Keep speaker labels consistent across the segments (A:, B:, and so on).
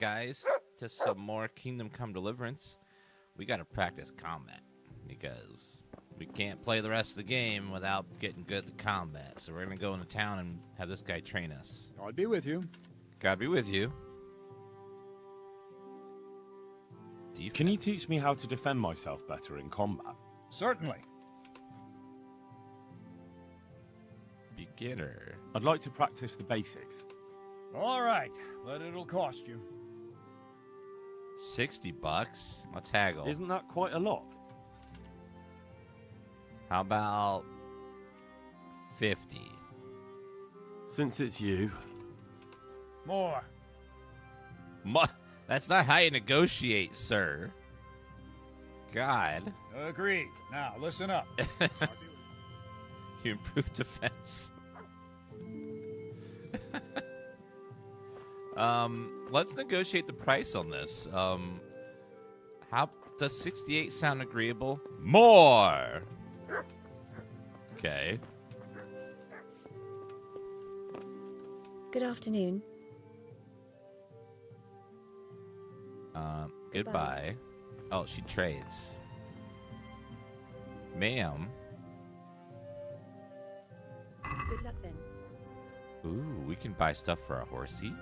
A: guys, to some more Kingdom Come Deliverance. We got to practice combat because we can't play the rest of the game without getting good at combat. So we're going to go into town and have this guy train us.
B: I'll be with you.
A: God be with you. Defense.
C: Can you teach me how to defend myself better in combat?
B: Certainly.
A: Beginner.
C: I'd like to practice the basics.
B: All right, but it'll cost you.
A: $60. Let's haggle.
C: Isn't that quite a lot?
A: How about 50?
C: Since it's you.
B: More.
A: That's not how you negotiate, sir. God.
B: Agreed. Now, listen up.
A: You improve defense. Let's negotiate the price on this. How does 68 sound agreeable? More. Okay.
D: Good afternoon.
A: Goodbye. Oh, she trades. Ma'am.
D: Good luck then.
A: Ooh, we can buy stuff for our horsey.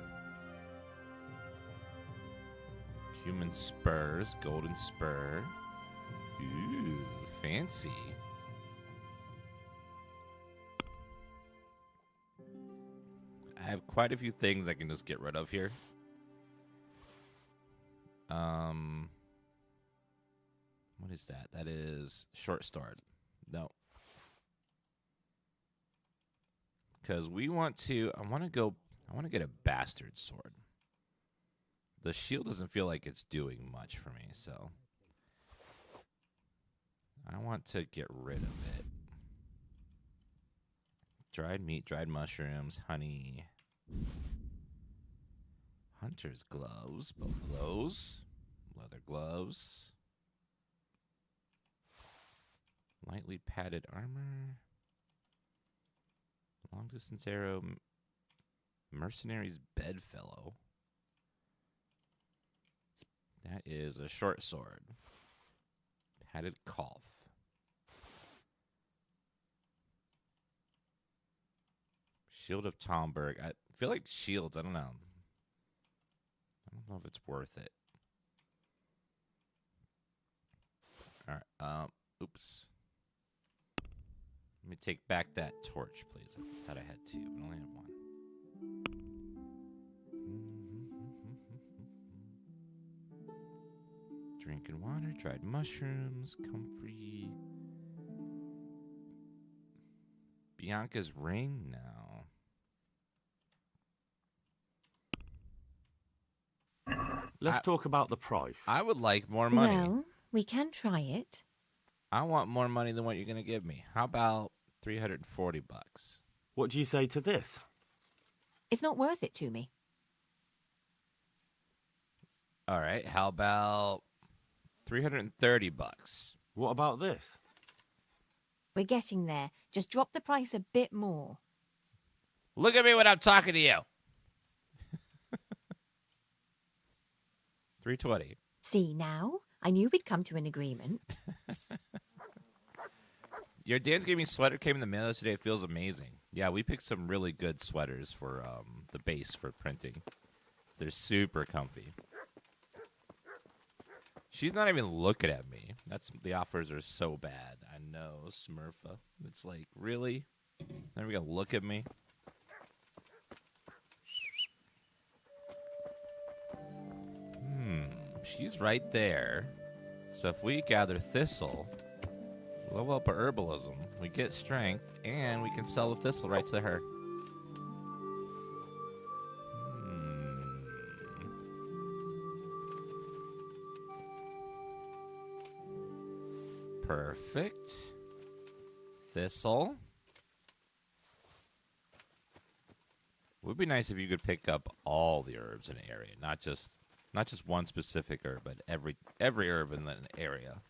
A: Human spurs, golden spur. Ooh, fancy. I have quite a few things I can just get rid of here. What is that? That is short sword. No. Because we want to, I want to get a bastard sword. The shield doesn't feel like it's doing much for me, so I want to get rid of it. Dried meat, dried mushrooms, honey. Hunter's gloves, both of those. Leather gloves. Lightly padded armor. Long distance arrow. Mercenary's bedfellow. That is a short sword. Padded cough. Shield of Tomberg. I feel like shields, I don't know. I don't know if it's worth it. Alright, oops. Let me take back that torch, please. I thought I had two, but I only had one. Drinking water, dried mushrooms, comfrey. Bianca's ring now.
C: Let's talk about the price.
A: I would like more money.
D: Well, we can try it.
A: I want more money than what you're going to give me. How about $340?
C: What do you say to this?
D: It's not worth it to me.
A: All right, how about $330?
C: What about this?
D: We're getting there. Just drop the price a bit more.
A: Look at me when I'm talking to you. $320.
D: See now? I knew we'd come to an agreement.
A: Your DansGaming sweater came in the mail yesterday. It feels amazing. Yeah, we picked some really good sweaters for the base for printing. They're super comfy. She's not even looking at me. The offers are so bad. I know, Smurfa. It's like, really? Never gonna look at me? She's right there. So if we gather thistle, level up our herbalism, we get strength, and we can sell the thistle right to her. Perfect. Thistle. Would be nice if you could pick up all the herbs in an area, not just one specific herb, but every herb in the area.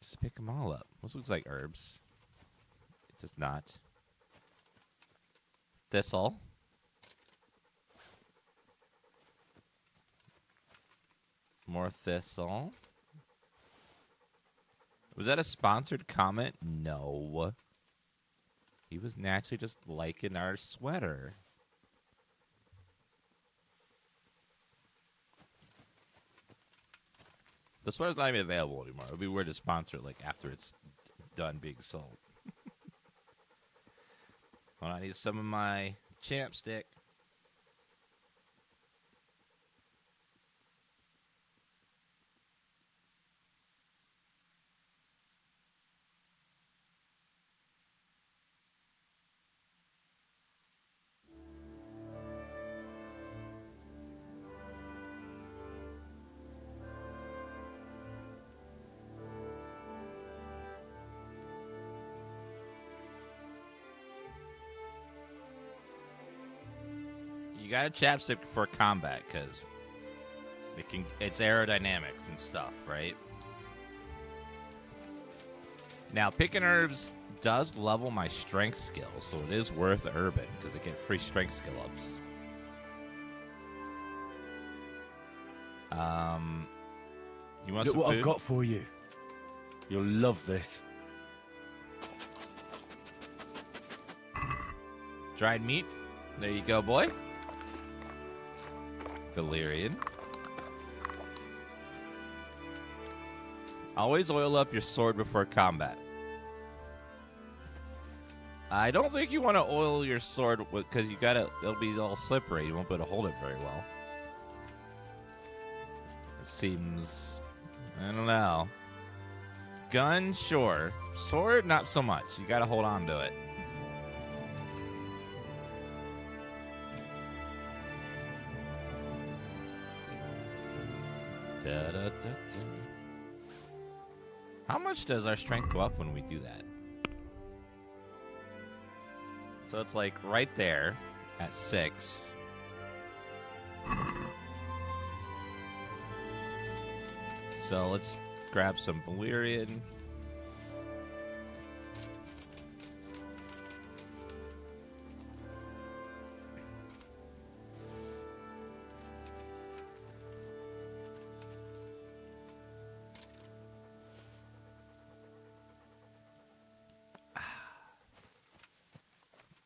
A: Just pick them all up. This looks like herbs. It does not. Thistle. More thistle. Was that a sponsored comment? No. He was naturally just liking our sweater. The sweater's not even available anymore. It would be weird to sponsor it, like, after it's done being sold. Hold on, I need some of my champ stick. You got a chapstick for combat, because it's aerodynamics and stuff, right? Now, picking herbs does level my strength skill, so it is worth urban, because I get free strength skill ups. You want
C: Look
A: some
C: what
A: food?
C: I've got for you. You'll love this.
A: Dried meat. There you go, boy. Valyrian. Always oil up your sword before combat. I don't think you want to oil your sword because it'll be all slippery. You won't be able to hold it very well. It seems, I don't know. Gun, sure. Sword, not so much. You gotta hold on to it. Da, da, da, da. How much does our strength go up when we do that? So it's like right there at 6. So let's grab some Valyrian.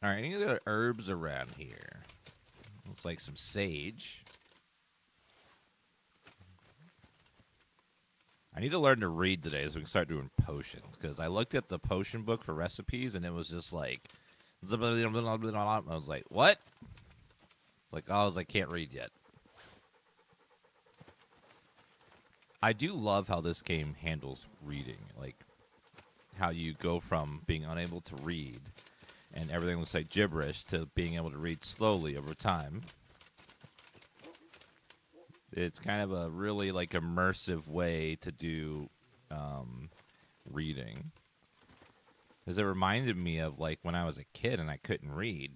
A: All right, any other herbs around here? Looks like some sage. I need to learn to read today so we can start doing potions, because I looked at the potion book for recipes and it was just like, I was like, what? Like, I was like, can't read yet. I do love how this game handles reading, like how you go from being unable to read and everything looks like gibberish to being able to read slowly over time. It's kind of a really like immersive way to do reading. Because it reminded me of like when I was a kid and I couldn't read,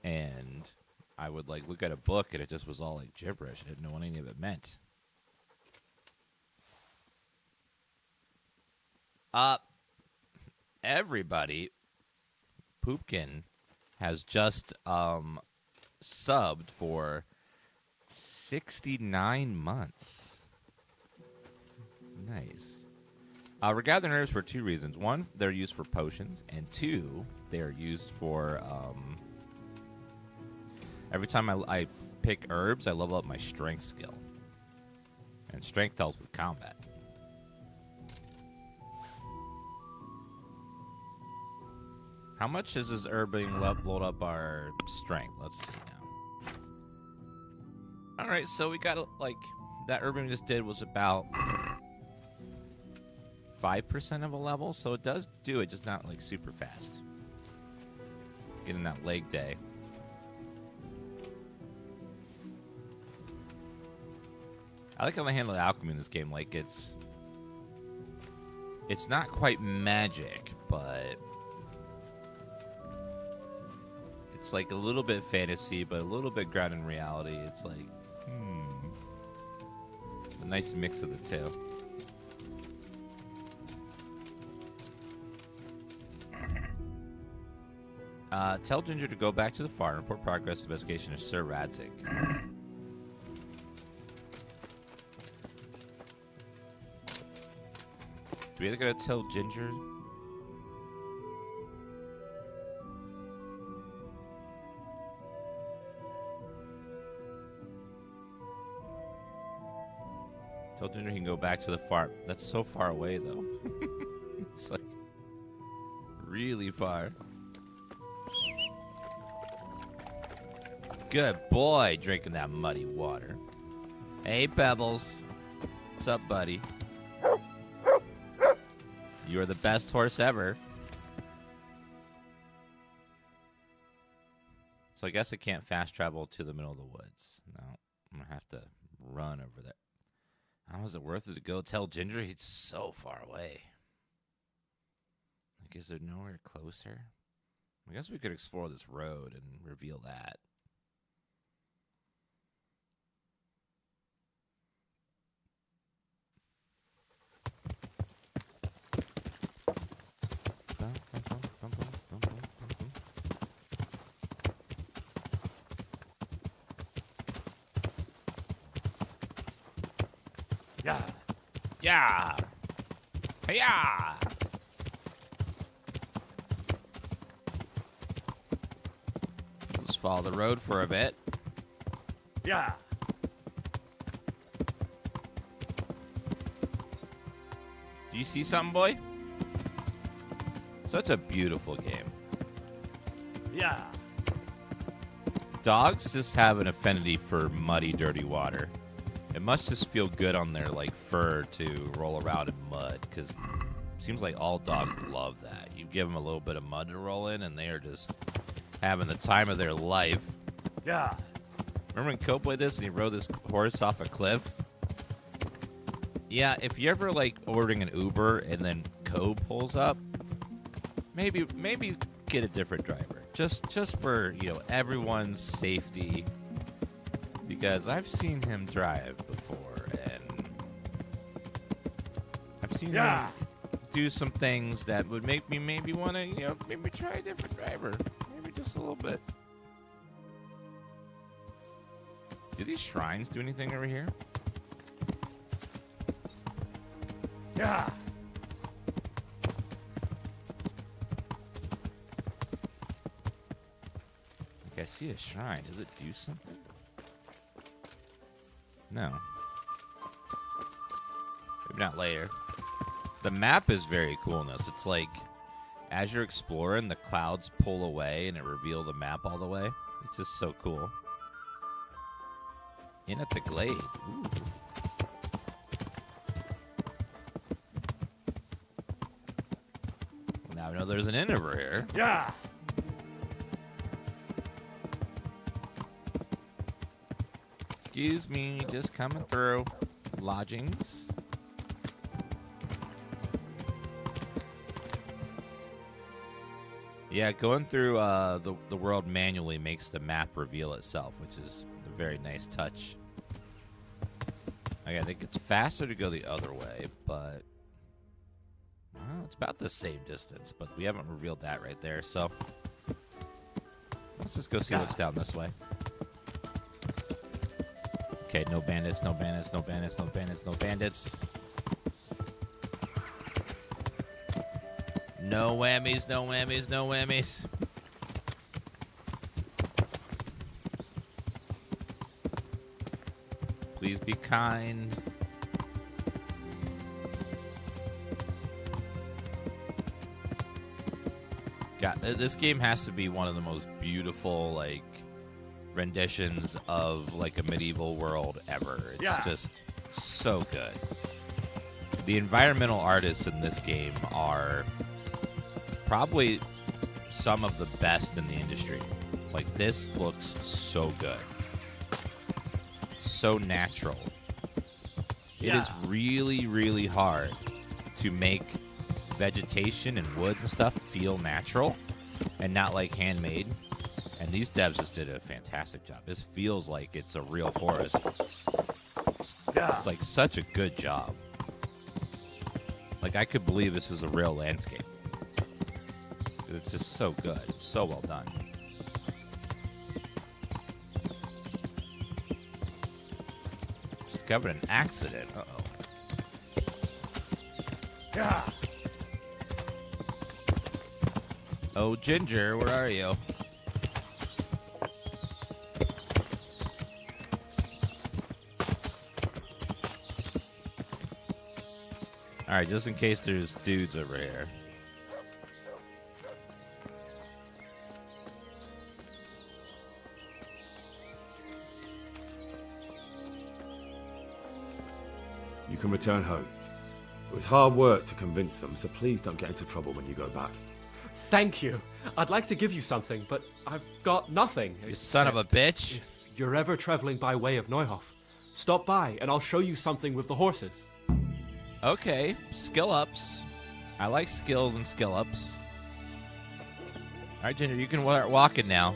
A: and I would like look at a book and it just was all like gibberish. I didn't know what any of it meant. Everybody, Poopkin has just subbed for 69 months. Nice. We're gathering herbs for 2 reasons. 1, they're used for potions, and 2, they're used for every time I pick herbs, I level up my strength skill. And strength helps with combat. How much is this herb being leveled up our strength? Let's see now. Alright, so we got, like, that herb we just did was about 5% of a level, so it does do it, just not, like, super fast. Getting that leg day. I like how they handle alchemy in this game. Like, it's not quite magic, but it's like a little bit fantasy, but a little bit grounded in reality. It's like, it's a nice mix of the two. Tell Ginger to go back to the farm and report progress investigation of Sir Radzig. Do we gotta tell Ginger? Tell Ginger he can go back to the farm. That's so far away, though. It's like really far. Good boy, drinking that muddy water. Hey, Pebbles. What's up, buddy? You're the best horse ever. So I guess I can't fast travel to the middle of the woods. No, I'm gonna have to run over there. How is it worth it to go tell Ginger? He's so far away. Like, is there nowhere closer? I guess we could explore this road and reveal that.
B: Yeah.
A: Yeah! Hey-ya! Let's follow the road for a bit.
B: Yeah.
A: Do you see something, boy? Such a beautiful game.
B: Yeah.
A: Dogs just have an affinity for muddy, dirty water. It must just feel good on their like fur to roll around in mud, because it seems like all dogs love that. You give them a little bit of mud to roll in, and they are just having the time of their life.
B: Yeah.
A: Remember when Cope played this and he rode this horse off a cliff? Yeah, if you're ever like ordering an Uber and then Cope pulls up, maybe get a different driver, just for everyone's safety. Because I've seen him drive before, and I've seen him do some things that would make me maybe want to, maybe try a different driver. Maybe just a little bit. Do these shrines do anything over here?
B: Yeah.
A: Like I see a shrine. Does it do something? No. Maybe not later. The map is very cool in this. It's like, as you're exploring, the clouds pull away and it reveals the map all the way. It's just so cool. In at the glade. Ooh. Now I know there's an inn over here.
B: Yeah.
A: Excuse me, just coming through. Lodgings. Yeah, going through the world manually makes the map reveal itself, which is a very nice touch. I think it's faster to go the other way, but well, it's about the same distance, but we haven't revealed that right there, so let's just go see what's down this way. Okay, no bandits, no bandits, no bandits, no bandits, no bandits. No whammies, no whammies, no whammies. Please be kind. God, this game has to be one of the most beautiful, like, renditions of like a medieval world ever. It's just so good. The environmental artists in this game are probably some of the best in the industry. Like, this looks so good. So natural. It is really, really hard to make vegetation and woods and stuff feel natural and not like handmade. And these devs just did a fantastic job. This feels like it's a real forest. It's like such a good job. Like, I could believe this is a real landscape. It's just so good. It's so well done. Discovered an accident. Uh-oh.
B: Yeah.
A: Oh, Ginger, where are you? Alright, just in case there's dudes over here.
C: You can return home. It was hard work to convince them, so please don't get into trouble when you go back.
E: Thank you. I'd like to give you something, but I've got nothing.
A: You son of a bitch.
E: If you're ever traveling by way of Neuhof, stop by and I'll show you something with the horses.
A: Okay, skill ups. I like skills and skill ups. Alright, Ginger, you can start walking now.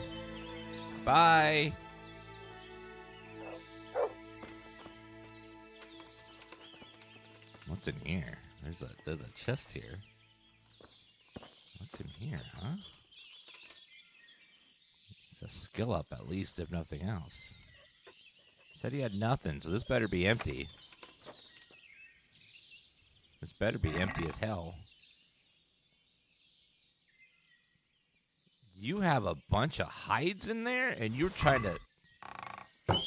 A: Bye. What's in here? There's a chest here. What's in here, huh? It's a skill up at least, if nothing else. Said he had nothing, so this better be empty. This better be empty as hell. You have a bunch of hides in there, and you're trying to... That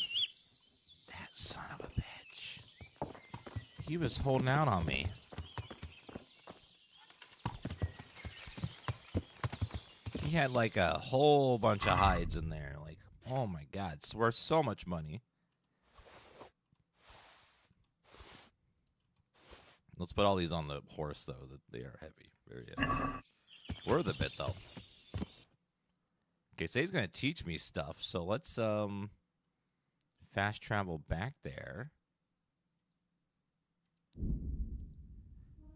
A: son of a bitch. He was holding out on me. He had like a whole bunch of hides in there. Like, oh my god, it's worth so much money. Let's put all these on the horse, though. That they are heavy. Very heavy. Worth a bit, though. Okay, so he's going to teach me stuff. So let's fast travel back there.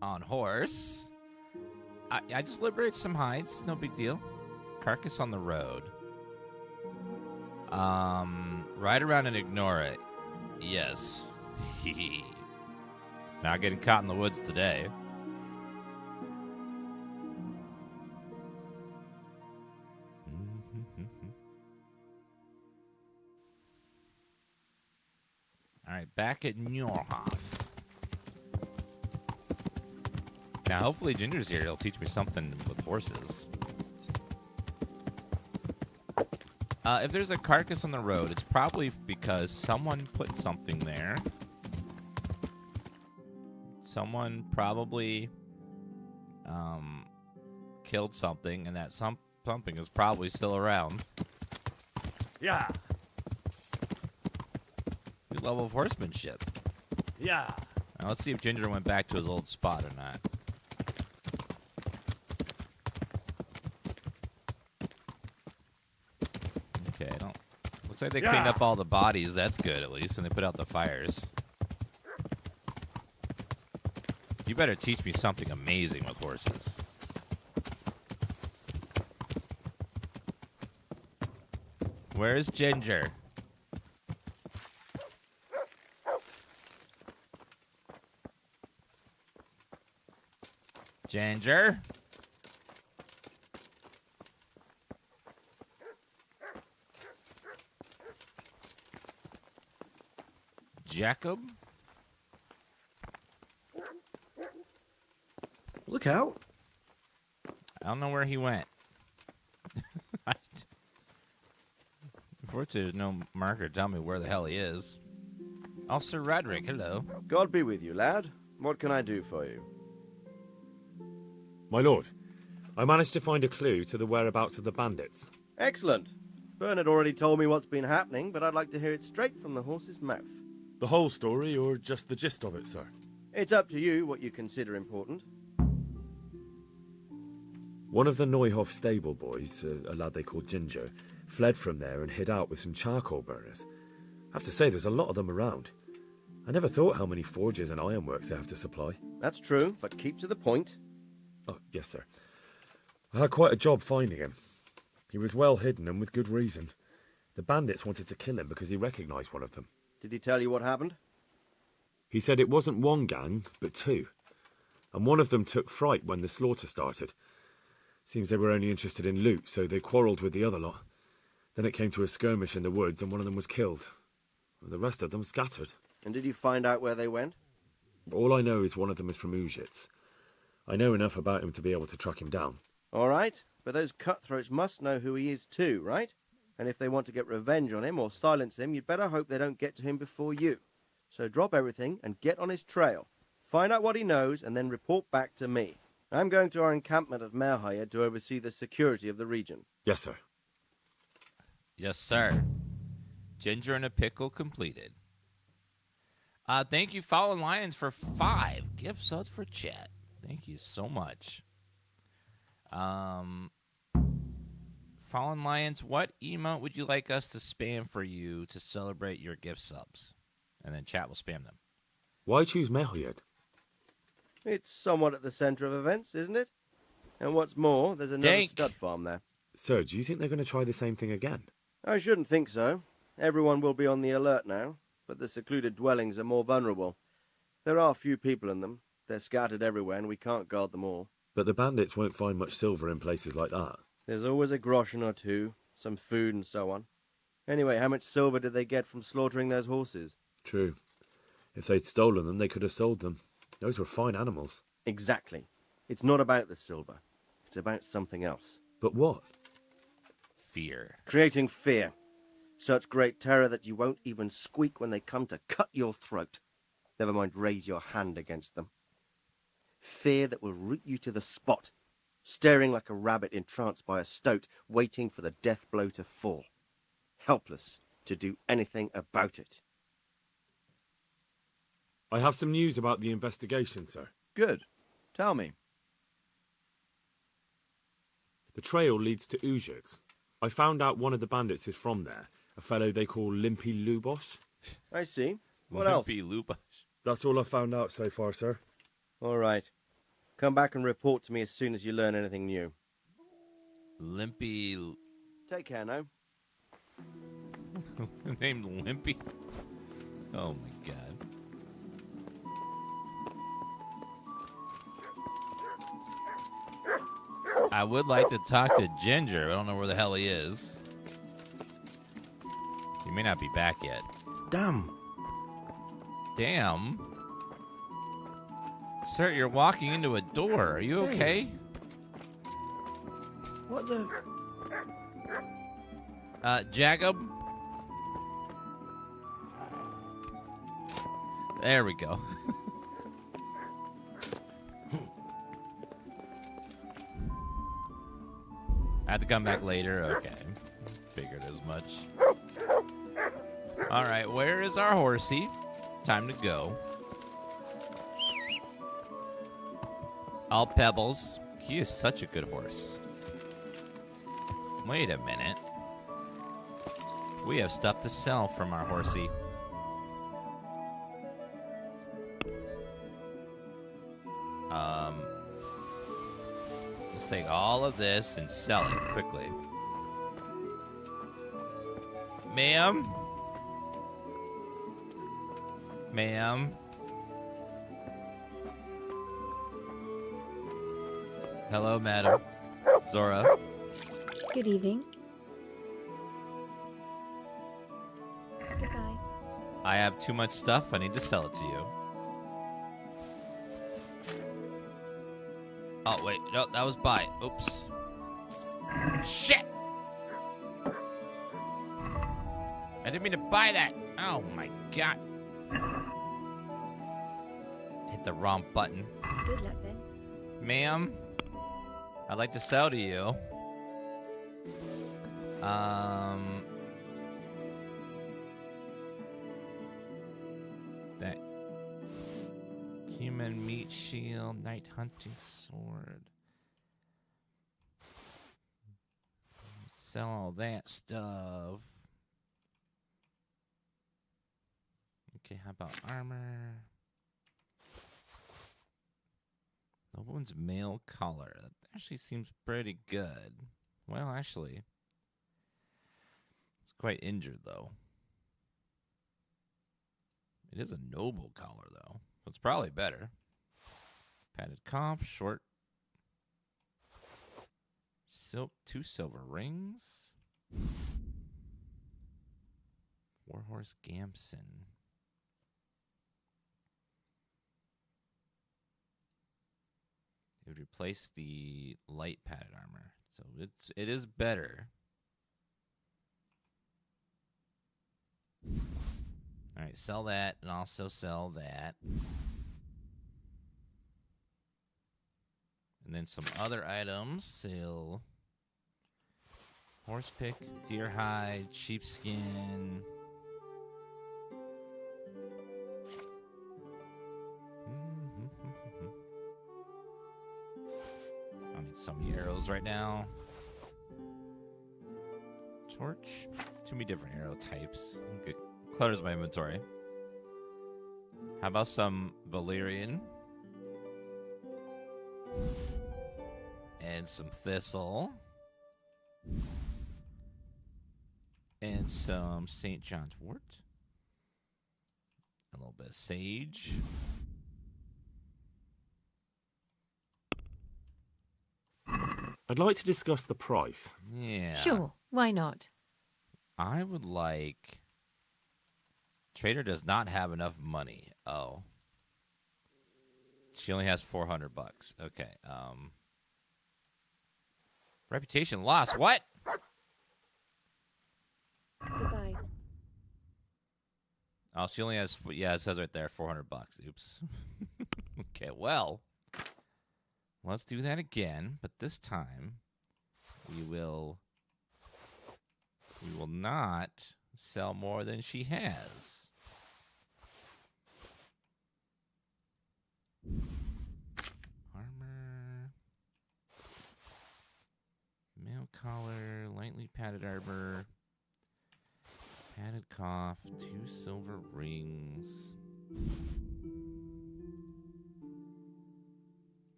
A: On horse. I just liberate some hides. No big deal. Carcass on the road. Ride around and ignore it. Yes. Hee. Not getting caught in the woods today. All right, back at Neuhof. Now, hopefully Ginger's here. He'll teach me something with horses. If there's a carcass on the road, it's probably because someone put something there. Someone probably killed something, and that something is probably still around.
B: Yeah.
A: Good level of horsemanship.
B: Yeah.
A: Now let's see if Ginger went back to his old spot or not. Okay, I don't... Looks like they cleaned up all the bodies. That's good, at least, and they put out the fires. You better teach me something amazing with horses. Where's Ginger? Ginger? Jacob?
F: Look out.
A: I don't know where he went. Unfortunately, there's no marker to tell me where the hell he is. Oh, Sir Radzig, hello.
F: God be with you, lad. What can I do for you?
C: My lord, I managed to find a clue to the whereabouts of the bandits.
F: Excellent. Bernard already told me what's been happening, but I'd like to hear it straight from the horse's mouth.
C: The whole story, or just the gist of it, sir?
F: It's up to you what you consider important.
C: One of the Neuhof stable boys, a lad they called Ginger, fled from there and hid out with some charcoal burners. I have to say, there's a lot of them around. I never thought how many forges and ironworks they have to supply.
F: That's true, but keep to the point.
C: Oh, yes, sir. I had quite a job finding him. He was well hidden and with good reason. The bandits wanted to kill him because he recognised one of them.
F: Did he tell you what happened?
C: He said it wasn't one gang, but two. And one of them took fright when the slaughter started. Seems they were only interested in loot, so they quarrelled with the other lot. Then it came to a skirmish in the woods and one of them was killed. And the rest of them scattered.
F: And did you find out where they went?
C: All I know is one of them is from Uzhitz. I know enough about him to be able to track him down.
F: All right, but those cutthroats must know who he is too, right? And if they want to get revenge on him or silence him, you'd better hope they don't get to him before you. So drop everything and get on his trail. Find out what he knows and then report back to me. I'm going to our encampment at Merhayed to oversee the security of the region.
C: Yes, sir.
A: Yes, sir. Ginger and a pickle completed. Thank you, Fallen Lions, for 5 gift subs for chat. Thank you so much. Fallen Lions, what emote would you like us to spam for you to celebrate your gift subs? And then chat will spam them.
C: Why choose Merhayed?
F: It's somewhat at the centre of events, isn't it? And what's more, there's another
A: Dank.
F: stud farm there.
C: Sir, do you think they're going to try the same thing again?
F: I shouldn't think so. Everyone will be on the alert now, but the secluded dwellings are more vulnerable. There are few people in them. They're scattered everywhere and we can't guard them all.
C: But the bandits won't find much silver in places like that.
F: There's always a groschen or two, some food and so on. Anyway, how much silver did they get from slaughtering those horses?
C: True. If they'd stolen them, they could have sold them. Those were fine animals.
F: Exactly. It's not about the silver. It's about something else.
C: But what?
A: Fear.
F: Creating fear. Such great terror that you won't even squeak when they come to cut your throat. Never mind raise your hand against them. Fear that will root you to the spot, staring like a rabbit entranced by a stoat, waiting for the death blow to fall. Helpless to do anything about it.
C: I have some news about the investigation, sir.
G: Good. Tell me.
C: The trail leads to Uzhitz. I found out one of the bandits is from there, a fellow they call Limpy Lubos.
F: I see. What else?
A: Limpy Lubos.
C: That's all I've found out so far, sir.
F: All right. Come back and report to me as soon as you learn anything new.
A: Limpy.
F: Take care now.
A: Named Limpy? Oh my god. I would like to talk to Ginger. I don't know where the hell he is. He may not be back yet.
G: Damn.
A: Damn. Sir, you're walking into a door. Are you okay?
G: What the...
A: Jacob? There we go. I have to come back later? Okay. Figured as much. Alright, where is our horsey? Time to go. All pebbles. He is such a good horse. Wait a minute. We have stuff to sell from our horsey. Let's take all of this and sell it quickly. Ma'am? Ma'am? Hello, madam. Zora.
H: Good evening. Goodbye.
A: I have too much stuff. I need to sell it to you. Oh, wait. No, that was buy. Oops. Shit! I didn't mean to buy that. Oh, my God. Hit the wrong button.
H: Good luck then.
A: Ma'am, I'd like to sell to you. That human meat shield, night hunting sword. Sell all that stuff. Okay, how about armor? The woman's male collar. That actually seems pretty good. Well, actually, it's quite injured, though. It is a noble collar, though. So it's probably better. Padded cuff, short. Silk, 2 silver rings. Warhorse Gamson. It would replace the light padded armor. So it is better. Alright, sell that and also sell that. And then some other items. Sell horse pick, deer hide, sheepskin. I need some arrows right now. Torch. Too many different arrow types. Good. Clutters my inventory. How about some valerian? And some thistle. And some St. John's wort. A little bit of sage.
C: I'd like to discuss the price.
A: Yeah.
D: Sure, why not?
A: I would like... Trader does not have enough money. Oh. She only has 400 bucks. Okay. Reputation lost. What?
H: Goodbye.
A: Oh, she only has... Yeah, it says right there, 400 bucks. Oops. Okay, well... Let's do that again, but this time we will not sell more than she has. Armor, mail collar, lightly padded armor, padded cough, 2 silver rings.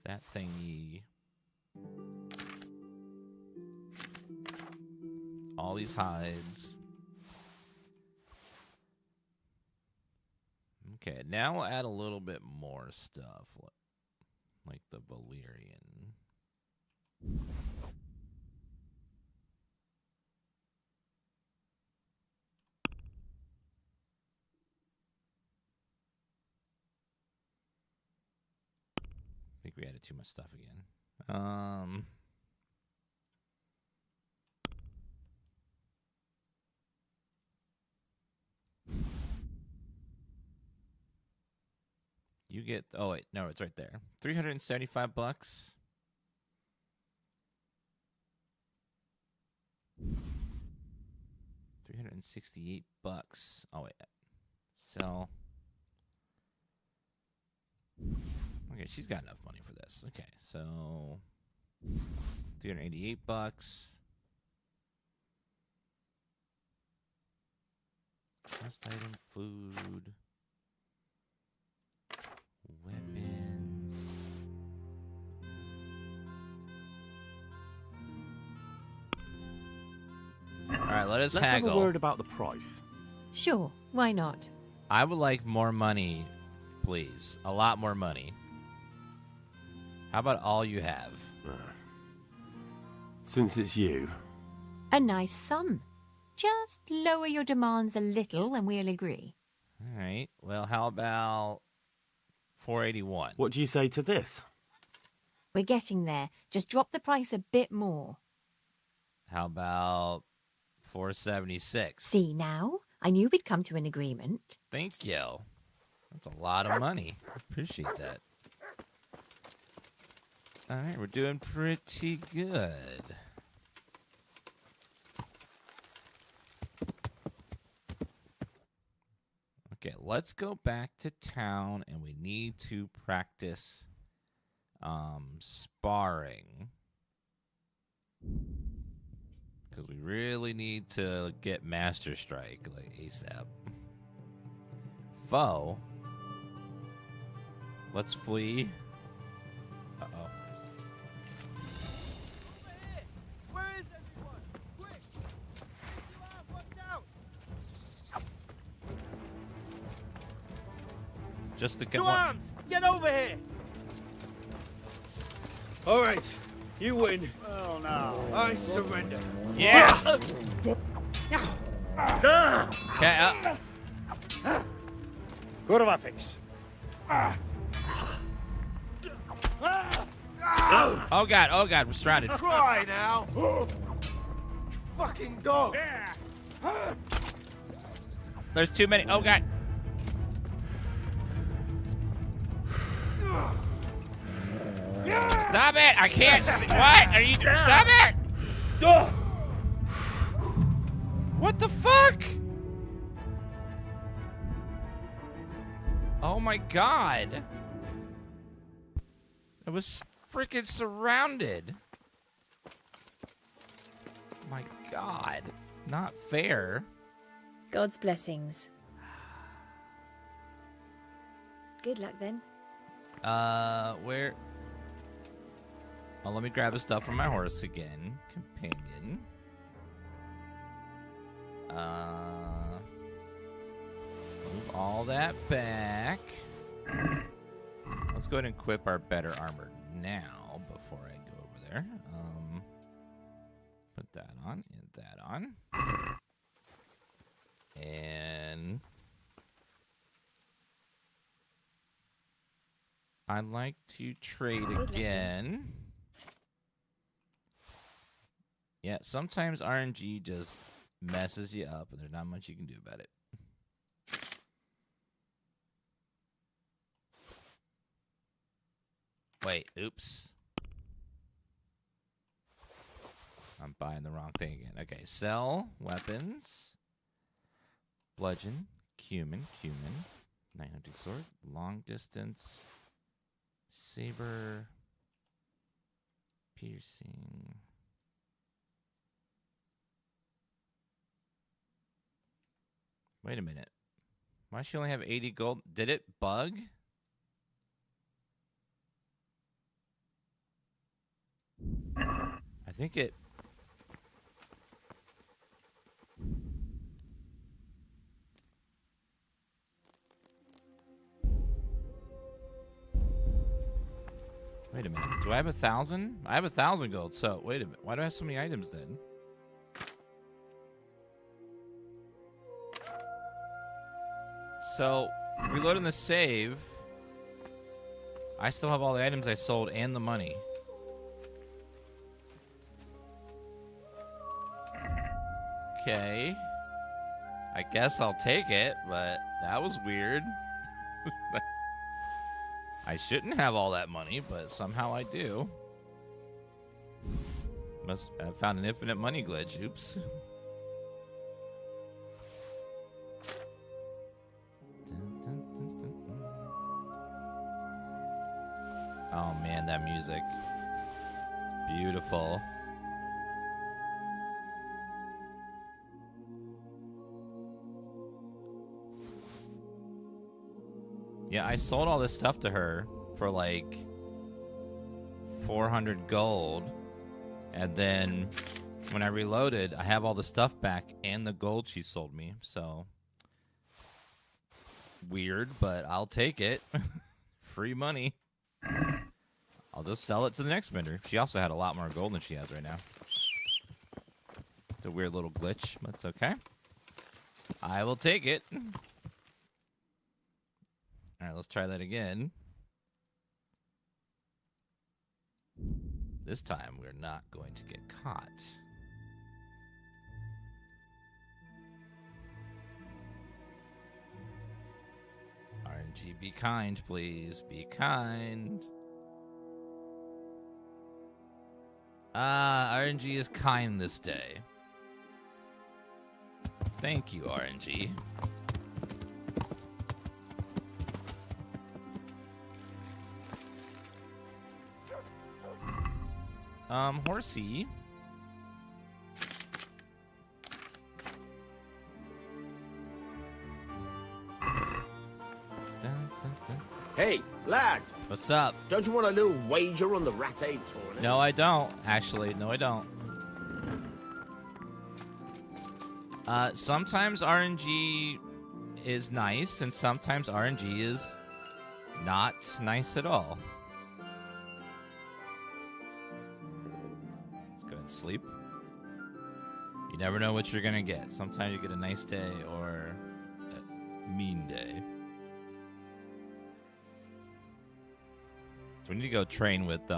A: That thingy. All these hides. Okay, now we'll add a little bit more stuff, like the valerian. I think we added too much stuff again. You get... Oh, wait. No, it's right there. 375 bucks. $368. Oh, wait. Sell. Okay, she's got enough money for this. Okay, so 388 bucks. Quest item, food, weapons. All right, let us
C: Let's have
A: haggle.
C: a word about the price.
D: Sure, why not?
A: I would like more money, please. A lot more money. How about all you have?
G: Since it's you.
D: A nice sum. Just lower your demands a little and we'll agree.
A: All right. Well, how about 481?
C: What do you say to this?
D: We're getting there. Just drop the price a bit more.
A: How about 476?
D: See now? I knew we'd come to an agreement.
A: Thank you. That's a lot of money. I appreciate that. All right, we're doing pretty good. Okay, let's go back to town, and we need to practice sparring. Because we really need to get Master Strike, like, ASAP. Foe. Let's flee. Uh-oh.
B: Where is everyone? Quick! Watch out!
A: Just to get
B: Two
A: one.
B: arms! Get over here!
G: All right, you win.
B: Oh no.
G: I surrender.
A: Yeah! Okay,
G: Kurva fix.
A: Oh god, we're surrounded.
G: Cry now! Fucking dog!
A: There's too many. Oh god. Stop it! I can't see. What are you doing? Stop it! What the fuck? Oh my god. I was freaking surrounded. My god. Not fair.
H: God's blessings. Good luck then.
A: Where? Oh, let me grab the stuff from my horse again. Companion. Move all that back. Let's go ahead and equip our better armor now before I go over there. Put that on and that on. And I'd like to trade again. Yeah, sometimes RNG just messes you up and there's not much you can do about it. Wait, oops. I'm buying the wrong thing again. Okay, sell weapons. Bludgeon, cumin, 900 sword, long distance, saber, piercing. Wait a minute. Why does she only have 80 gold? Did it bug? I think it... Wait a minute. Do I have 1,000? I have 1,000 gold, so wait a minute. Why do I have so many items then? So, reloading the save, I still have all the items I sold and the money. Okay. I guess I'll take it, but that was weird. I shouldn't have all that money, but somehow I do. Must have found an infinite money glitch. Oops. Oh man, that music. Beautiful. Yeah, I sold all this stuff to her for like 400 gold. And then when I reloaded, I have all the stuff back and the gold she sold me. So weird, but I'll take it. Free money. I'll just sell it to the next vendor. She also had a lot more gold than she has right now. It's a weird little glitch, but it's okay. I will take it. All right, let's try that again. This time, we're not going to get caught. RNG, be kind, please. Be kind. RNG is kind this day. Thank you, RNG. Horsey.
G: Hey, lad!
A: What's up?
G: Don't you want a little wager on the Rat Aid tournament?
A: No, I don't. Actually, no, I don't. Sometimes RNG is nice, and sometimes RNG is not nice at all. Let's go ahead and sleep. You never know what you're gonna get. Sometimes you get a nice day or a mean day. So we need to go train with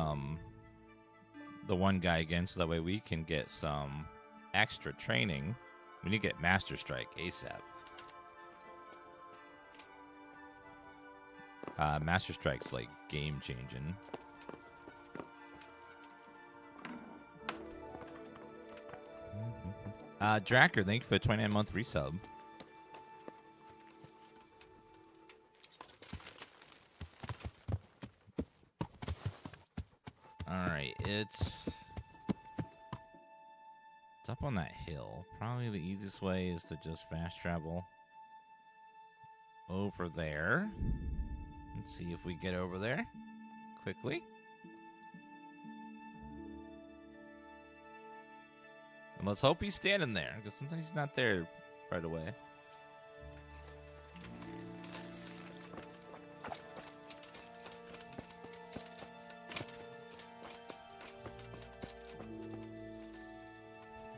A: the one guy again, so that way we can get some extra training. We need to get Master Strike ASAP. Master Strike's like game changing. Dracker, thank you for the 29-month resub. Alright, it's up on that hill. Probably the easiest way is to just fast travel over there. Let's see if we get over there quickly. And let's hope he's standing there, because sometimes he's not there right away.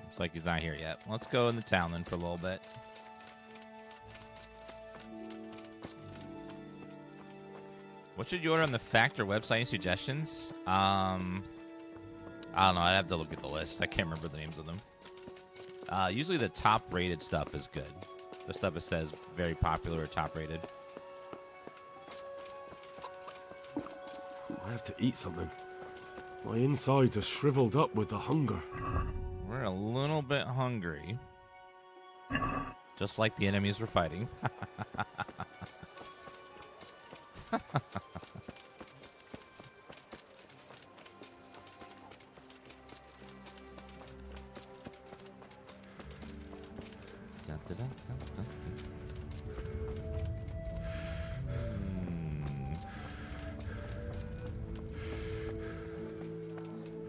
A: Looks like he's not here yet. Let's go in the town then for a little bit. What should you order on the Factor website? Any suggestions? I don't know. I'd have to look at the list. I can't remember the names of them. Usually the top-rated stuff is good. The stuff that says very popular or top-rated.
C: I have to eat something. My insides are shriveled up with the hunger.
A: We're a little bit hungry. Just like the enemies we're fighting.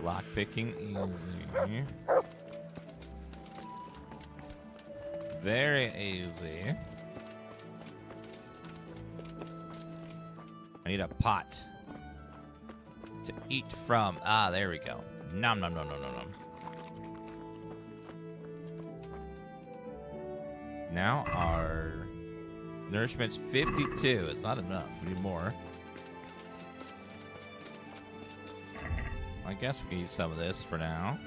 A: Lock picking easy. Very easy. I need a pot to eat from. Ah, there we go. Nom nom nom nom nom nom. Now our nourishment's 52. It's not enough. We need more. I guess we can use some of this for now.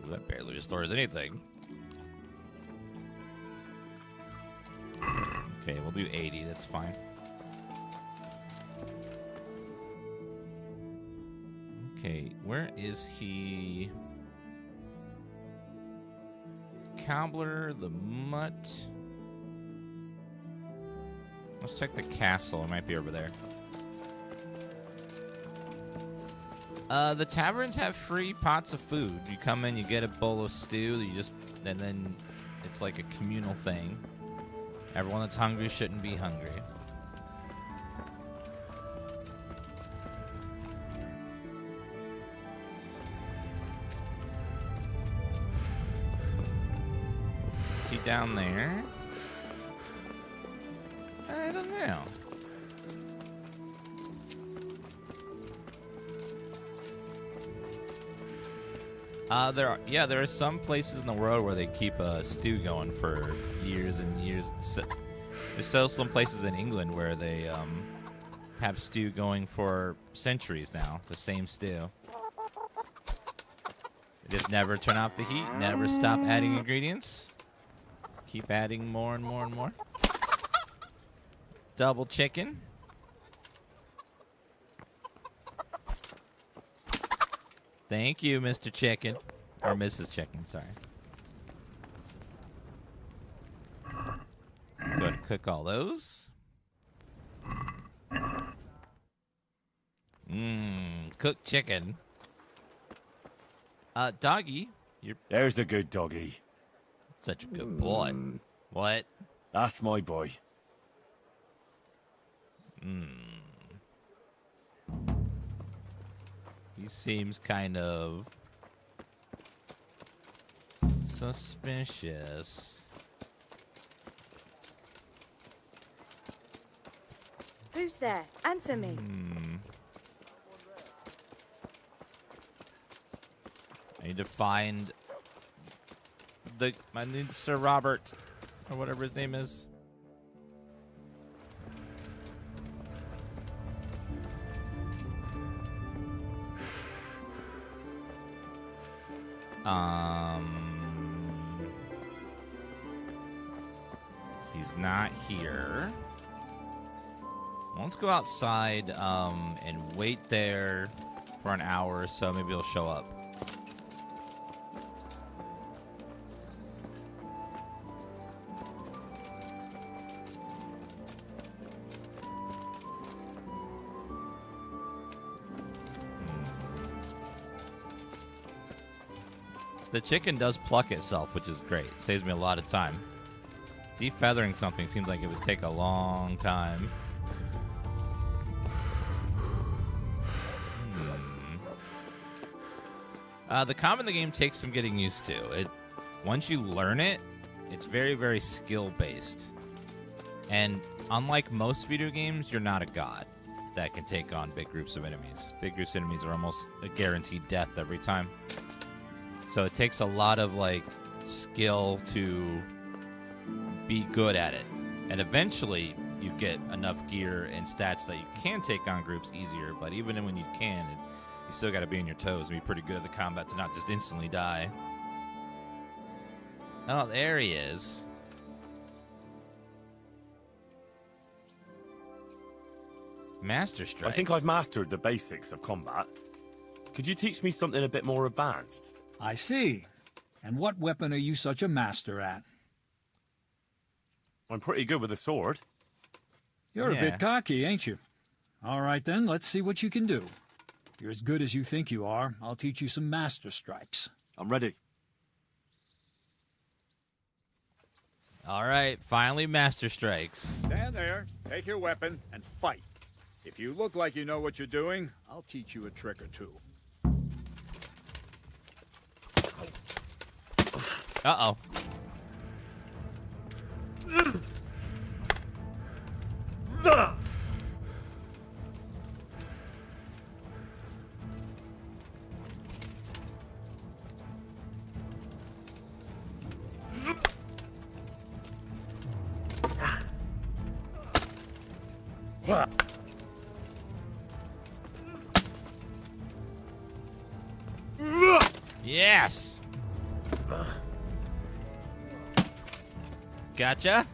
A: Ooh, that barely restores anything. Okay, we'll do 80. That's fine. Okay, where is he? Cobbler, the mutt. Let's check the castle. It might be over there. The taverns have free pots of food. You come in, you get a bowl of stew. And then it's like a communal thing. Everyone that's hungry shouldn't be hungry. Is he down there? I don't know. There are some places in the world where they keep a stew going for years and years. There's also some places in England where they have stew going for centuries now. The same stew. They just never turn off the heat. Never stop adding ingredients. Keep adding more and more and more. Double chicken. Thank you, Mr. Chicken. Or Mrs. Chicken, sorry. Go ahead and cook all those. Cooked chicken. Doggy, you're...
C: There's the good doggy.
A: Such a good boy. What?
C: That's my boy.
A: He seems kind of suspicious.
H: Who's there? Answer me.
A: I need to find I need Sir Robert, or whatever his name is. He's not here. Let's go outside and wait there for an hour or so. Maybe he'll show up. The chicken does pluck itself, which is great. It saves me a lot of time. Defeathering something seems like it would take a long time. The combat in the game takes some getting used to. Once you learn it, it's very, very skill-based. And unlike most video games, you're not a god that can take on big groups of enemies. Big groups of enemies are almost a guaranteed death every time. So it takes a lot of, like, skill to be good at it. And eventually, you get enough gear and stats that you can take on groups easier. But even when you can, you still got to be on your toes and be pretty good at the combat to not just instantly die. Oh, there he is. Master Strike.
I: I think I've mastered the basics of combat. Could you teach me something a bit more advanced?
J: I see. And what weapon are you such a master at?
I: I'm pretty good with a sword.
J: You're a bit cocky, ain't you? All right then, let's see what you can do. If you're as good as you think you are, I'll teach you some master strikes.
I: I'm ready.
A: All right, finally Master Strikes.
J: Stand there, take your weapon, and fight. If you look like you know what you're doing, I'll teach you a trick or two.
A: Uh-oh. Yes. Gotcha.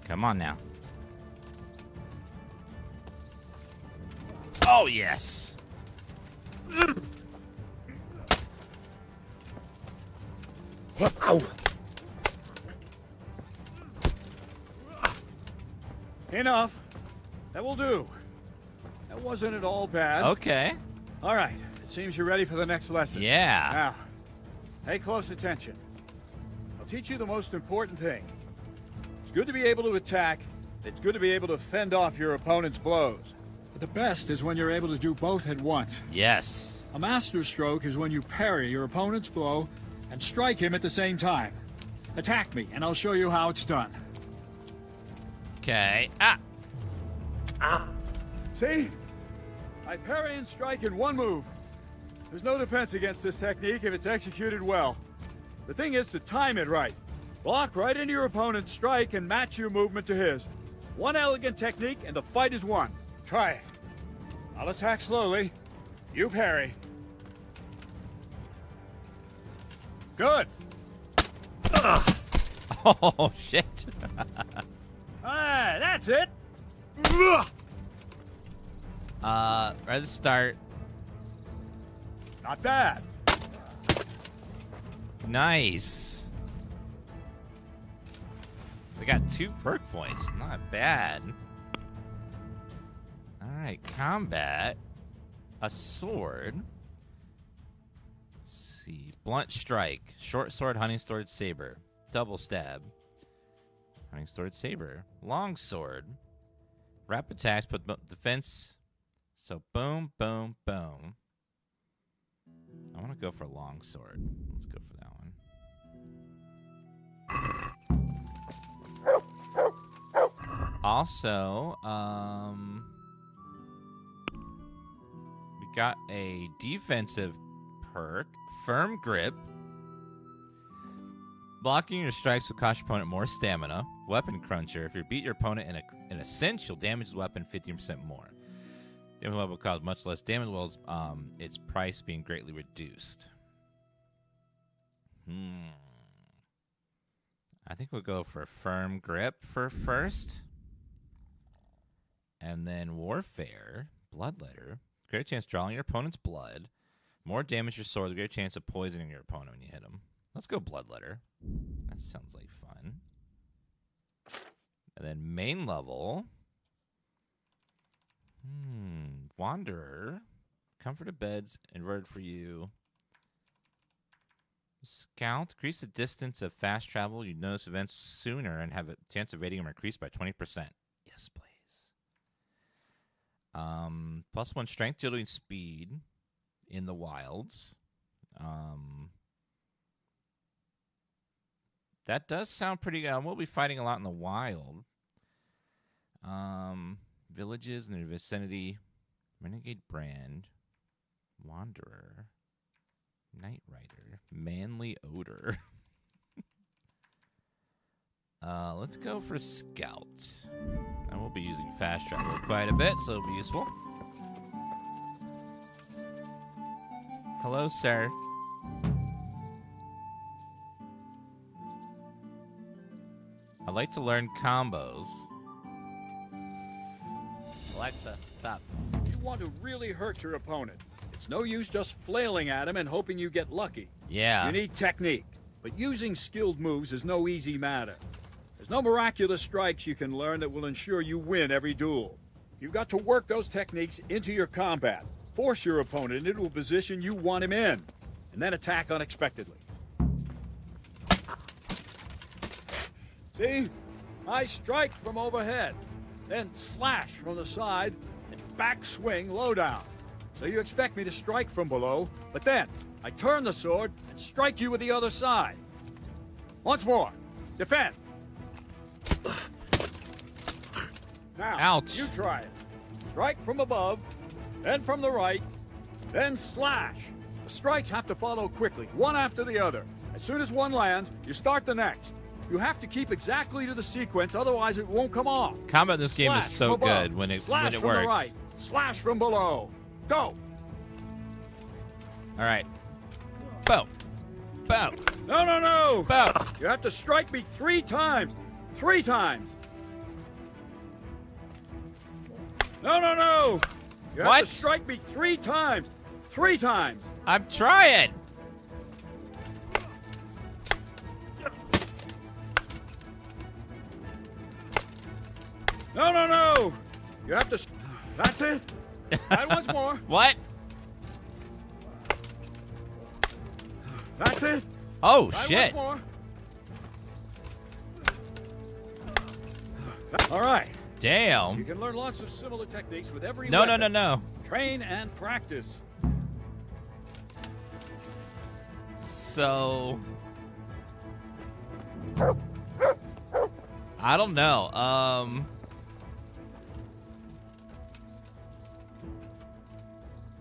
A: Come on now. Oh, yes.
J: Enough. That will do. That wasn't at all bad.
A: Okay.
J: All right. It seems you're ready for the next lesson.
A: Yeah.
J: Now, pay close attention. I'll teach you the most important thing. It's good to be able to attack. It's good to be able to fend off your opponent's blows. But the best is when you're able to do both at once.
A: Yes.
J: A master stroke is when you parry your opponent's blow and strike him at the same time. Attack me, and I'll show you how it's done.
A: Okay.
J: See? I parry and strike in one move. There's no defense against this technique if it's executed well. The thing is to time it right. Block right into your opponent's strike and match your movement to his. One elegant technique and the fight is won. Try it. I'll attack slowly. You parry. Good.
A: Oh, shit.
J: Ah, that's it.
A: Right at the start.
J: Not bad.
A: Nice. We got 2 perk points. Not bad. Alright, combat. A sword. Let's see. Blunt strike. Short sword, hunting sword, saber. Double stab. Hunting sword, saber. Long sword. Rapid attacks, but defense. So boom, boom, boom. I want to go for long sword. Let's go for that one. Also, we got a defensive perk, firm grip. Blocking your strikes will cost your opponent more stamina. Weapon Cruncher. If you beat your opponent in a cinch, you'll damage the weapon 15% more. Damage weapon will cause much less damage, while its price being greatly reduced. I think we'll go for Firm Grip for first. And then Warfare. Bloodletter. Greater chance of drawing your opponent's blood. More damage your sword. Greater chance of poisoning your opponent when you hit him. Let's go Bloodletter. That sounds like fun. And then main level. Wanderer. Comforted beds. Inverted for you. Scout. Increase the distance of fast travel. You notice events sooner and have a chance of evading them increased by 20%. Yes, please. +1 strength dealing speed in the wilds. That does sound pretty good. We'll be fighting a lot in the wild. Villages in the vicinity. Renegade Brand. Wanderer. Night Rider. Manly Odor. Let's go for Scout. And we'll be using fast travel quite a bit, so it'll be useful. Hello, sir. I'd like to learn combos. Alexa, stop.
J: You want to really hurt your opponent. It's no use just flailing at him and hoping you get lucky.
A: Yeah.
J: You need technique, but using skilled moves is no easy matter. There's no miraculous strikes you can learn that will ensure you win every duel. You've got to work those techniques into your combat. Force your opponent into a position you want him in, and then attack unexpectedly. See? I strike from overhead, then slash from the side, and back swing low down. So you expect me to strike from below, but then I turn the sword and strike you with the other side. Once more. Defend. Now,
A: ouch.
J: You try it. Strike from above, then from the right, then slash. The strikes have to follow quickly, one after the other. As soon as one lands, you start the next. You have to keep exactly to the sequence, otherwise it won't come off.
A: Combat in this game is so good when it
J: slash from
A: works.
J: The right, slash from below. Go.
A: All right. Boom. Boom.
J: No.
A: Boom.
J: You have to strike me 3 times. 3 times. No. You have to strike me 3 times. 3 times.
A: I'm trying.
J: No. You have to... That's it. Try once more.
A: What?
J: That's it.
A: Oh,
J: Try
A: shit.
J: Once more. All right.
A: Damn.
J: You can learn lots of similar techniques with every
A: No.
J: weapon. Train and practice.
A: So... I don't know.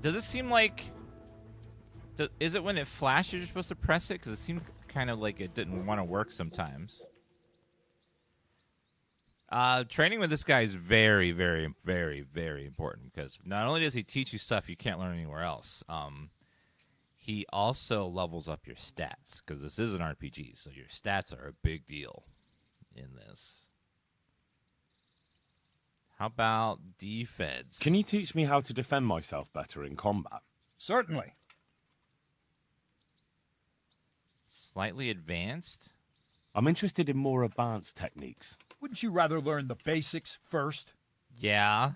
A: Does it seem like... Is it when it flashes you're supposed to press it? Because it seemed kind of like it didn't want to work sometimes. Training with this guy is very, very, very, very important. Because not only does he teach you stuff you can't learn anywhere else, he also levels up your stats. Because this is an RPG, so your stats are a big deal in this. How about defense?
I: Can you teach me how to defend myself better in combat?
J: Certainly.
A: Slightly advanced?
I: I'm interested in more advanced techniques.
J: Wouldn't you rather learn the basics first?
A: Yeah.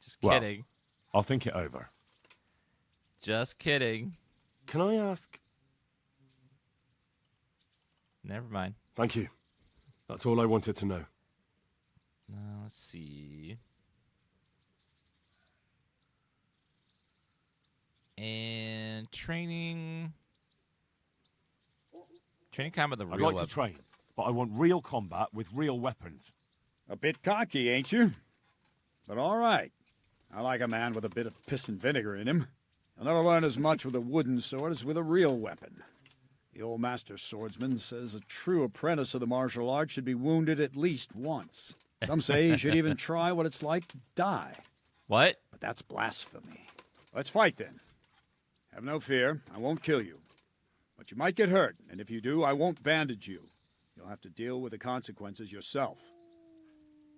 A: Just kidding.
I: I'll think it over.
A: Just kidding.
I: Can I ask?
A: Never mind.
C: Thank you. That's all I wanted to know.
A: Let's see. And training. Training combat the real
C: I'd like
A: weapon.
C: to train, but I want real combat with real weapons.
J: A bit cocky, ain't you? But all right. I like a man with a bit of piss and vinegar in him. I'll never learn as much with a wooden sword as with a real weapon. The old master swordsman says a true apprentice of the martial art should be wounded at least once. Some say he should even try what it's like to die.
A: What?
J: But that's blasphemy. Let's fight then. Have no fear, I won't kill you. But you might get hurt, and if you do, I won't bandage you. You'll have to deal with the consequences yourself.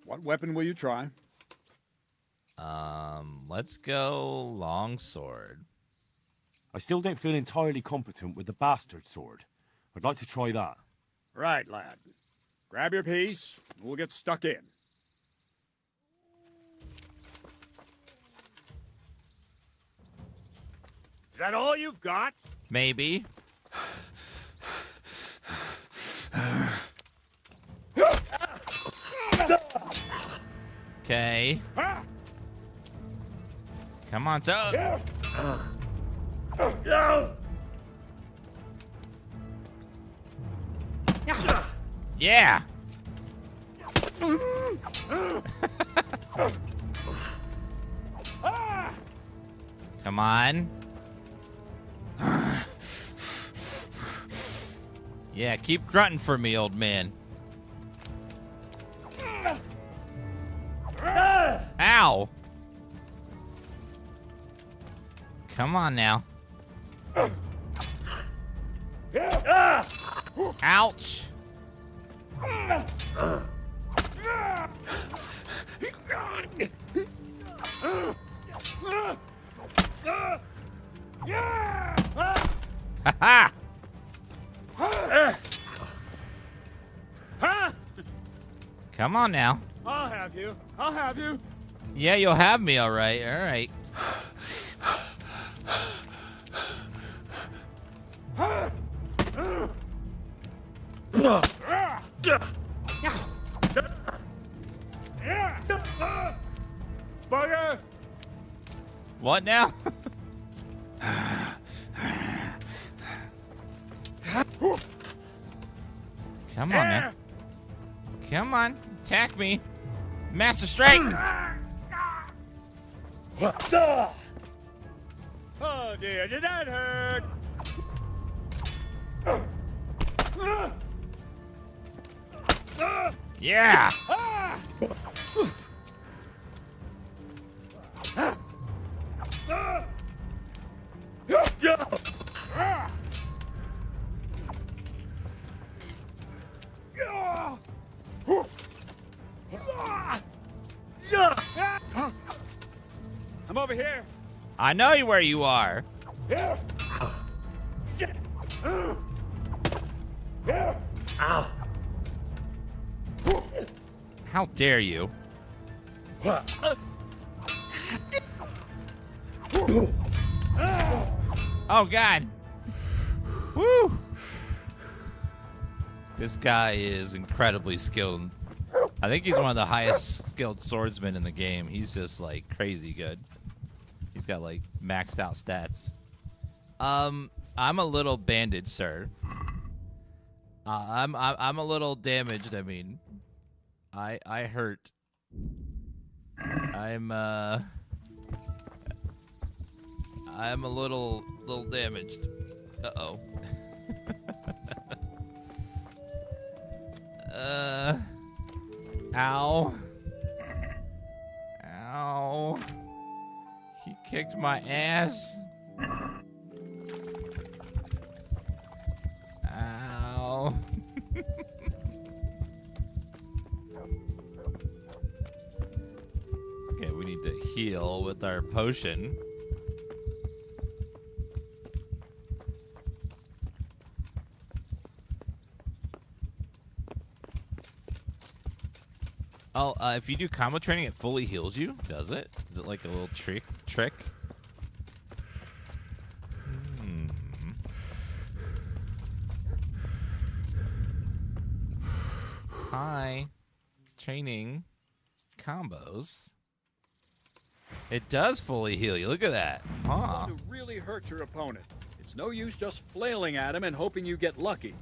J: What weapon will you try?
A: Let's go longsword.
I: I still don't feel entirely competent with the bastard sword. I'd like to try that.
J: Right, lad. Grab your piece, and we'll get stuck in.
G: Is that all you've got?
A: Maybe. Okay. Come on, Toad. Yeah. Come on. Yeah, keep grunting for me, old man. Ow. Come on now. Ouch. Ha ha! Come on now.
J: I'll have you. I'll have you.
A: Yeah, you'll have me, all right. All right.
J: Bugger!
A: What now? Come on now. Come on. Attack me. Master Strike!
J: Oh dear, did that hurt?
A: Yeah!
J: I'm over here.
A: I know where you are. How dare you? Oh, God. Woo! This guy is incredibly skilled. I think he's one of the highest skilled swordsmen in the game. He's just, like, crazy good. He's got, like, maxed out stats. I'm a little bandaged, sir. I'm a little damaged. I mean, I hurt. I'm a little damaged. Uh-oh. Ow. Ow. He kicked my ass. Ow. Okay, we need to heal with our potion. Oh, if you do combo training, it fully heals you, does it? Is it like a little trick? Hi. Training combos. It does fully heal you. Look at that. Huh.
J: To really hurt your opponent. It's no use just flailing at him and hoping you get lucky.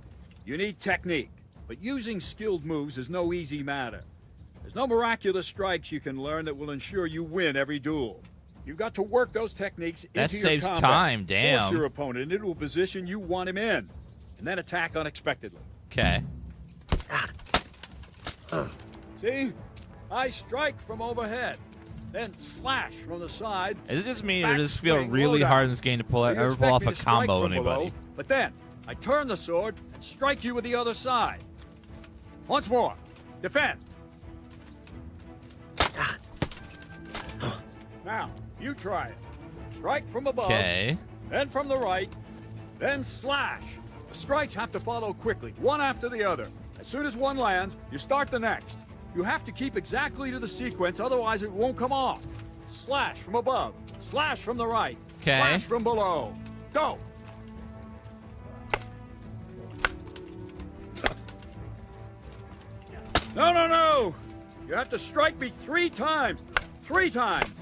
J: You need technique, but using skilled moves is no easy matter. There's no miraculous strikes you can learn that will ensure you win every duel. You've got to work those techniques
A: that
J: into your
A: saves
J: combat.
A: time, damn.
J: Force your opponent into a position you want him in. and then attack unexpectedly.
A: Okay.
J: See? I strike from overhead, then slash from the side.
A: Is it just me, or does it feel
J: backswing,
A: really
J: low
A: hard
J: down.
A: in this game to
J: You
A: ever
J: expect
A: pull off
J: me
A: a
J: to strike
A: combo
J: from
A: on anybody?
J: below, but then I turn the sword and strike you with the other side. Once more. Defend. Now, you try it. Strike from above,
A: Okay.
J: then from the right, then slash. The strikes have to follow quickly, one after the other. As soon as one lands, you start the next. You have to keep exactly to the sequence, otherwise it won't come off. Slash from above, slash from the right,
A: Okay.
J: slash from below. Go! No, no, no! You have to strike me 3 times. 3 times.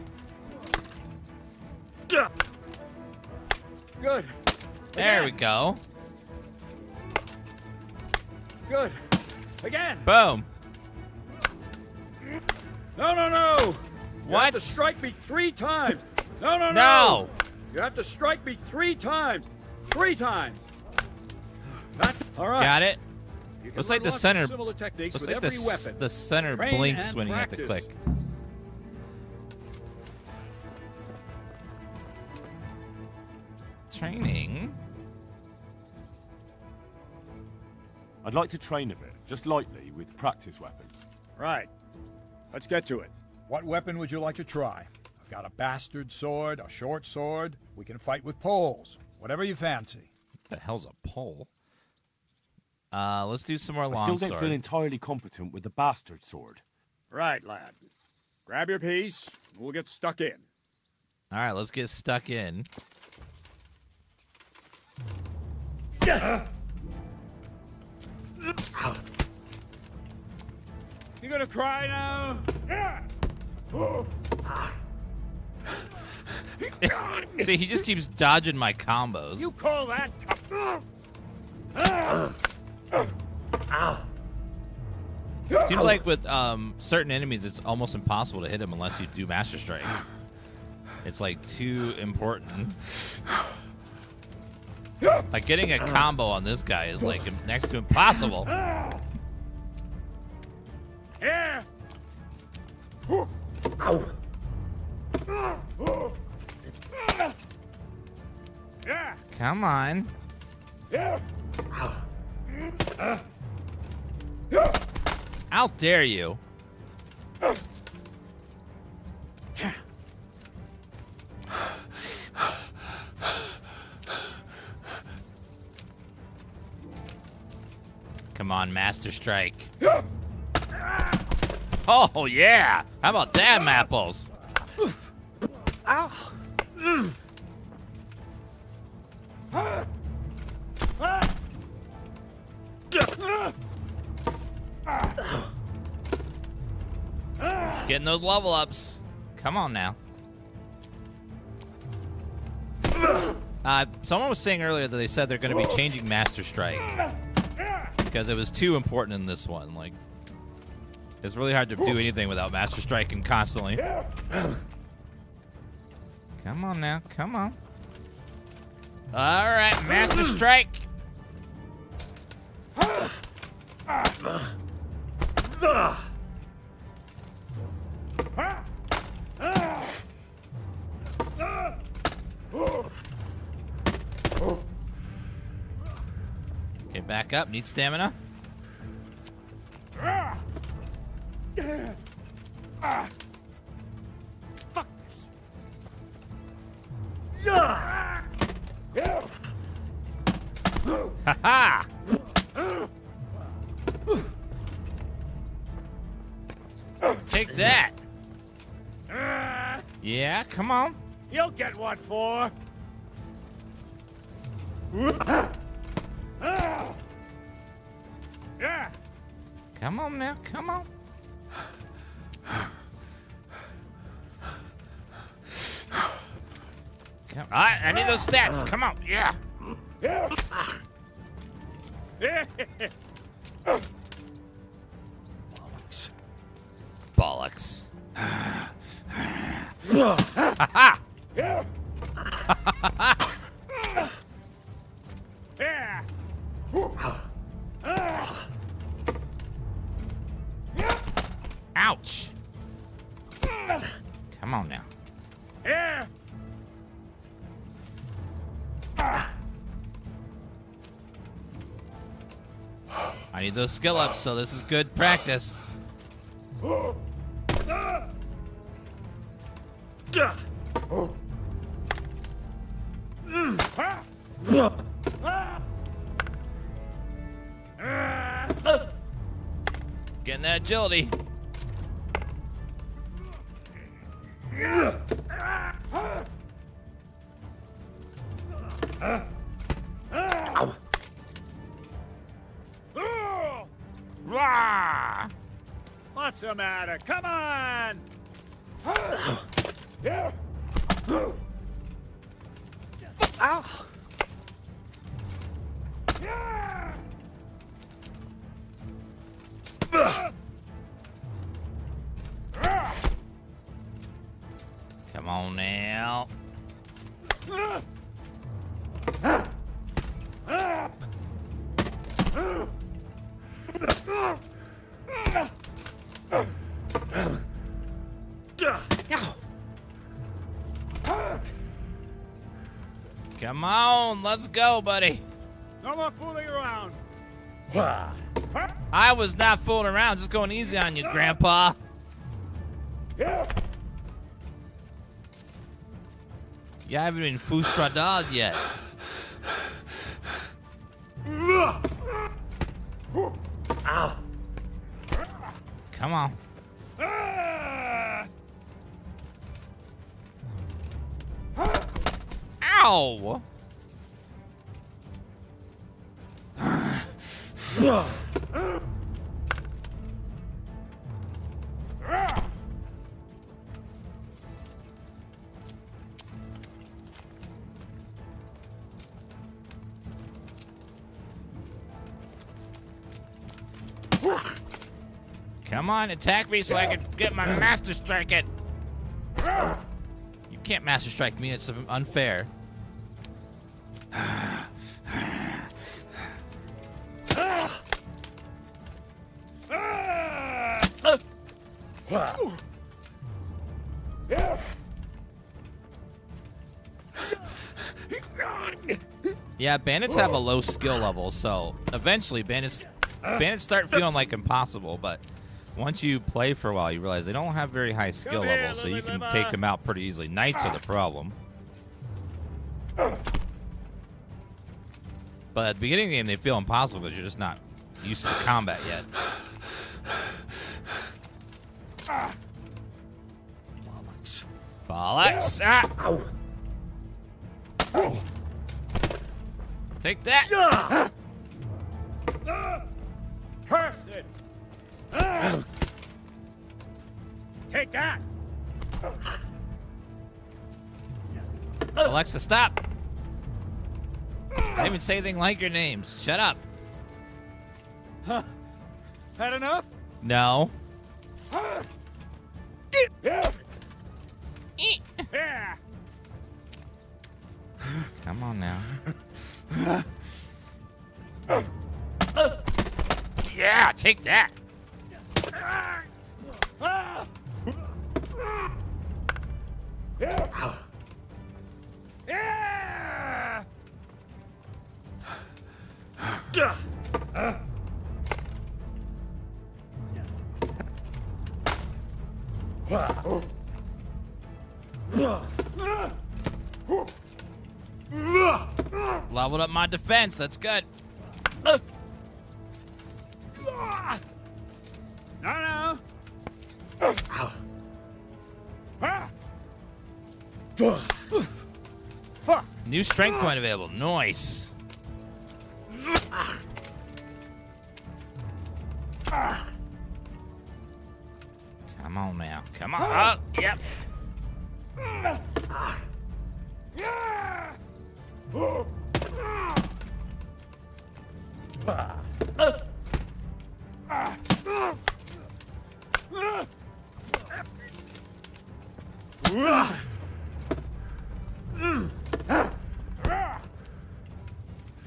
J: Good.
A: There we go.
J: Good. Again.
A: Boom.
J: No, no, no. You
A: What?
J: have to strike me 3 times. No, no, no.
A: No.
J: You have to strike me 3 times. 3 times. That's all right.
A: Got it.
J: You can
A: Looks like
J: learn
A: the
J: lots of
A: center.
J: similar techniques
A: Looks
J: with
A: like
J: every weapon.
A: the center
J: Train
A: blinks
J: and
A: when you have to
J: practice.
A: click. Training.
I: I'd like to train a bit, just lightly, with practice weapons.
J: Right. Let's get to it. What weapon would you like to try? I've got a bastard sword, a short sword. We can fight with poles. Whatever you fancy.
A: What the hell's a pole? Let's do some more
I: I still don't
A: longsword.
I: feel entirely competent with the bastard sword.
J: Right, lad. Grab your piece, and we'll get stuck in.
A: All right, let's get stuck in.
J: You gonna cry now?
A: See, he just keeps dodging my combos.
J: You call that?
A: Seems like with certain enemies, it's almost impossible to hit him unless you do Master Strike. It's like too important. Like getting a combo on this guy is like next to impossible.
J: Yeah. Yeah.
A: Come on.
J: Yeah.
A: How dare you? Come on, Master Strike. Oh, yeah. How about damn apples?
B: Ow!
A: Getting those level ups. Come on now. Someone was saying earlier that they said they're going to be changing Master Strike because it was too important in this one. Like, it's really hard to do anything without Master Striking constantly. Come on now, come on. All right, Master Strike. Okay, back up. Need stamina.
J: Fuck this.
A: Ha-ha! Take that. Yeah, come on.
J: You'll get what for. Yeah.
A: Come on now, come on. Come, I need those stats. Come on, yeah. Bollocks. Ha-ha!
J: Yeah.
A: Ouch! Come on now.
G: Here!
A: I need those skill ups, so this is good practice. Getting that agility.
G: What's the matter? Come on!
B: Ow!
A: Come on now. Come on, let's go, buddy.
G: No more fooling around.
A: I was not fooling around, just going easy on you, Grandpa. You haven't even Fustradad yet. Come on. Ow! Come on, attack me so I can get my master strike it. You can't master strike me, it's unfair. Yeah, bandits have a low skill level, so eventually bandits start feeling like impossible, but once you play for a while, you realize they don't have very high skill levels, so you can take them out pretty easily. Knights are the problem. But at the beginning of the game, they feel impossible because you're just not used to the combat yet. Bollocks! Ah. Take that!
G: Curse it! Take that!
A: Alexa, stop! I didn't even say anything like your names. Shut up.
G: Huh? Had enough?
A: No.
G: Yeah.
A: Come on now. Yeah, take that.
G: Yeah.
A: Leveled up my defense. That's good.
G: No. Fuck.
A: New strength point available. Nice. Come on now. Come on. Oh, yep.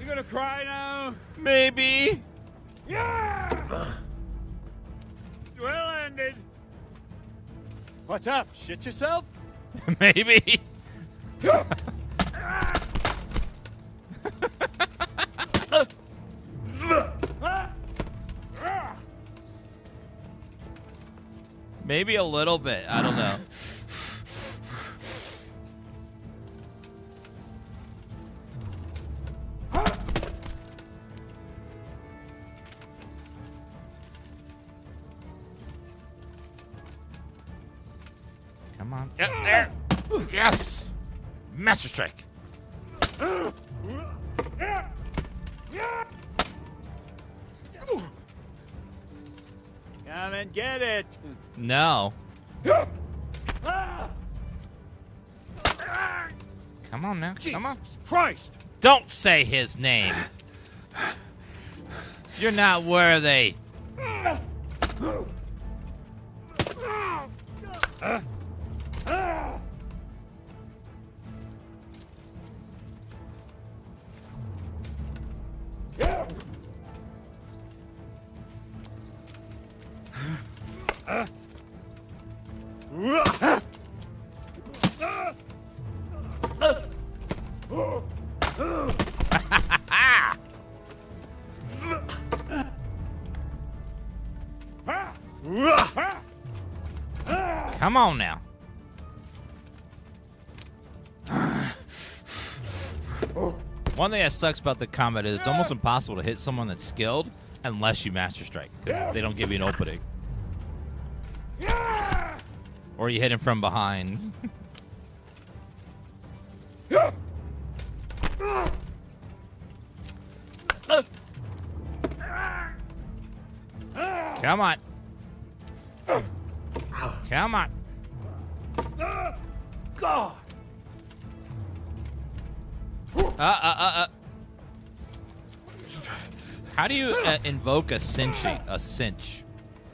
J: gonna cry now?
A: Maybe.
J: Yeah! Well ended. What's up? Shit yourself?
A: Maybe. Maybe a little bit. I don't know. Come on. Yeah, there. Yes. Master Strike.
J: Come and get it.
A: No. Come on now. Come on.
J: Christ!
A: Don't say his name. You're not worthy. Come on now. One thing that sucks about the combat is it's almost impossible to hit someone that's skilled unless you Master Strike, because they don't give you an opening. Or you hit him from behind. Come on. Come on.
J: God!
A: How do you invoke a cinch? A cinch.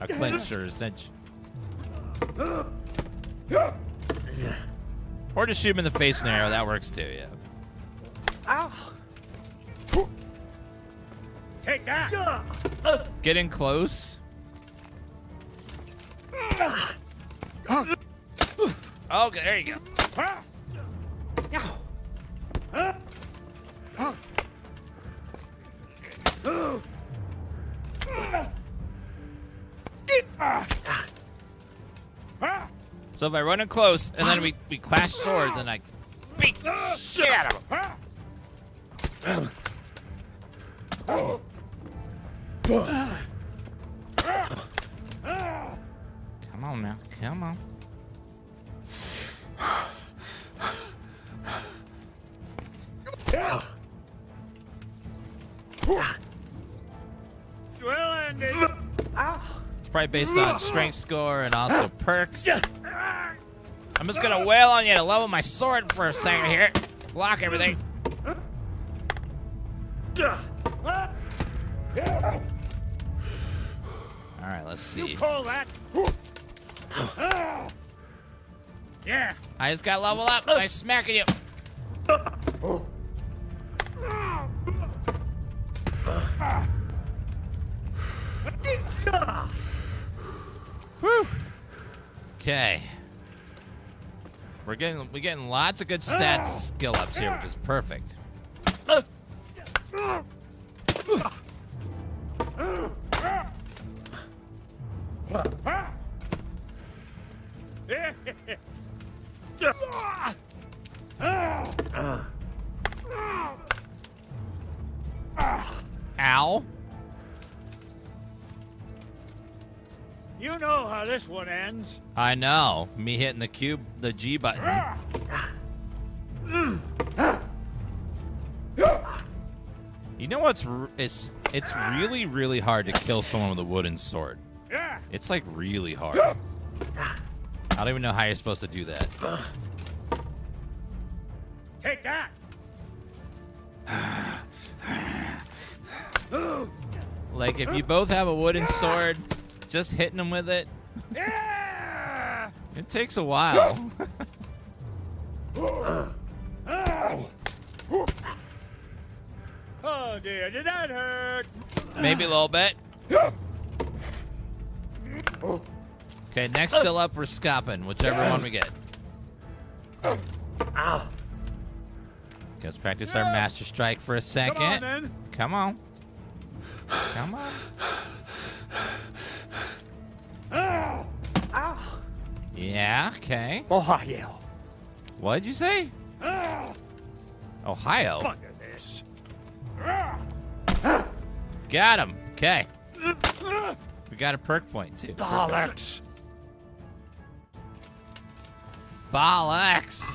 A: A clinch or a cinch? Or just shoot him in the face with an arrow. That works too, yeah.
B: Ow!
J: Take that!
A: Get in close. Okay, there you go. So if I run in close and then we clash swords and I beat the shit out of him. Come on now, come on.
J: Well ended.
A: It's probably based on strength score and also perks. I'm just gonna wail on you to level my sword for a second here. Block everything. Alright, let's see.
J: You call that? Yeah.
A: I just got leveled up. I'm smacking you. Whew. Okay. We're getting lots of good stats skill ups here, which is perfect. Ow.
J: You know how this one ends.
A: I know. Me hitting the G button. You know what's it's really, really hard to kill someone with a wooden sword.
J: Yeah.
A: It's like really hard. I don't even know how you're supposed to do that.
J: Take that.
A: Like if you both have a wooden sword, just hitting them with it,
J: Yeah.
A: it takes a while.
J: Oh,
G: Oh dear, did that hurt?
A: Maybe a little bit. Okay, next still up for Scoppin', whichever one we get.
B: Ow.
A: Okay, let's practice our Master Strike for a second.
G: Come on, then.
A: Come on. Come on.
B: Ow.
A: Yeah, okay.
B: Ohio.
A: What did you say? Ohio.
G: Under this.
A: Got him. Okay. We got a perk point, too.
B: Bollocks.
A: Bollocks.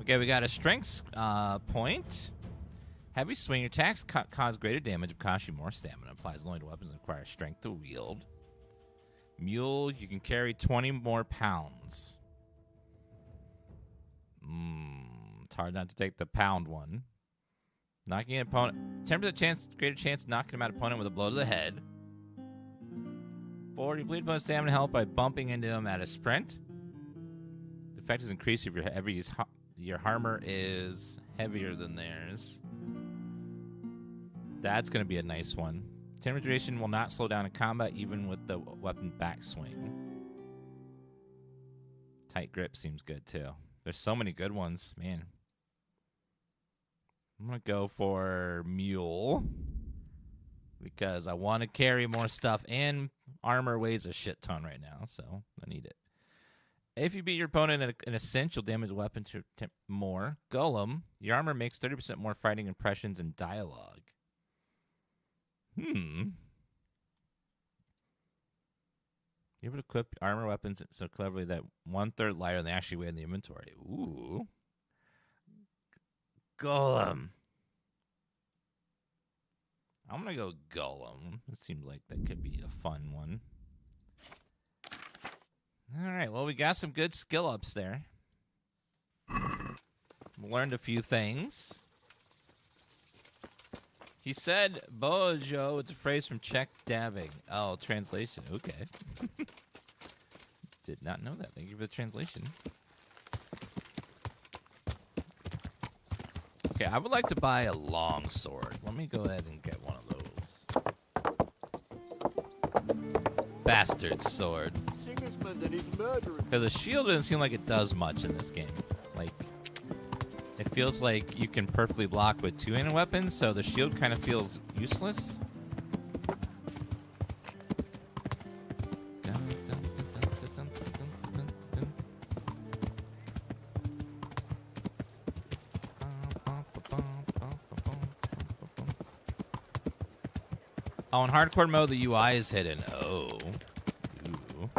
A: Okay, we got a strength point. Heavy swing attacks cause greater damage but cost you more stamina. Applies only to weapons that require strength to wield. Mule, you can carry 20 more pounds. It's hard not to take the pound one. Knocking an opponent. 10% greater chance of knocking him out opponent with a blow to the head. 4, you bleed opponent's stamina health by bumping into him at a sprint. The effect is increased if your armor is heavier than theirs. That's going to be a nice one. Damage duration will not slow down in combat even with the weapon backswing. Tight grip seems good too. There's so many good ones, man. I'm going to go for Mule because I want to carry more stuff and armor weighs a shit ton right now, so I need it. If you beat your opponent at an essential damage weapon to more, Golem, your armor makes 30% more fighting impressions and dialogue. You able to equip armor weapons so cleverly that 1/3 lighter than they actually weigh in the inventory. Ooh. Golem. I'm going to go Golem. It seems like that could be a fun one. All right, well, we got some good skill ups there. Learned a few things. He said Bojo, it's a phrase from Czech dabbing. Oh, translation. Okay. Did not know that. Thank you for the translation. Okay, I would like to buy a long sword. Let me go ahead and get one of those. Bastard sword. Because a shield doesn't seem like it does much in this game. Like, it feels like you can perfectly block with two-handed weapons, so the shield kind of feels useless. Oh, in hardcore mode, the UI is hidden. Oh. Ooh.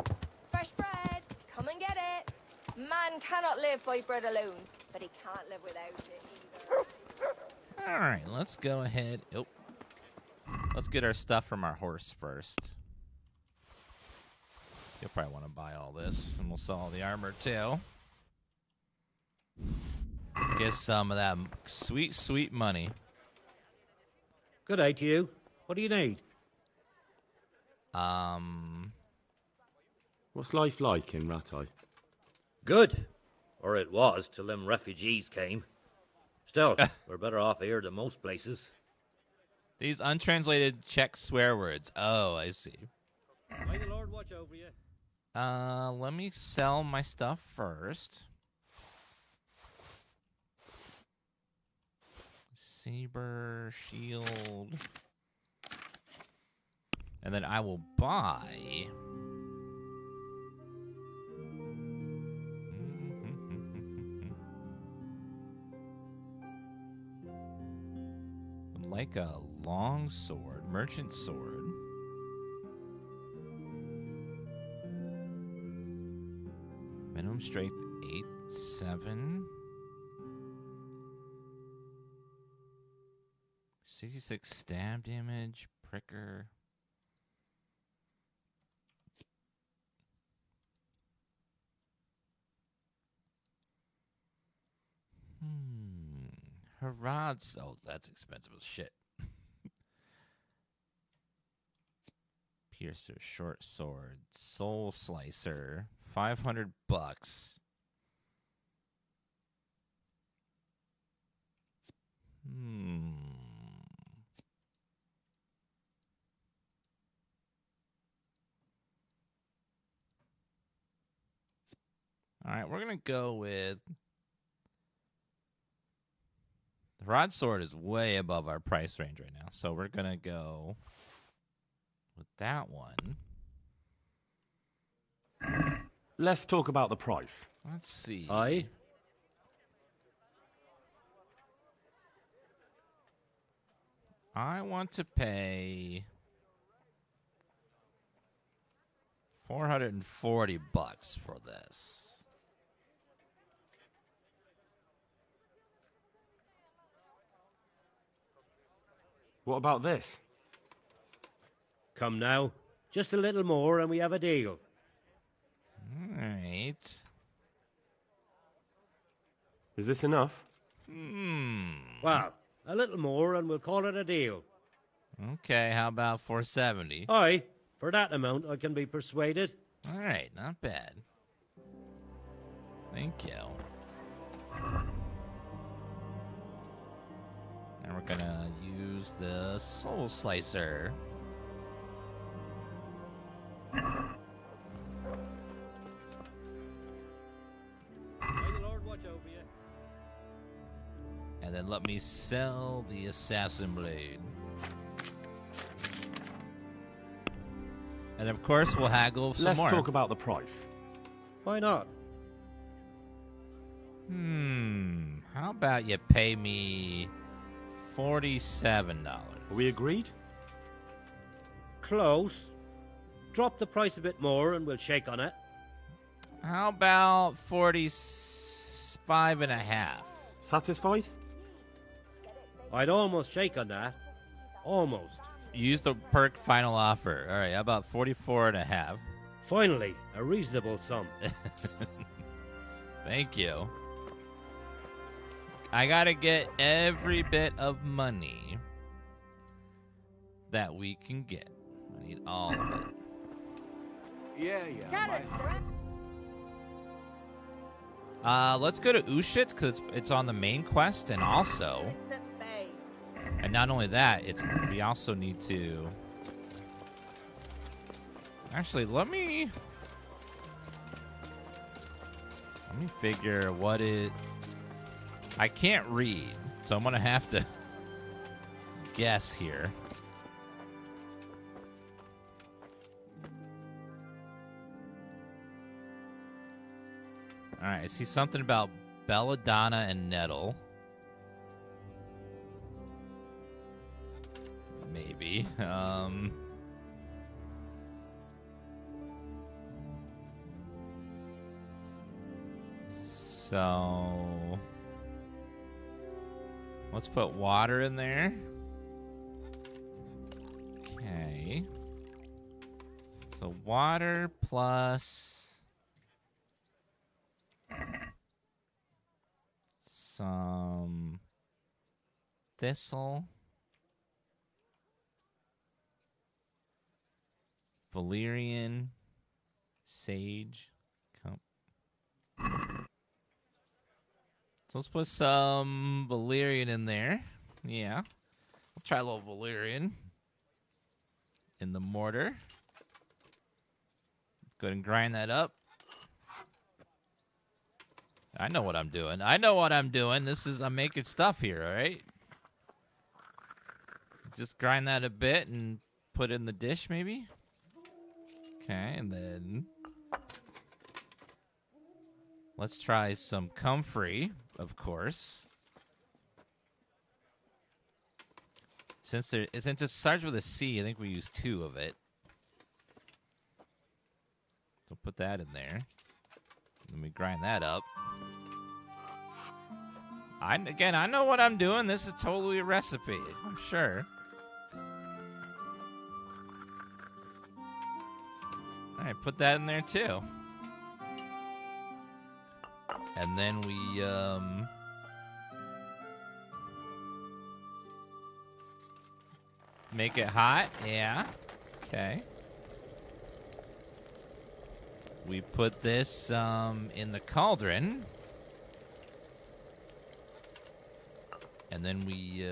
H: Fresh bread, come and get it. Man cannot live by bread alone, but he can't live without it either.
A: All right, let's go ahead. Oh. Let's get our stuff from our horse first. You'll probably want to buy all this, and we'll sell all the armor too. Get some of that sweet, sweet money.
B: Good day to you. What do you need?
C: What's life like in Ratai?
B: Good. Or it was till them refugees came. Still, we're better off here than most places.
A: These untranslated Czech swear words. Oh, I see.
B: May the Lord watch over you.
A: Let me sell my stuff first. Saber, shield. And then I will buy... like a long sword, merchant sword. Minimum strength 8-7. 66 stab damage, pricker. Herbalist. Oh, that's expensive as shit. Piercer, short sword, soul slicer, $500. All right, we're going to go with... The broadsword is way above our price range right now, so we're going to go with that one.
I: Let's talk about the price.
A: Let's see.
B: Aye.
A: I want to pay $440 for this.
I: What about this?
B: Come now. Just a little more and we have a deal.
A: All right.
I: Is this enough?
B: Well, a little more and we'll call it a deal.
A: Okay, how about 470?
B: Aye, for that amount I can be persuaded.
A: All right, not bad. Thank you. Now we're gonna use the Soul Slicer.
B: May the Lord watch over you.
A: And then let me sell the Assassin Blade. And of course, we'll haggle some
I: Let's
A: more.
I: talk about the price.
B: Why not?
A: How about you pay me $47?
I: Are we agreed?
B: Close. Drop the price a bit more and we'll shake on it.
A: How about 45.5?
I: Satisfied?
B: I'd almost shake on that. Almost.
A: Use the perk final offer. All right, how about 44.5?
B: Finally, a reasonable sum.
A: Thank you. I gotta get every bit of money that we can get. I need all of it. Let's go to Uzhitz because it's on the main quest, and also, and not only that, we also need to. Actually, let me figure what it. I can't read, so I'm gonna have to guess here. All right, I see something about belladonna and nettle. Maybe. So let's put water in there. Okay. So water plus some thistle, valerian, sage. So let's put some valerian in there. Yeah. We'll try a little valerian in the mortar. Go ahead and grind that up. I know what I'm doing. I'm making stuff here, all right? Just grind that a bit and put it in the dish, maybe? Okay, and then let's try some comfrey, of course. Since it starts with a C, I think we use 2 of it. So put that in there. Let me grind that up. I know what I'm doing. This is totally a recipe, I'm sure. All right, put that in there too. And then we make it hot. Yeah. Okay. We put this in the cauldron. And then we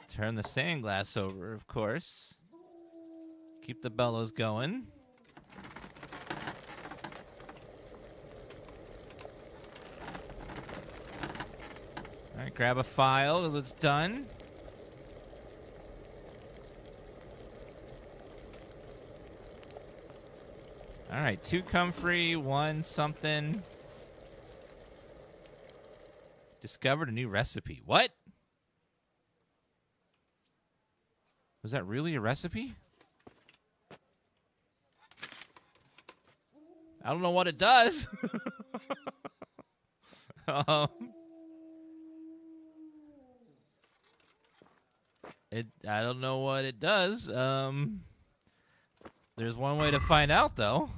A: turn the sand glass over, of course. Keep the bellows going. Alright, grab a file as it's done. Alright, 2 comfrey, 1 something. Discovered a new recipe. What? Was that really a recipe? I don't know what it does. I don't know what it does. There's one way to find out, though.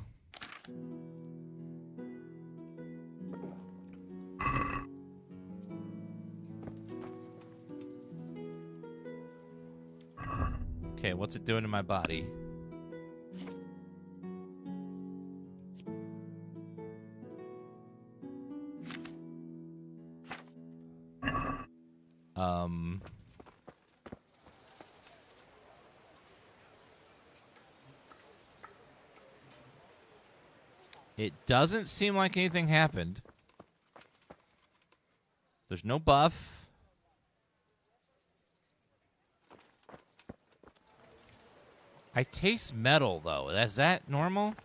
A: Okay, what's it doing to my body? It doesn't seem like anything happened. There's no buff. I taste metal, though. Is that normal?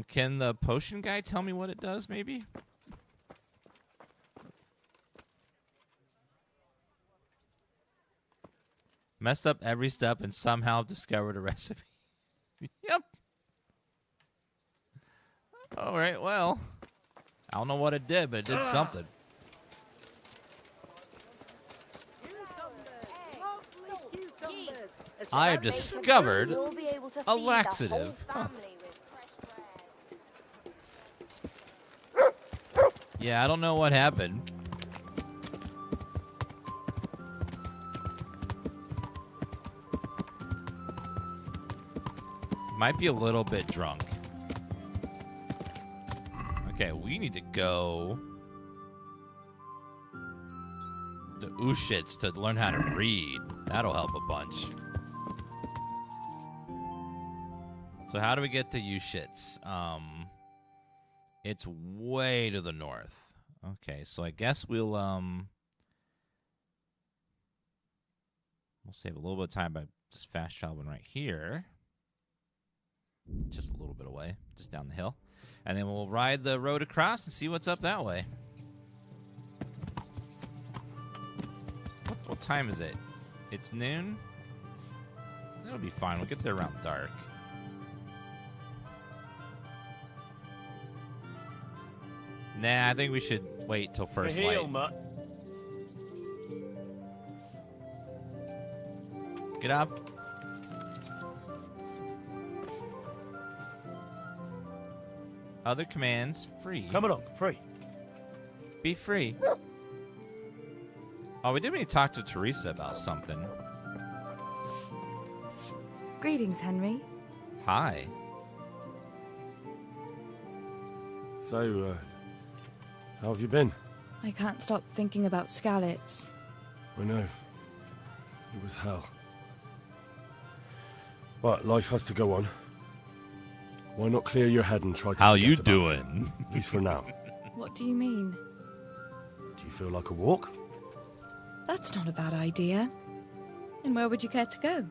A: Can the potion guy tell me what it does, maybe? Messed up every step and somehow discovered a recipe. Yep. All right, well. I don't know what it did, but it did something. I have discovered a laxative. Huh. Yeah, I don't know what happened. Might be a little bit drunk. Okay, we need to go to Uzhitz to learn how to read. That'll help a bunch. So how do we get to Uzhitz? It's way to the north. Okay, so I guess we'll save a little bit of time by just fast traveling right here. Just a little bit away, just down the hill. And then we'll ride the road across and see what's up that way. What time is it? It's noon? That'll be fine. We'll get there around dark. Nah, I think we should wait till first light. Get up. Other commands, free.
B: Come along, free.
A: Be free. Oh, we did need to talk to Teresa about something.
K: Greetings, Henry.
A: Hi.
L: So, how have you been?
K: I can't stop thinking about Skalitz.
L: I know. It was hell. But life has to go on. Why not clear your head and try to
A: How
L: forget
A: you
L: about
A: doing?
L: it, at least for now.
K: What do you mean?
L: Do you feel like a walk?
K: That's not a bad idea. And where would you care to go?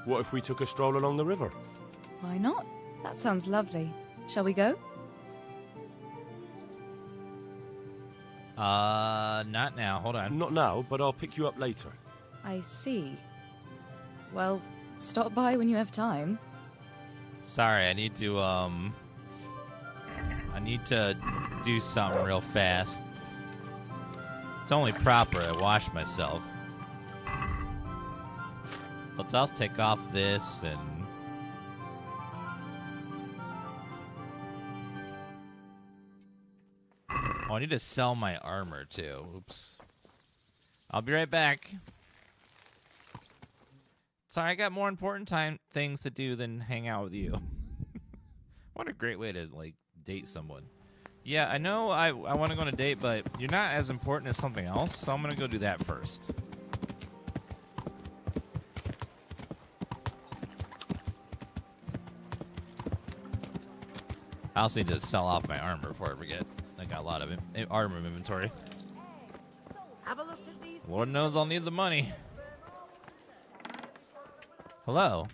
L: What if we took a stroll along the river?
K: Why not? That sounds lovely. Shall we go?
A: Not now. Hold on.
L: Not now, but I'll pick you up later.
K: I see. Well, stop by when you have time.
A: Sorry, I need to do something real fast. It's only proper I wash myself. Let's also take off this and... Oh, I need to sell my armor, too. Oops. I'll be right back. Sorry, I got more important things to do than hang out with you. What a great way to, like, date someone. Yeah, I know I want to go on a date, but you're not as important as something else, so I'm going to go do that first. I also need to sell off my armor before I forget. I got a lot of armor inventory.
M: Have a look at these.
A: Lord knows I'll need the money. Hello.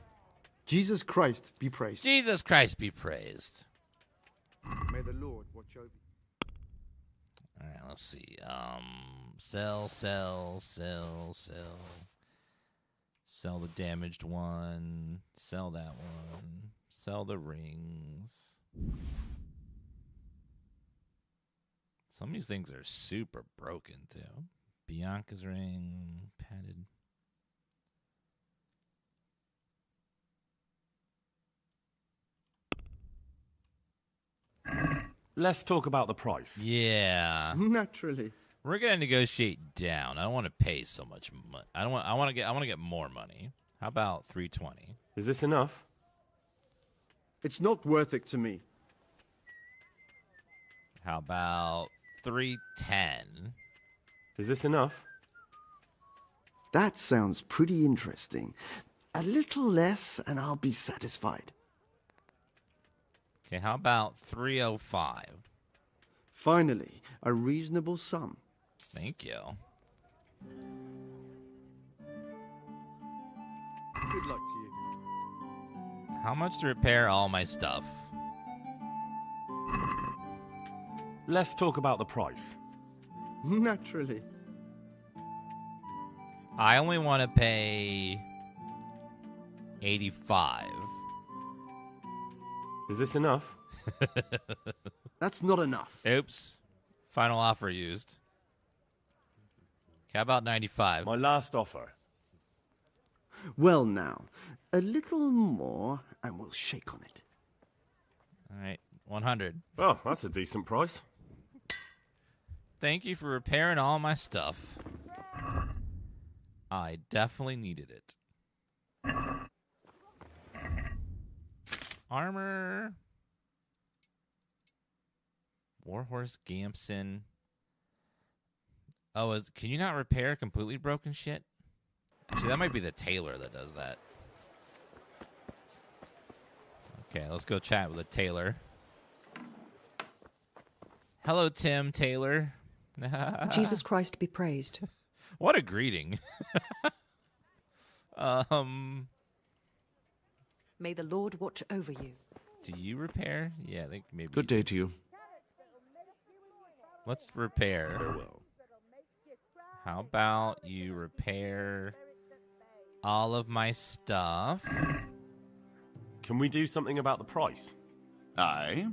N: Jesus Christ be praised.
A: Jesus Christ be praised.
N: May the Lord watch over you.
A: All right, let's see. Sell. Sell the damaged one. Sell that one. Sell the rings. Some of these things are super broken, too. Bianca's ring. Padded.
I: Let's talk about the price.
A: Yeah.
N: Naturally.
A: We're gonna negotiate down. I don't want to pay so much money. I want to get more money. How about 320?
L: Is this enough?
N: It's not worth it to me.
A: How about 310?
L: Is this enough?
N: That sounds pretty interesting. A little less and I'll be satisfied.
A: Okay, how about 305?
N: Finally, a reasonable sum.
A: Thank you.
N: Good luck to you.
A: How much to repair all my stuff?
I: Let's talk about the price.
N: Naturally.
A: I only want to pay 85.
L: Is this enough?
N: That's not enough.
A: Oops. Final offer used. Okay, how about 95?
L: My last offer.
N: Well now, a little more and we'll shake on it.
A: All right, 100.
L: Oh, that's a decent price.
A: Thank you for repairing all my stuff. I definitely needed it. Armor. Warhorse Gamson. Oh, can you not repair completely broken shit? Actually, that might be the tailor that does that. Okay, let's go chat with the tailor. Hello, Tim Taylor.
O: Jesus Christ be praised.
A: What a greeting.
O: May the Lord watch over you.
A: Do you repair? Yeah, I think maybe.
P: Good day to you.
A: Let's repair.
P: Farewell.
A: How about you repair all of my stuff?
I: Can we do something about the price?
P: Aye.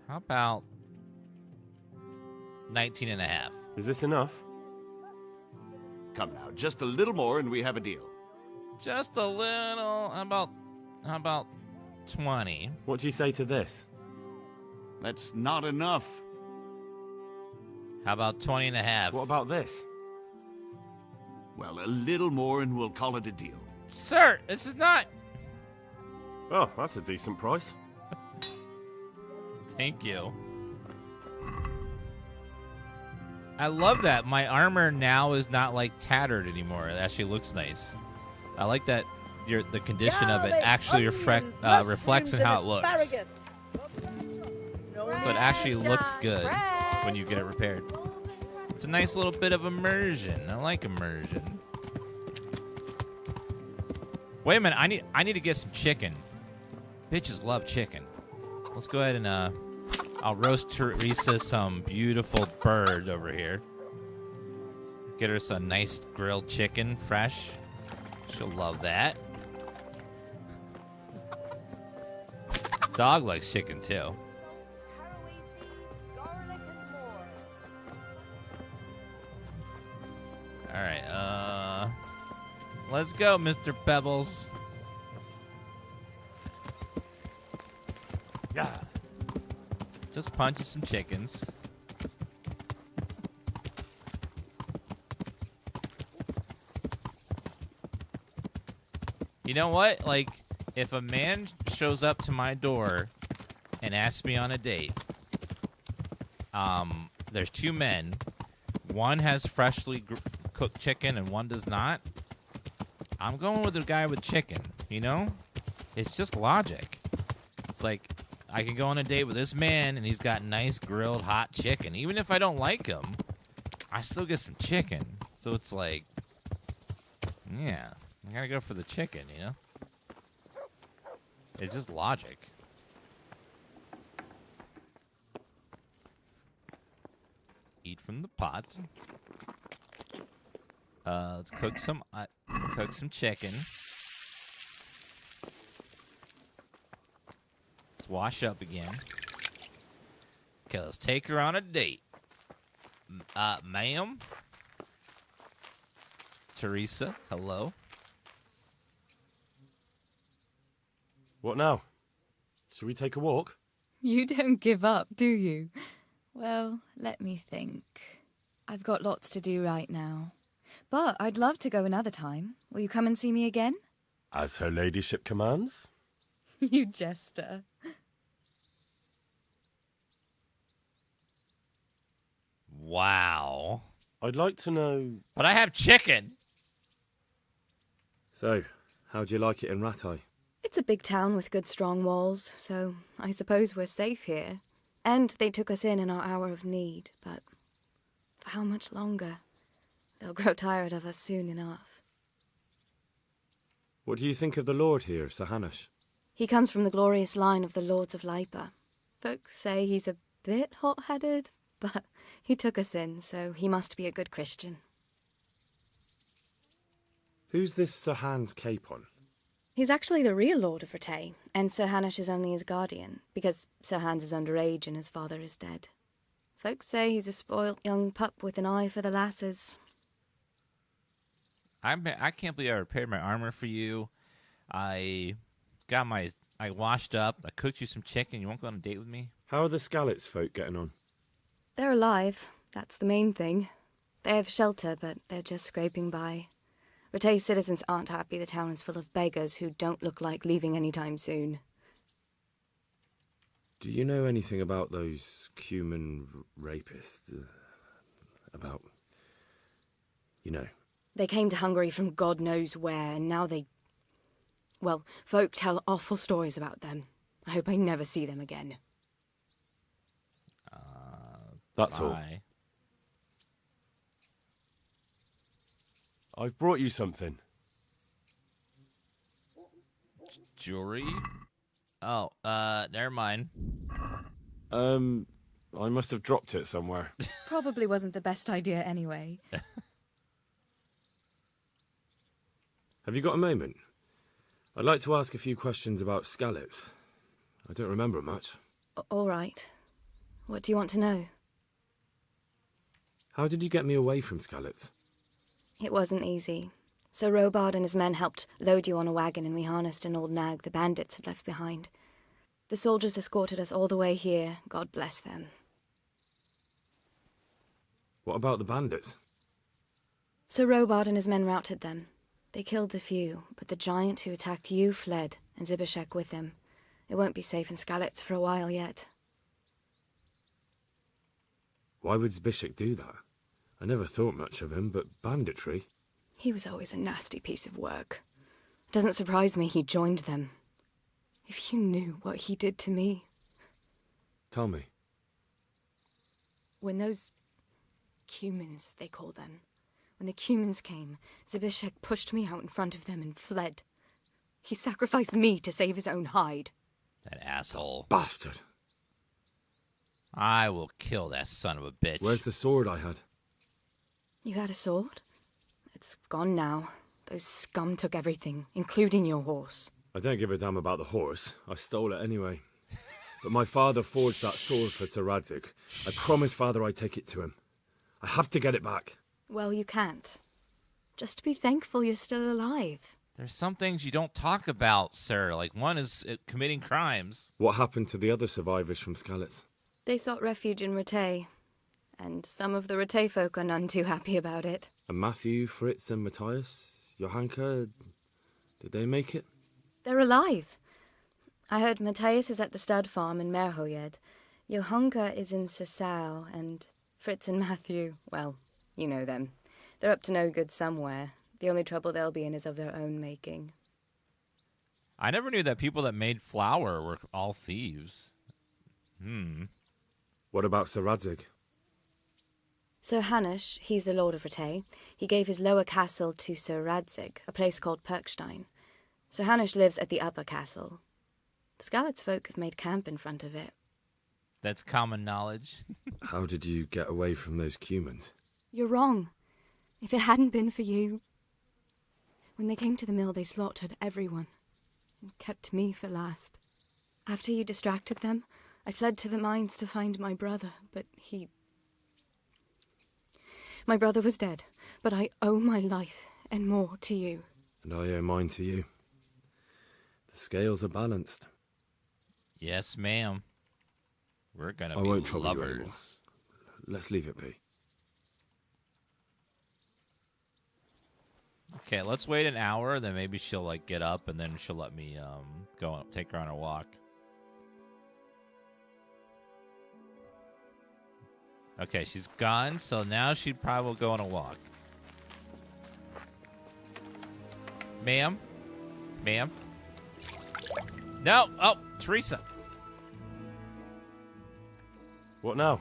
A: How about 19 and a half?
L: Is this enough?
P: Come now, just a little more and we have a deal.
A: Just a little. How about 20?
L: What do you say to this?
P: That's not enough.
A: How about 20 and a half?
L: What about this?
P: Well, a little more and we'll call it a deal.
A: Sir, this is not...
L: Oh, that's a decent price.
A: Thank you. I love that. My armor now is not, like, tattered anymore. It actually looks nice. I like that the condition of it actually reflects in how it looks. So it actually looks good when you get it repaired. It's a nice little bit of immersion. I like immersion. Wait a minute. I need to get some chicken. Bitches love chicken. Let's go ahead and I'll roast Teresa some beautiful bird over here. Get her some nice grilled chicken, fresh. She'll love that. Dog likes chicken too. All right, let's go, Mr. Pebbles.
I: Yeah.
A: Just punching some chickens. You know what? Like, if a man shows up to my door and asks me on a date, there's two men. One has freshly cooked chicken and one does not. I'm going with the guy with chicken, you know? It's just logic. It's like, I can go on a date with this man and he's got nice grilled hot chicken. Even if I don't like him, I still get some chicken. So it's like, yeah, I gotta go for the chicken, you know? It's just logic. Eat from the pot. Let's cook some chicken. Let's wash up again. Okay, let's take her on a date. Ma'am? Teresa, hello.
L: What now? Should we take a walk?
K: You don't give up, do you? Well, let me think. I've got lots to do right now. But I'd love to go another time. Will you come and see me again?
L: As her ladyship commands.
K: You jester.
A: Wow.
L: I'd like to know...
A: But I have chicken!
C: So, how'd you like it in Rattay?
K: It's a big town with good strong walls, so I suppose we're safe here. And they took us in our hour of need, but for how much longer? They'll grow tired of us soon enough.
C: What do you think of the Lord here, Sir Hanush?
K: He comes from the glorious line of the Lords of Lipa. Folks say he's a bit hot-headed, but he took us in, so he must be a good Christian.
C: Who's this Sir Hans Capon?
K: He's actually the real Lord of Rattay, and Sir Hanush is only his guardian, because Sir Hans is underage and his father is dead. Folks say he's a spoilt young pup with an eye for the lasses.
A: I can't believe I repaired my armor for you. I washed up. I cooked you some chicken. You won't go on a date with me?
C: How are the Skalitz folk getting on?
K: They're alive. That's the main thing. They have shelter, but they're just scraping by. Rattay citizens aren't happy the town is full of beggars who don't look like leaving anytime soon.
C: Do you know anything about those human rapists? About... you know...
K: They came to Hungary from God knows where, and now well, folk tell awful stories about them. I hope I never see them again.
L: That's all. I've brought you something.
A: Jewelry? Oh, never mind.
L: I must have dropped it somewhere.
K: Probably wasn't the best idea anyway.
C: Have you got a moment? I'd like to ask a few questions about Skalitz. I don't remember much.
K: All right. What do you want to know?
C: How did you get me away from Skalitz?
K: It wasn't easy. Sir Robard and his men helped load you on a wagon and we harnessed an old nag the bandits had left behind. The soldiers escorted us all the way here, God bless them.
C: What about the bandits?
K: Sir Robard and his men routed them. They killed the few, but the giant who attacked you fled, and Zibishek with him. It won't be safe in Skalitz for a while yet.
C: Why would Zibishek do that? I never thought much of him, but banditry?
K: He was always a nasty piece of work. Doesn't surprise me he joined them. If you knew what he did to me.
C: Tell me.
K: When those cumins, they call them, when the cumins came, Zibishek pushed me out in front of them and fled. He sacrificed me to save his own hide.
A: That asshole.
C: Bastard.
A: I will kill that son of a bitch.
C: Where's the sword I had?
K: You had a sword? It's gone now. Those scum took everything, including your horse.
C: I don't give a damn about the horse. I stole it anyway. But my father forged that sword for Sir Radzig. I promised father I'd take it to him. I have to get it back.
K: Well, you can't. Just be thankful you're still alive.
A: There's some things you don't talk about, sir. Like, one is committing crimes.
C: What happened to the other survivors from Skalitz?
K: They sought refuge in Rattay, and some of the Rattay folk are none too happy about it.
C: And Matthew, Fritz and Matthias? Johanka? Did they make it?
K: They're alive. I heard Matthias is at the stud farm in Merhoyed. Johanka is in Sasau, and Fritz and Matthew, well, you know them. They're up to no good somewhere. The only trouble they'll be in is of their own making.
A: I never knew that people that made flour were all thieves.
C: What about Sir Radzig?
K: Sir Hanush, he's the Lord of Rattay. He gave his lower castle to Sir Radzig, a place called Perkstein. Sir Hanush lives at the upper castle. The Skalitz folk have made camp in front of it.
A: That's common knowledge.
C: How did you get away from those Cumans?
K: You're wrong. If it hadn't been for you... When they came to the mill, they slaughtered everyone. And kept me for last. After you distracted them, I fled to the mines to find my brother, but he... My brother was dead, but I owe my life and more to you.
C: And I owe mine to you. The scales are balanced.
A: Yes, ma'am. We're gonna
C: I
A: be
C: won't trouble you anymore.
A: lovers.
C: Let's leave it be.
A: Okay, let's wait an hour, then maybe she'll like get up and then she'll let me go take her on a walk. Okay, she's gone, so now she probably will go on a walk. Ma'am? Ma'am? No! Oh, Teresa!
L: What now?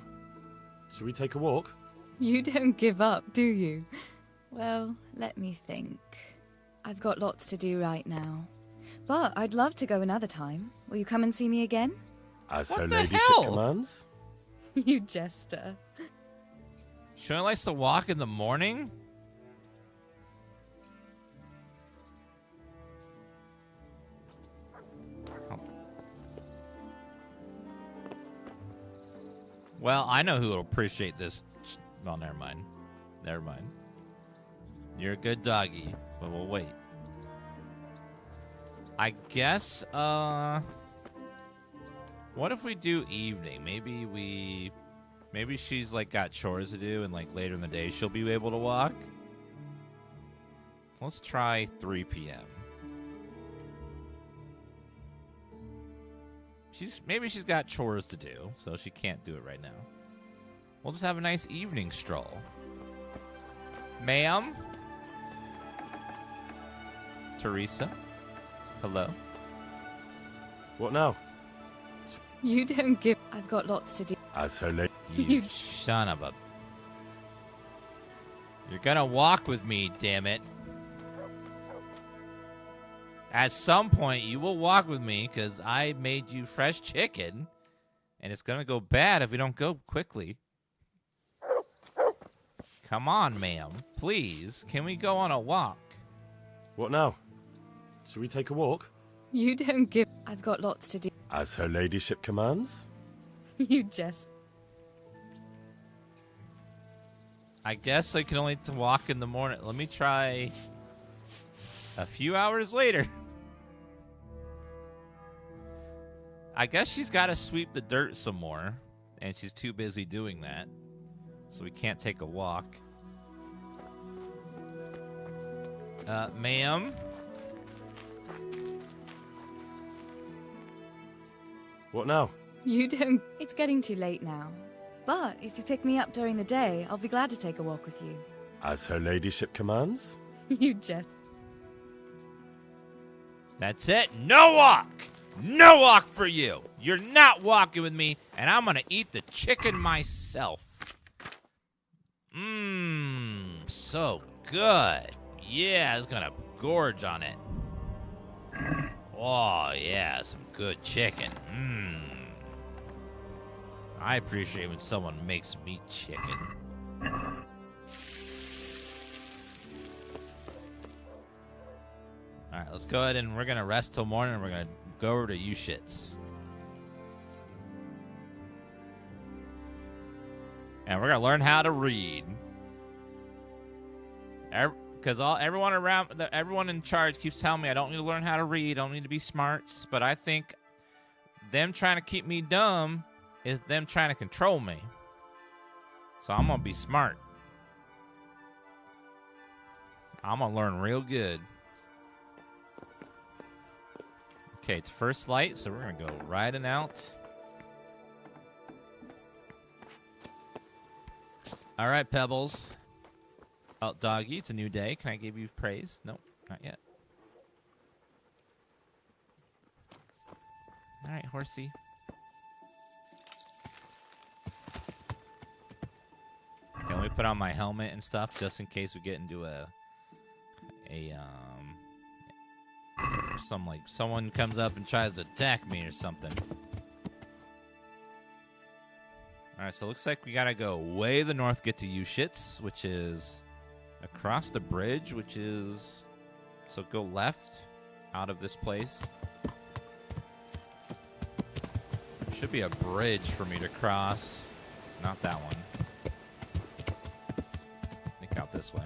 L: Should we take a walk?
K: You don't give up, do you? Well, let me think. I've got lots to do right now. But I'd love to go another time. Will you come and see me again?
L: As
A: What
L: her
A: the
L: ladyship
A: hell?
L: commands?
K: You jester.
A: She only likes to walk in the morning? Well, I know who will appreciate this. Well, never mind. Never mind. You're a good doggy, but we'll wait. I guess, what if we do evening? Maybe she's, like, got chores to do, and, like, later in the day she'll be able to walk. Let's try 3 p.m. Maybe she's got chores to do, so she can't do it right now. We'll just have a nice evening stroll. Ma'am? Teresa? Hello?
L: What now?
K: You don't give... I've got lots to do.
L: As her lady...
A: You son of a... You're gonna walk with me, damn it. At some point, you will walk with me, because I made you fresh chicken, and it's gonna go bad if we don't go quickly. Come on, ma'am. Please, can we go on a walk?
L: What now? Should we take a walk?
K: You don't give... I've got lots to do.
L: As her ladyship commands?
K: You just...
A: I guess I can only walk in the morning. Let me try a few hours later. I guess she's got to sweep the dirt some more, and she's too busy doing that, so we can't take a walk. Ma'am?
L: What now?
K: You don't... It's getting too late now. But if you pick me up during the day, I'll be glad to take a walk with you.
L: As her ladyship commands?
K: You just...
A: That's it. No walk! No walk for you! You're not walking with me, and I'm gonna eat the chicken myself. So good. Yeah, I was gonna gorge on it. Oh, yeah, some good chicken. I appreciate when someone makes me chicken. All right, let's go ahead and we're going to rest till morning, and we're going to go over to Uzhitz. And we're going to learn how to read. Because everyone in charge keeps telling me I don't need to learn how to read, I don't need to be smarts, but I think them trying to keep me dumb is them trying to control me. So I'm going to be smart. I'm going to learn real good. Okay, it's first light, so we're gonna go riding out. All right, Pebbles. Oh, doggy, it's a new day. Can I give you praise? Nope, not yet. All right, horsey. Okay, let me put on my helmet and stuff just in case we get into someone comes up and tries to attack me or something. All right, so it looks like we gotta go way the north, get to Uzhitz, which is across the bridge, which is, so go left out of this place. There should be a bridge for me to cross. Not that one. I think out this way.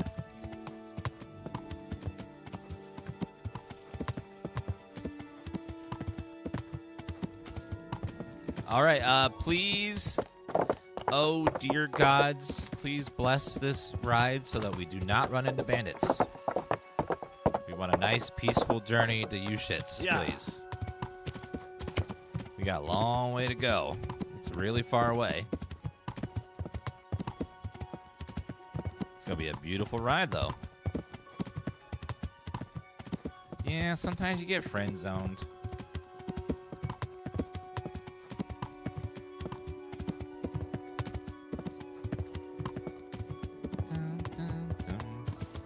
A: All right, please, oh dear gods, please bless this ride so that we do not run into bandits. We want a nice, peaceful journey to Uzhitz, please. We got a long way to go. It's really far away. It's gonna be a beautiful ride, though. Yeah, sometimes you get friend-zoned.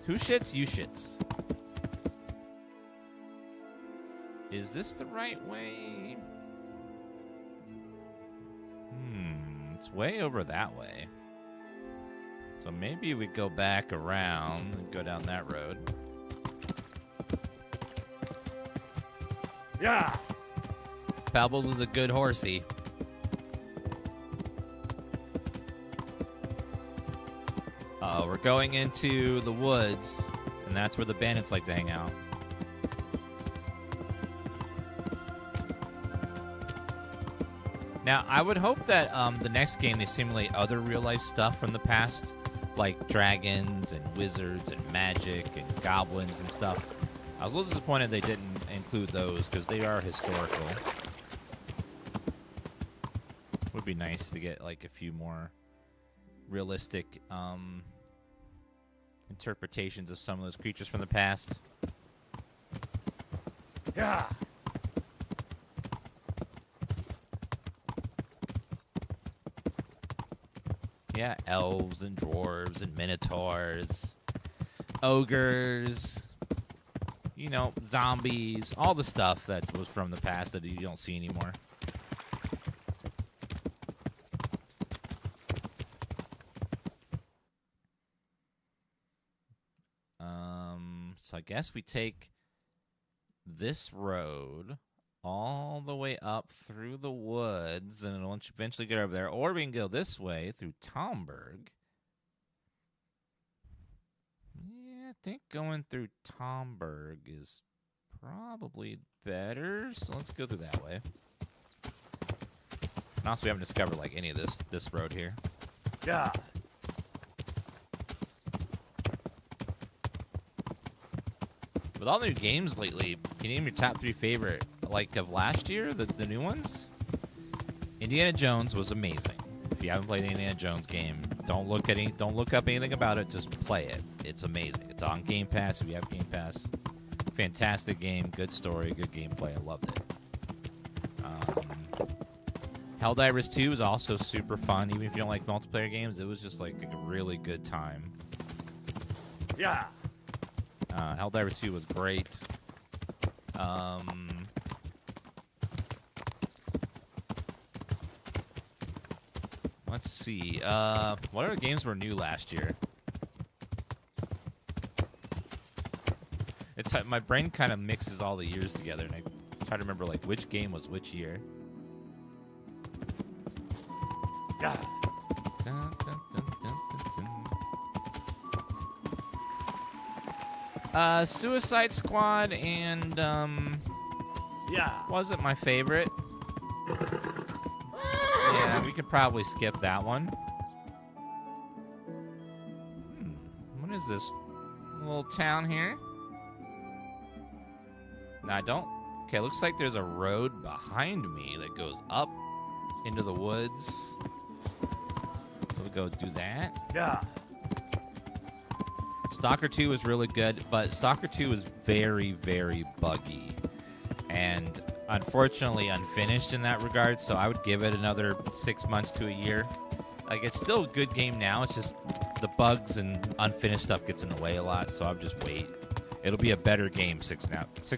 A: Who shits? You shits. Is this the right way? It's way over that way. So maybe we go back around and go down that road.
G: Yeah.
A: Pebbles is a good horsey. We're going into the woods, and that's where the bandits like to hang out. Now, I would hope that the next game they simulate other real-life stuff from the past, like dragons and wizards and magic and goblins and stuff. I was a little disappointed they didn't include those because they are historical. Would be nice to get like a few more realistic interpretations of some of those creatures from the past.
G: Yeah.
A: Yeah, elves and dwarves and minotaurs, ogres, you know, zombies, all the stuff that was from the past that you don't see anymore. So I guess we take this road all the way up through the woods, and it'll eventually get over there. Or we can go this way through Tomberg. Yeah, I think going through Tomberg is probably better. So let's go through that way. And also, we haven't discovered like any of this road here.
G: Yeah.
A: With all the new games lately, can you name your top 3 favorite, like, of last year, the new ones? Indiana Jones was amazing. If you haven't played an Indiana Jones game, don't look up anything about it, just play it. It's amazing. It's on Game Pass if you have Game Pass. Fantastic game, good story, good gameplay. I loved it. Helldivers 2 is also super fun. Even if you don't like multiplayer games, it was just like a really good time.
G: Yeah.
A: Helldivers 2 was great. Let's see. What other games were new last year? It's my brain kind of mixes all the years together, and I try to remember like which game was which year.
G: Yeah.
A: Dun, dun, dun, dun, dun, dun. Suicide Squad and
G: yeah,
A: wasn't my favorite. Yeah, we could probably skip that one. What is this little town here? No, I don't Okay, looks like there's a road behind me that goes up into the woods. So we'll go do that.
G: Yeah.
A: Stalker 2 was really good, but Stalker 2 is very, very buggy. And unfortunately unfinished in that regard, so I would give it another 6 months to a year. Like, it's still a good game now, it's just the bugs and unfinished stuff gets in the way a lot, so I'll just wait. It'll be a better game 6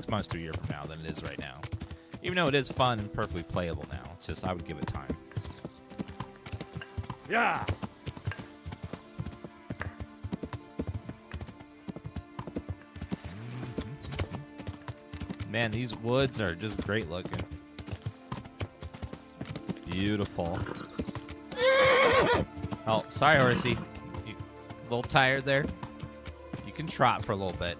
A: months to a year from now than it is right now. Even though it is fun and perfectly playable now, it's just I would give it time.
G: Yeah.
A: Man, these woods are just great looking. Beautiful. Oh, sorry, horsey. You a little tired there? You can trot for a little bit.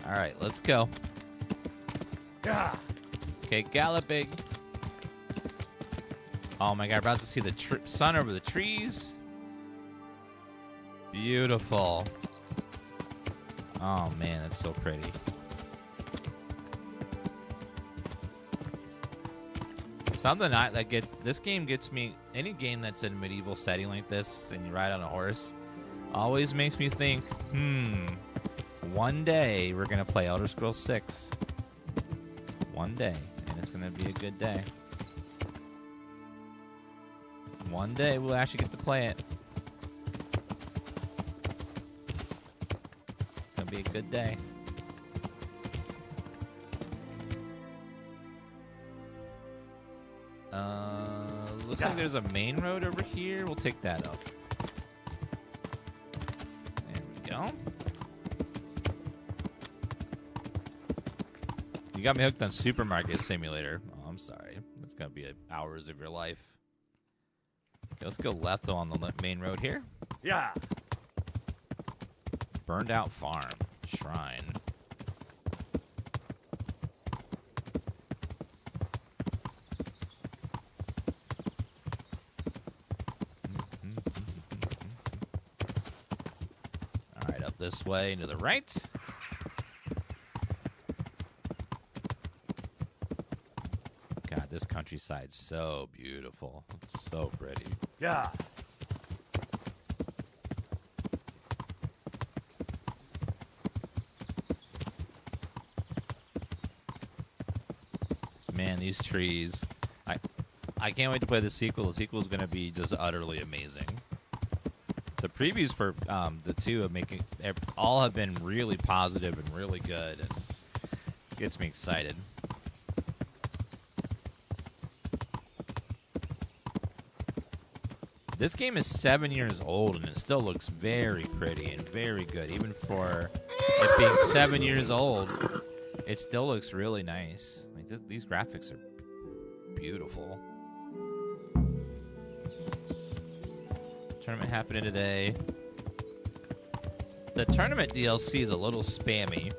A: All right, let's go.
G: Yeah.
A: Okay, galloping. Oh my god, about to see the sun over the trees. Beautiful. Oh man, that's so pretty. Something that this game gets me, any game that's in a medieval setting like this and you ride on a horse, always makes me think, one day we're gonna play Elder Scrolls 6. One day, and it's gonna be a good day. One day we'll actually get to play it. It's gonna be a good day. Looks like there's a main road over here. We'll take that up. There we go. You got me hooked on Supermarket Simulator. Oh, I'm sorry. That's gonna be hours of your life. Okay, let's go left though on the main road here.
G: Yeah.
A: Burned out farm. Shrine. Alright, up this way and to the right. God, this countryside's so beautiful. It's so pretty.
G: Yeah.
A: Man, these trees. I can't wait to play the sequel. The sequel is going to be just utterly amazing. The previews for the two of all have been really positive and really good, and gets me excited. This game is 7 years old, and it still looks very pretty and very good. Even for it being 7 years old, it still looks really nice. Like these graphics are beautiful. Tournament happening today. The tournament DLC is a little spammy.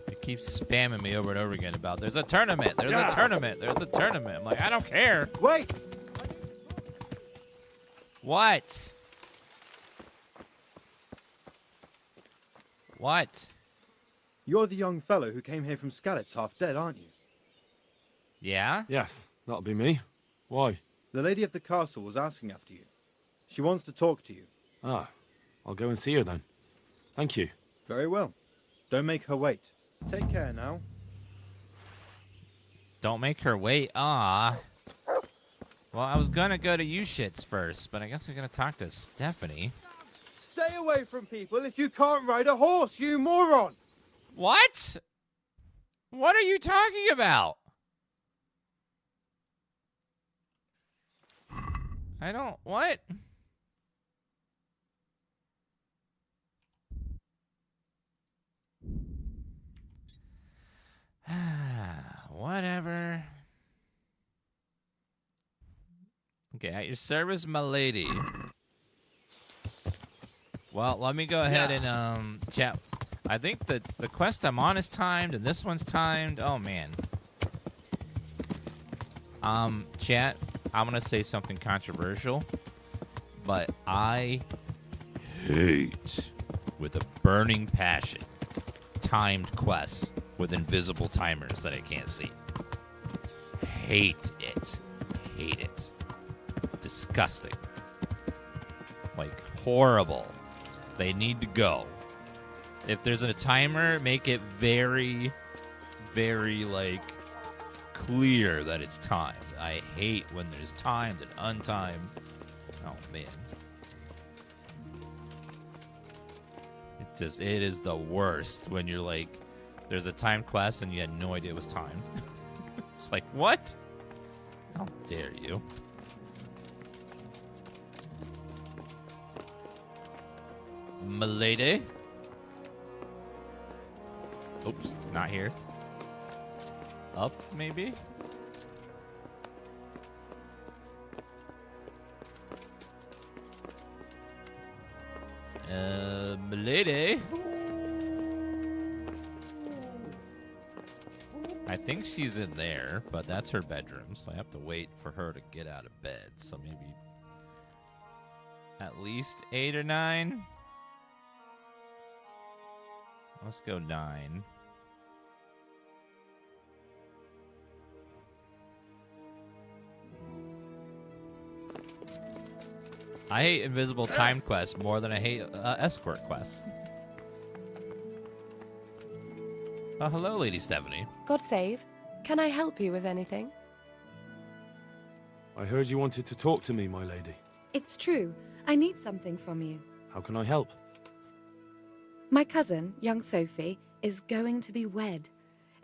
A: It keeps spamming me over and over again about there's a tournament, there's a tournament, there's a tournament. I'm like, I don't care.
J: Wait!
A: What? What?
J: You're the young fellow who came here from Skalitz half dead, aren't you?
A: Yeah?
L: Yes, that'll be me. Why?
J: The lady of the castle was asking after you. She wants to talk to you.
L: Ah, I'll go and see her then. Thank you.
J: Very well. Don't make her wait. Take care now.
A: Don't make her wait. Ah. Well, I was gonna go to Uzhitz first, but I guess I'm gonna talk to Stephanie.
J: Stay away from people if you can't ride a horse, you moron!
A: What? What are you talking about? I don't... What? Whatever. Okay, at your service, my lady. Well, let me go ahead and chat. I think that the quest I'm on is timed, and this one's timed. Oh man. Chat. I'm going to say something controversial, but I hate, with a burning passion, timed quests with invisible timers that I can't see. Hate it. Hate it. Disgusting. Like, horrible. They need to go. If there's a timer, make it very, very, like, clear that it's timed. I hate when there's timed and untimed. Oh, man. It is the worst when you're like, there's a timed quest and you had no idea it was timed. It's like, what? How dare you? Milady? Oops, not here. Up, maybe? Milady? I think she's in there, but that's her bedroom, so I have to wait for her to get out of bed. So maybe at least 8 or 9. Let's go 9. I hate invisible time quests more than I hate escort quests. Hello, Lady Stephanie.
Q: God save. Can I help you with anything?
L: I heard you wanted to talk to me, my lady.
Q: It's true. I need something from you.
L: How can I help?
Q: My cousin, young Sophie, is going to be wed.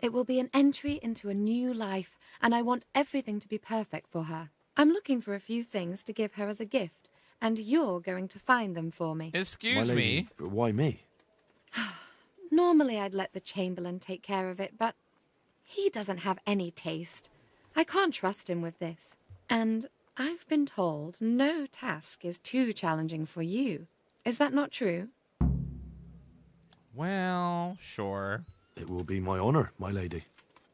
Q: It will be an entry into a new life, and I want everything to be perfect for her. I'm looking for a few things to give her as a gift, and you're going to find them for me.
A: Excuse me?
L: But why me?
Q: Normally I'd let the Chamberlain take care of it, but he doesn't have any taste. I can't trust him with this. And I've been told no task is too challenging for you. Is that not true?
A: Well, sure.
L: It will be my honor, my lady.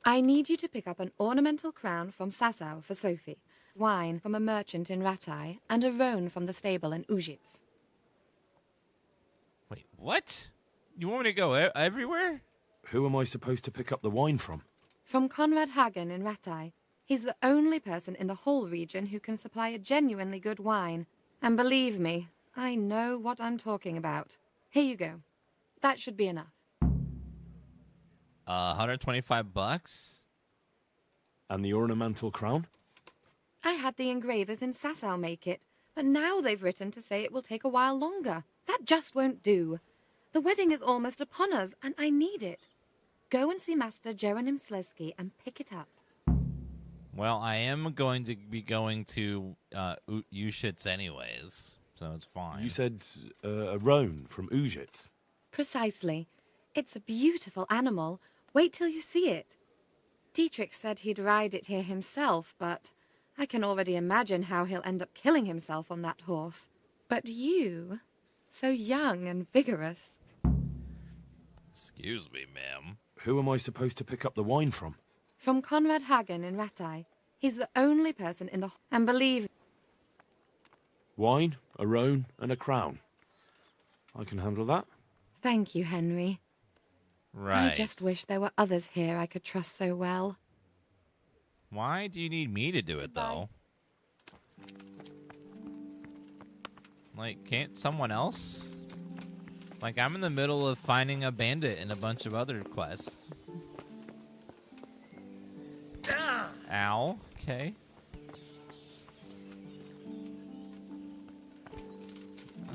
Q: I need you to pick up an ornamental crown from Sasau for Sophie, wine from a merchant in Ratai, and a roan from the stable in Uzhitz.
A: Wait, what? You want me to go everywhere?
L: Who am I supposed to pick up the wine from?
Q: From Conrad Hagen in Ratai. He's the only person in the whole region who can supply a genuinely good wine. And believe me, I know what I'm talking about. Here you go. That should be enough.
A: 125 bucks?
L: And the ornamental crown?
Q: I had the engravers in Sasau make it, but now they've written to say it will take a while longer. That just won't do. The wedding is almost upon us, and I need it. Go and see Master Jeronim Slesky and pick it up.
A: Well, I am going to be going to Uzhitz anyways, so it's fine.
L: You said a roan from Uzhitz.
Q: Precisely. It's a beautiful animal. Wait till you see it. Dietrich said he'd ride it here himself, but I can already imagine how he'll end up killing himself on that horse. But you, so young and vigorous.
A: Excuse me, ma'am.
L: Who am I supposed to pick up the wine from?
Q: From Conrad Hagen in Ratai. He's the only person in the... And believe...
L: Wine, a roan, and a crown. I can handle that.
Q: Thank you, Henry.
A: Right.
Q: I just wish there were others here I could trust so well.
A: Why do you need me to do it, though? Like, can't someone else? Like, I'm in the middle of finding a bandit and a bunch of other quests. Ow. Okay.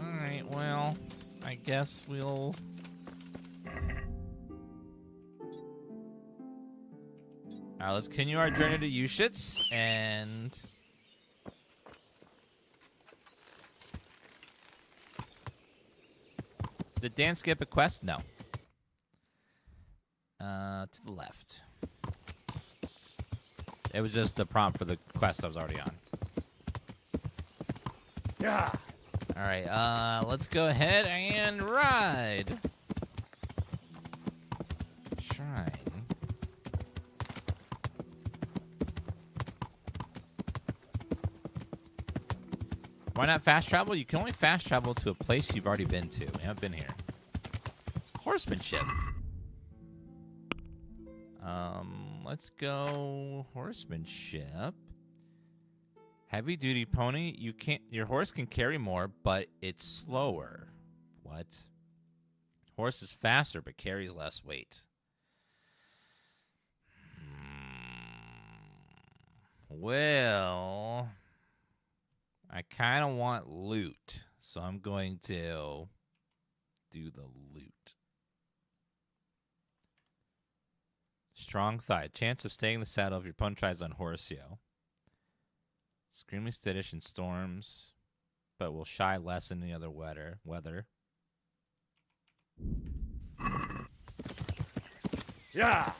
A: Alright, well, I guess we'll... Alright, let's continue our journey to Uzhitz, and... Did Dan skip a quest? No. To the left. It was just the prompt for the quest I was already on.
G: Yeah.
A: Alright, let's go ahead and ride. Shrine. Why not fast travel? You can only fast travel to a place you've already been to. We haven't been here. Horsemanship. Let's go horsemanship. Heavy duty pony. You can't. Your horse can carry more, but it's slower. What? Horse is faster, but carries less weight. Well, I kind of want loot, so I'm going to do the loot. Strong thigh. Chance of staying in the saddle if your opponent tries on Horseo. Extremely skittish in storms, but will shy less in any other weather.
G: Yeah.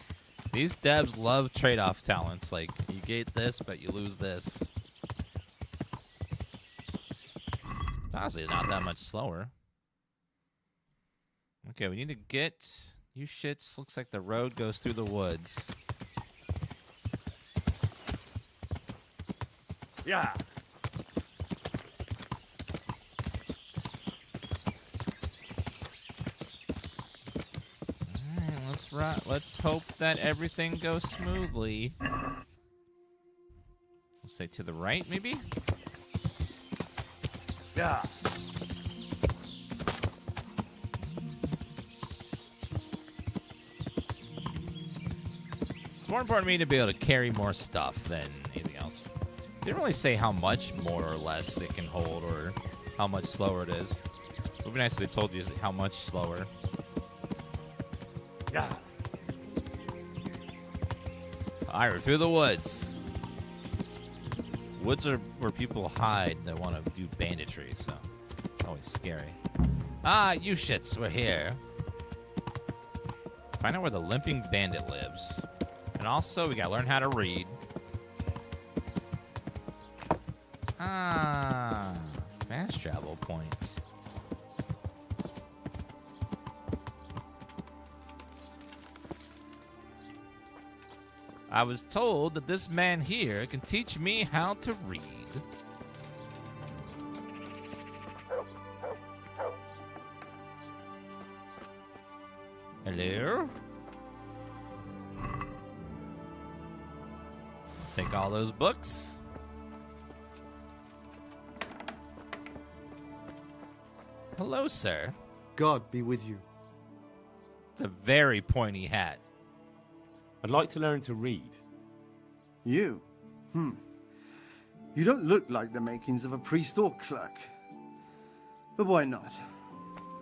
A: These devs love trade-off talents. Like, you get this, but you lose this. It's honestly not that much slower. Okay, we need to get... You shits, looks like the road goes through the woods.
G: Yeah.
A: Let's hope that everything goes smoothly. Let's say to the right, maybe?
G: Yeah.
A: It's more important to me to be able to carry more stuff than anything else. They didn't really say how much more or less it can hold or how much slower it is. It would be nice if they told you how much slower.
G: Yeah.
A: Alright, we're through the woods. Woods are where people hide that want to do banditry, so always scary. Ah, you shits, we're here. Find out where the limping bandit lives. And also, we gotta learn how to read. Ah, fast travel point. I was told that this man here can teach me how to read. Hello? Take all those books. Hello, sir.
R: God be with you.
A: It's a very pointy hat.
I: I'd like to learn to read.
N: You? You don't look like the makings of a priest or clerk. But why not?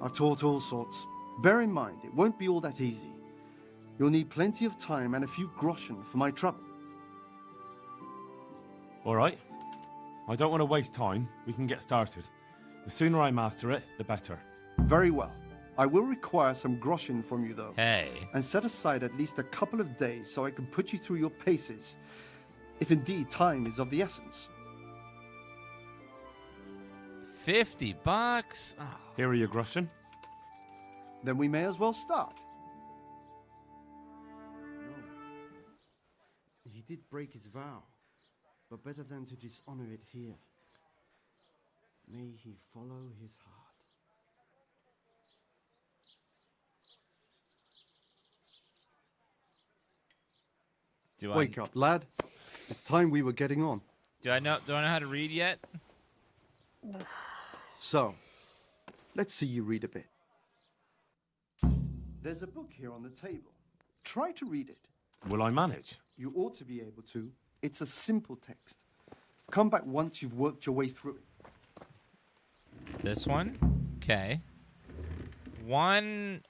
N: I've taught all sorts. Bear in mind, it won't be all that easy. You'll need plenty of time and a few groschen for my trouble.
I: All right. I don't want to waste time. We can get started. The sooner I master it, the better.
N: Very well. I will require some groschen from you, though.
A: Hey.
N: And set aside at least a couple of days so I can put you through your paces, if indeed time is of the essence.
A: $50? Oh.
I: Here are your groschen.
N: Then we may as well start. No. He did break his vow, but better than to dishonor it here. May he follow his heart. Wake up, lad. It's time we were getting on.
A: Do I know how to read yet?
N: So, let's see you read a bit. There's a book here on the table. Try to read it.
I: Will I manage?
N: You ought to be able to. It's a simple text. Come back once you've worked your way through it.
A: This one? Okay. One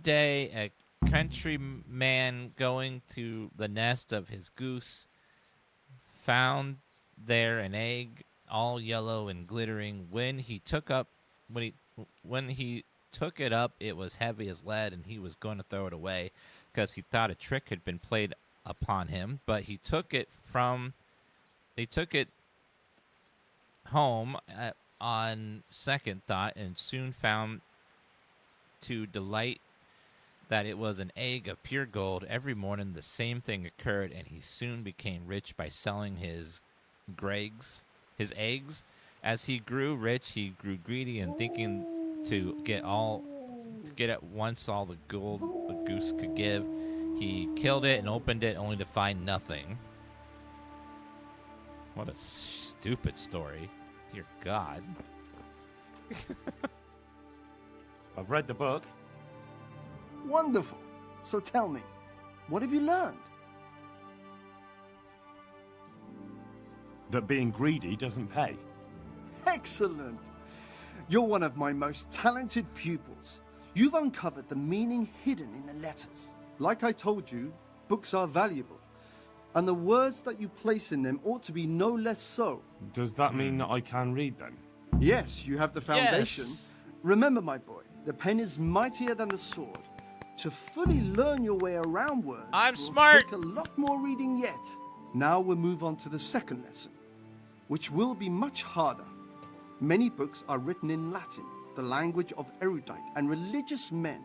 A: day, a countryman going to the nest of his goose found there an egg all yellow and glittering. When he took it up, it was heavy as lead, and he was going to throw it away because he thought a trick had been played upon him. But he took it home on second thought and soon found to delight that it was an egg of pure gold. Every morning the same thing occurred, and he soon became rich by selling his Greg's his eggs. As he grew rich, he grew greedy and thinking to get at once all the gold the goose could give. He killed it and opened it only to find nothing. What a stupid story. Dear God.
I: I've read the book.
N: Wonderful. So tell me, what have you learned?
I: That being greedy doesn't pay.
N: Excellent. You're one of my most talented pupils. You've uncovered the meaning hidden in the letters. Like I told you, books are valuable, and the words that you place in them ought to be no less so.
I: Does that mean that I can read then?
N: Yes, you have the foundation.
A: Yes.
N: Remember, my boy, the pen is mightier than the sword. To fully learn your way around words
A: I'm
N: will
A: smart.
N: take a lot more reading yet. Now we'll move on to the second lesson, which will be much harder. Many books are written in Latin, the language of erudite and religious men.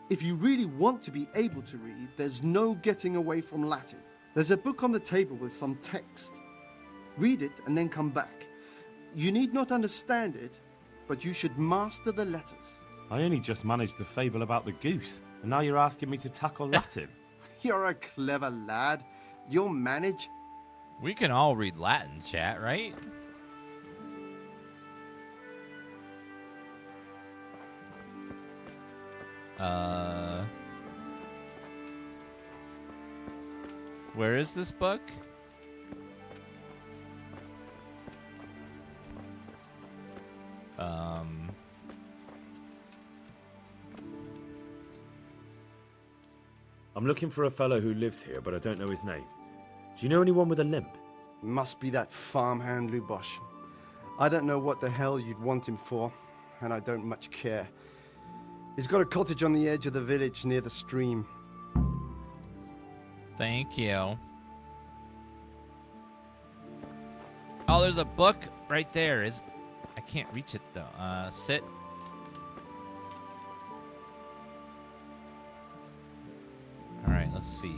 N: If you really want to be able to read, there's no getting away from Latin. There's a book on the table with some text. Read it and then come back. You need not understand it, but you should master the letters.
I: I only just managed the fable about the goose, and now you're asking me to tackle Latin.
N: You're a clever lad. You'll manage.
A: We can all read Latin, chat, right? Where is this book?
C: I'm looking for a fellow who lives here, but I don't know his name. Do you know anyone with a limp?
N: Must be that farmhand Lubos. I don't know what the hell you'd want him for, and I don't much care. He's got a cottage on the edge of the village near the stream.
A: Thank you. Oh, there's a book right there. I can't reach it though. Sit. All right, let's see.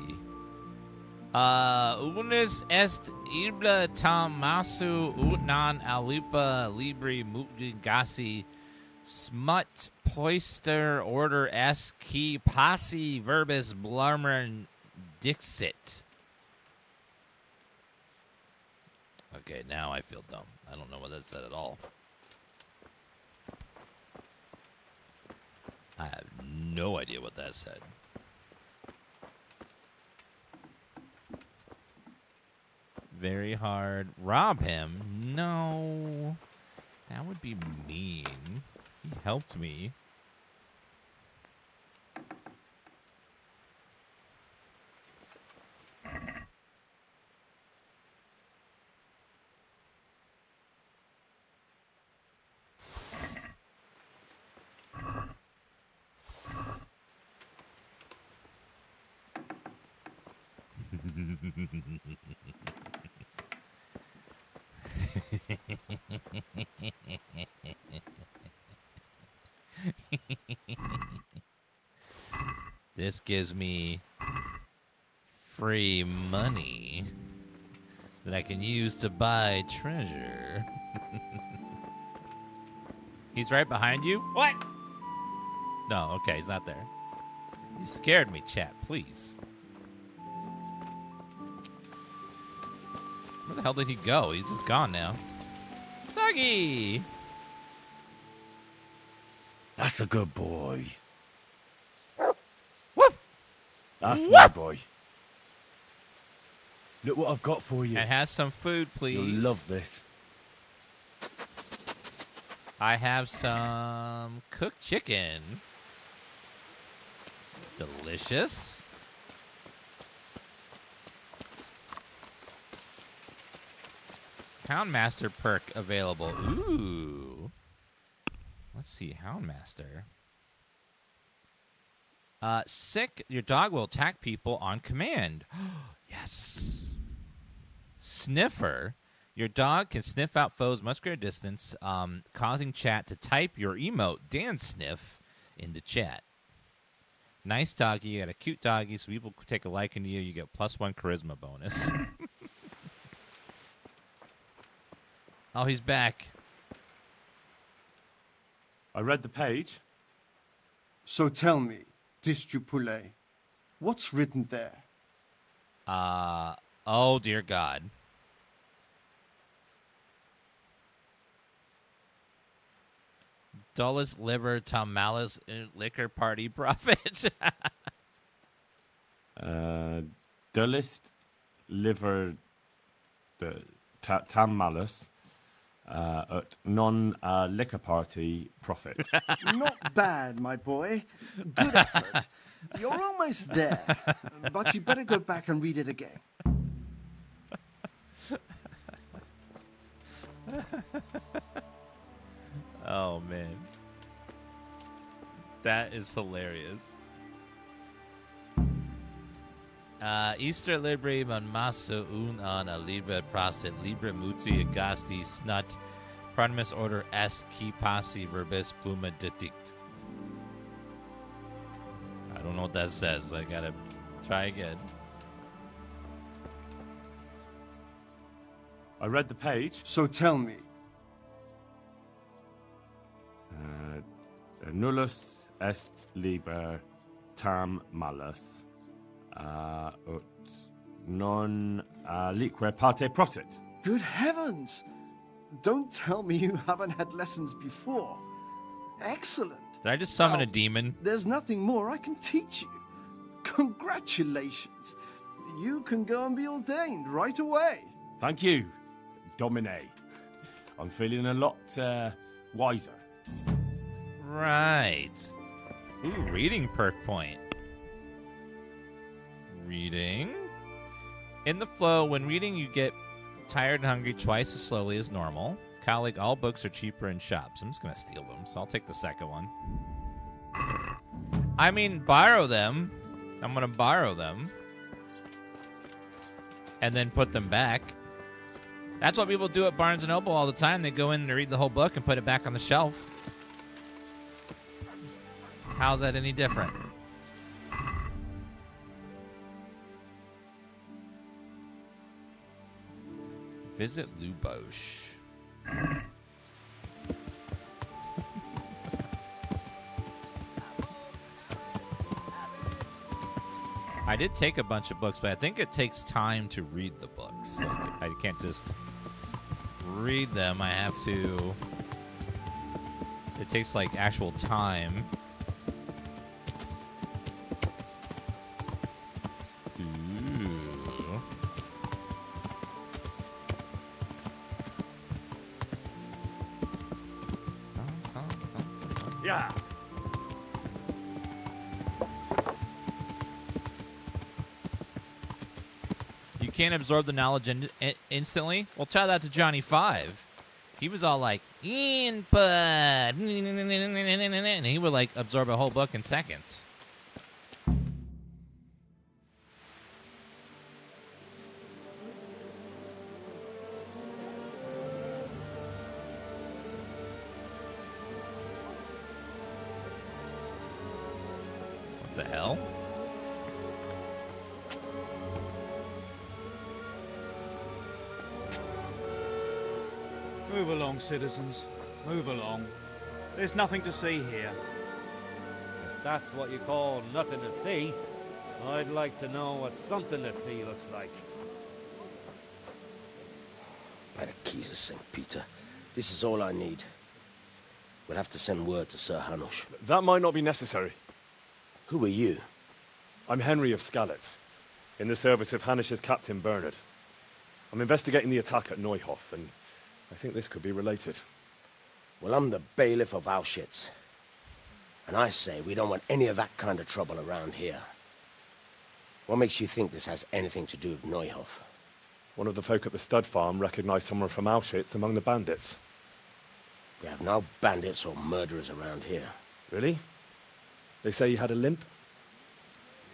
A: Unis est ibla tam masu utnan alipa libri mutgasi smut poister order eski passi verbis blumern dixit. Okay, now I feel dumb. I don't know what that said at all. I have no idea what that said. Very hard. Rob him? No. That would be mean. He helped me. This gives me free money that I can use to buy treasure. He's right behind you? What? No, okay, he's not there. You scared me, chat, please. Where the hell did he go? He's just gone now. Doggy!
I: That's a good boy.
A: Woof!
I: That's
A: Woof!
I: my boy. Look what I've got for you.
A: And has some food, please.
I: You'll love this.
A: I have some cooked chicken. Delicious. Houndmaster perk available. Ooh. Let's see, Houndmaster. Sick, your dog will attack people on command. Yes. Sniffer. Your dog can sniff out foes much greater distance, causing chat to type your emote, DanSniff, into chat. Nice doggy. You got a cute doggy, so people take a liking to you. You get +1 charisma bonus. Oh, he's back.
L: I read the page.
N: So tell me, Distrupule, what's written there?
A: Oh, dear God. Dullest liver tamalis liquor party profit.
L: Dullest liver tam malus at non-liquor party profit.
N: Not bad, my boy. Good effort. You're almost there, but you better go back and read it again.
A: Oh, man. That is hilarious. Easter libre man masso un an a libre prosit libre muti agasti snut pronimus order est qui passi verbis pluma dedict. I don't know what that says. I gotta try again.
L: I read the page.
N: So tell me.
L: Nullus est liber tam malus ut non lique parte prosit.
N: Good heavens! Don't tell me you haven't had lessons before. Excellent.
A: Did I just summon a demon?
N: There's nothing more I can teach you. Congratulations. You can go and be ordained right away.
L: Thank you, Domine. I'm feeling a lot wiser.
A: Right. Ooh, reading perk point. Reading. In the flow, when reading, you get tired and hungry twice as slowly as normal. Colleague, all books are cheaper in shops. I'm just going to steal them, so I'll take the second one. I mean, borrow them. I'm going to borrow them. And then put them back. That's what people do at Barnes & Noble all the time. They go in and read the whole book and put it back on the shelf. How's that any different? Visit Lubos. I did take a bunch of books, but I think it takes time to read the books. Like, I can't just read them. I have to... It takes, like, actual time. Ooh.
G: Yeah.
A: You can't absorb the knowledge instantly? Well, try that to Johnny 5. He was all like, input, and he would like absorb a whole book in seconds. What the hell?
J: Move along, citizens. Move along. There's nothing to see here.
B: If that's what you call nothing to see, I'd like to know what something to see looks like.
R: By the keys of St. Peter, this is all I need. We'll have to send word to Sir Hanush.
L: That might not be necessary.
R: Who are you?
L: I'm Henry of Skalitz, in the service of Hanush's Captain Bernard. I'm investigating the attack at Neuhof, and I think this could be related.
R: Well, I'm the bailiff of Auschwitz. And I say we don't want any of that kind of trouble around here. What makes you think this has anything to do with Neuhof?
L: One of the folk at the stud farm recognized someone from Auschwitz among the bandits.
R: We have no bandits or murderers around here.
L: Really? They say he had a limp?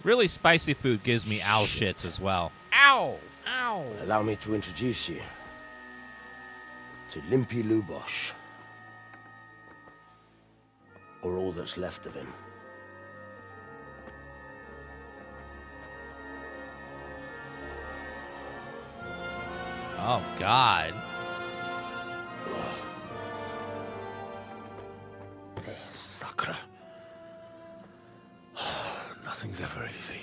A: Really spicy food gives me owl shits as well. Ow! Ow!
R: Allow me to introduce you to Limpy Lubos. Or all that's left of him.
A: Oh, God.
L: Nothing's ever easy.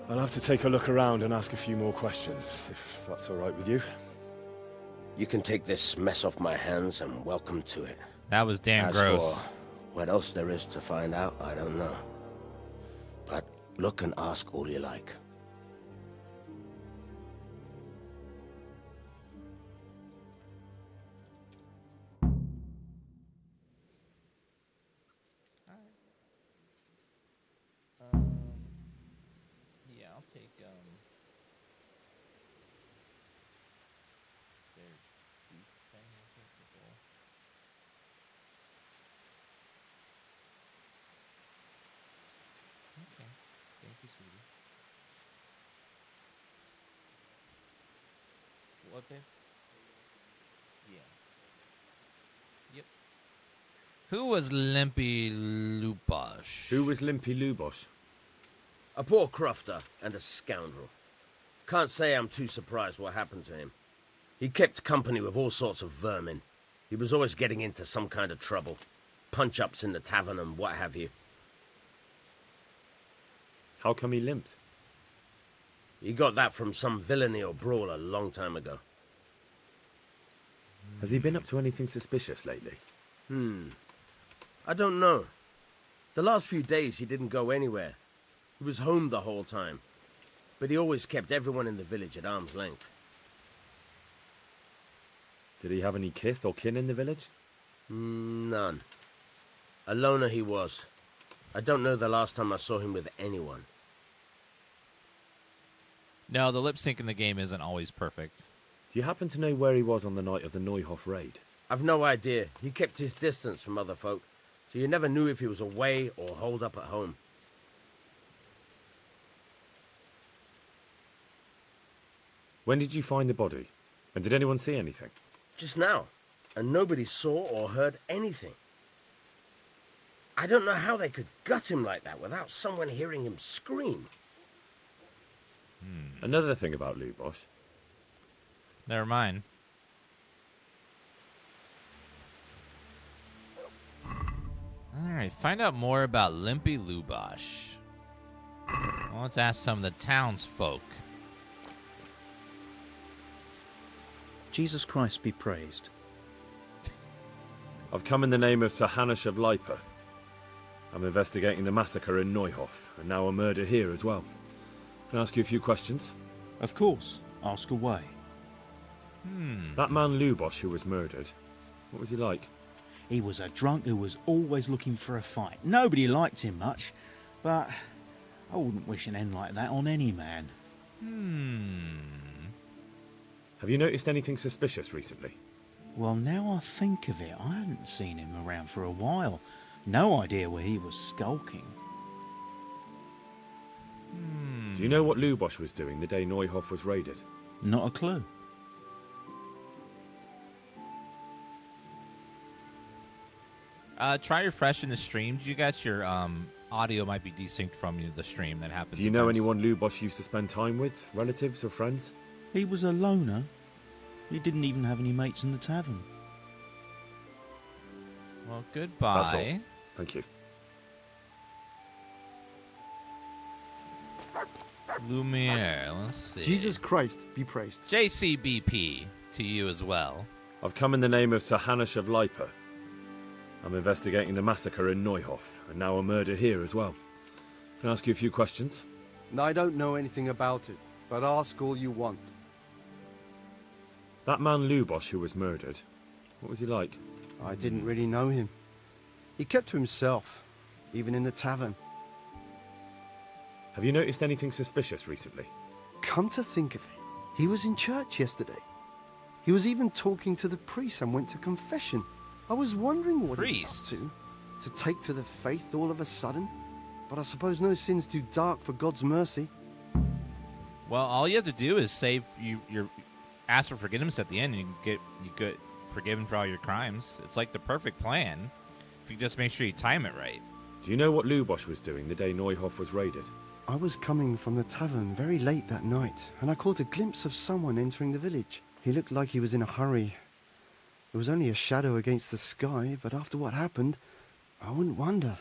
L: I'll have to take a look around and ask a few more questions, if that's all right with you.
R: You can take this mess off my hands and welcome to it.
A: That was damn
R: As
A: gross.
R: for what else there is to find out, I don't know. But look and ask all you like.
A: Yeah, I'll take their beef thing, I think is cool. Okay, thank you, sweetie. What, babe? Yeah. Yep. Who was Limpy Lubos?
C: Who was Limpy Lubos?
R: A poor crofter and a scoundrel. Can't say I'm too surprised what happened to him. He kept company with all sorts of vermin. He was always getting into some kind of trouble. Punch-ups in the tavern and what have you.
C: How come he limped?
R: He got that from some villainy or brawl a long time ago.
C: Has he been up to anything suspicious lately?
R: I don't know. The last few days he didn't go anywhere. He was home the whole time. But he always kept everyone in the village at arm's length.
C: Did he have any kith or kin in the village?
R: None. A loner he was. I don't know the last time I saw him with anyone.
A: No, the lip sync in the game isn't always perfect.
C: Do you happen to know where he was on the night of the Neuhof raid?
R: I've no idea. He kept his distance from other folk, so you never knew if he was away or holed up at home.
C: When did you find the body? And did anyone see anything?
R: Just now, and nobody saw or heard anything. I don't know how they could gut him like that without someone hearing him scream.
C: Another thing about Lubos.
A: Never mind. Alright, find out more about Limpy Lubos. Well, let's ask some of the townsfolk.
S: Jesus Christ be praised.
C: I've come in the name of Sir Hanush of Lipa. I'm investigating the massacre in Neuhof, and now a murder here as well. Can I ask you a few questions?
S: Of course. Ask away.
C: That man Lubos who was murdered, what was he like?
S: He was a drunk who was always looking for a fight. Nobody liked him much, but I wouldn't wish an end like that on any man.
C: Have you noticed anything suspicious recently?
S: Well, now I think of it, I hadn't seen him around for a while. No idea where he was skulking.
C: Do you know what Lubos was doing the day Neuhof was raided?
S: Not a clue.
A: Try refreshing the stream. You got your audio might be desynced from the stream. That happens.
C: Do you know
A: sometimes.
C: anyone Lubos used to spend time with? Relatives or friends?
S: He was a loner. He didn't even have any mates in the tavern.
A: Well, goodbye.
C: That's all. Thank you.
A: Lumiere, let's see.
N: Jesus Christ be praised.
A: JCBP to you as well.
C: I've come in the name of Sir Hanush of Lipa. I'm investigating the massacre in Neuhof, and now a murder here as well. Can I ask you a few questions?
N: I don't know anything about it, but ask all you want.
C: That man Lubos who was murdered, what was he like?
N: I didn't really know him. He kept to himself, even in the tavern.
C: Have you noticed anything suspicious recently?
N: Come to think of it, he was in church yesterday. He was even talking to the priest and went to confession. I was wondering what he was up to take to the faith all of a sudden. But I suppose no sin's too dark for God's mercy.
A: Well, all you have to do is save your ask for forgiveness at the end, and you get forgiven for all your crimes. It's like the perfect plan. If you just make sure you time it right.
C: Do you know what Lubos was doing the day Neuhof was raided?
N: I was coming from the tavern very late that night, and I caught a glimpse of someone entering the village. He looked like he was in a hurry. It was only a shadow against the sky, but after what happened, I wouldn't wonder.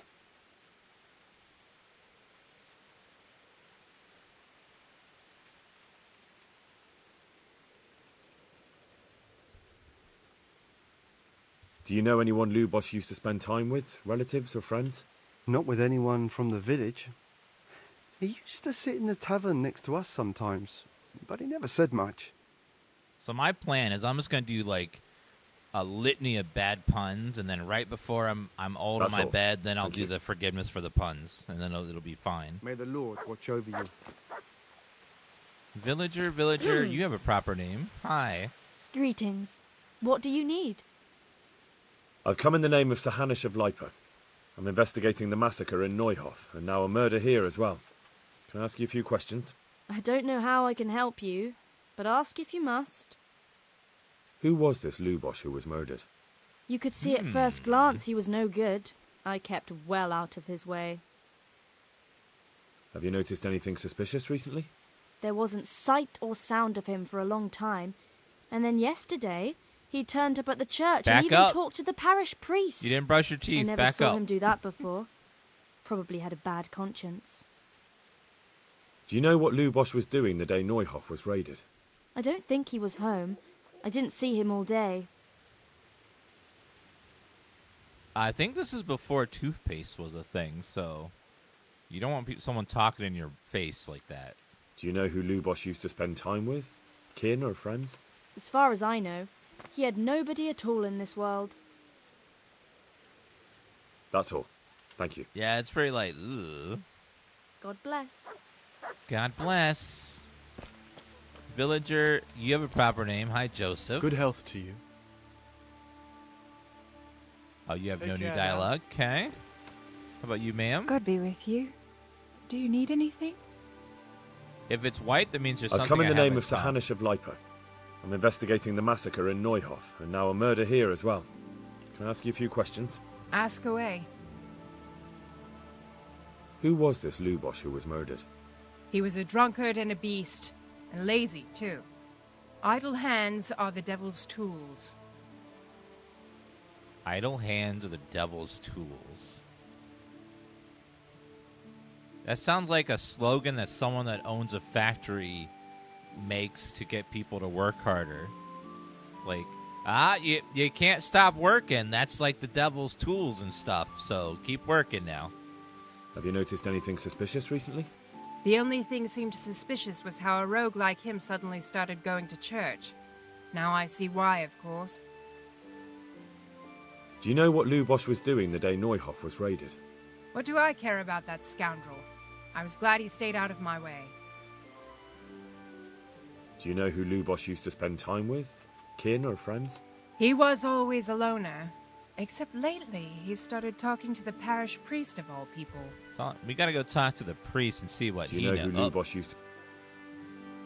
C: Do you know anyone Lubos used to spend time with? Relatives or friends?
N: Not with anyone from the village. He used to sit in the tavern next to us sometimes, but he never said much.
A: So my plan is I'm just going to do, like, a litany of bad puns, and then right before I'm all in my bed, then I'll do the forgiveness for the puns, and then it'll be fine.
N: May the Lord watch over you.
A: Villager, you have a proper name. Hi.
T: Greetings. What do you need?
C: I've come in the name of Sir Hanish of Lipa. I'm investigating the massacre in Neuhof, and now a murder here as well. Can I ask you a few questions?
T: I don't know how I can help you, but ask if you must.
C: Who was this Lubos who was murdered?
T: You could see at first glance he was no good. I kept well out of his way.
C: Have you noticed anything suspicious recently?
T: There wasn't sight or sound of him for a long time, and then yesterday he turned up at the church and even talked to the parish priest.
A: You didn't brush your teeth.
T: I never saw him do that before. Probably had a bad conscience.
C: Do you know what Lubos was doing the day Neuhof was raided?
T: I don't think he was home. I didn't see him all day.
A: I think this is before toothpaste was a thing, so you don't want someone talking in your face like that.
C: Do you know who Lubos used to spend time with? Kin or friends?
T: As far as I know, he had nobody at all in this world.
C: That's all. Thank you.
A: Yeah, it's pretty like, ugh.
T: God bless.
A: God bless. Villager, you have a proper name. Hi, Joseph.
U: Good health to you.
A: Oh, you have
U: Take
A: no new
U: care
A: dialogue? Okay. How about you, ma'am?
V: God be with you. Do you need anything?
A: If it's white, that means there's something
C: I've come in the name of Sir
A: found.
C: Hanish of Lipa. I'm investigating the massacre in Neuhof, and now a murder here as well. Can I ask you a few questions?
V: Ask away.
C: Who was this Lubos who was murdered?
V: He was a drunkard and a beast, and lazy, too. Idle hands are the devil's tools.
A: Idle hands are the devil's tools. That sounds like a slogan that someone that owns a factory makes to get people to work harder. Like, you can't stop working. That's like the devil's tools and stuff, so keep working now.
C: Have you noticed anything suspicious recently?
V: The only thing seemed suspicious was how a rogue like him suddenly started going to church. Now I see why, of course.
C: Do you know what Lubos was doing the day Neuhof was raided?
V: What do I care about that scoundrel? I was glad he stayed out of my way.
C: Do you know who Lubos used to spend time with? Kin or friends?
V: He was always a loner. Except lately, he started talking to the parish priest of all people.
A: So we gotta go talk to the priest and see what
C: Do you know who Lubos used to...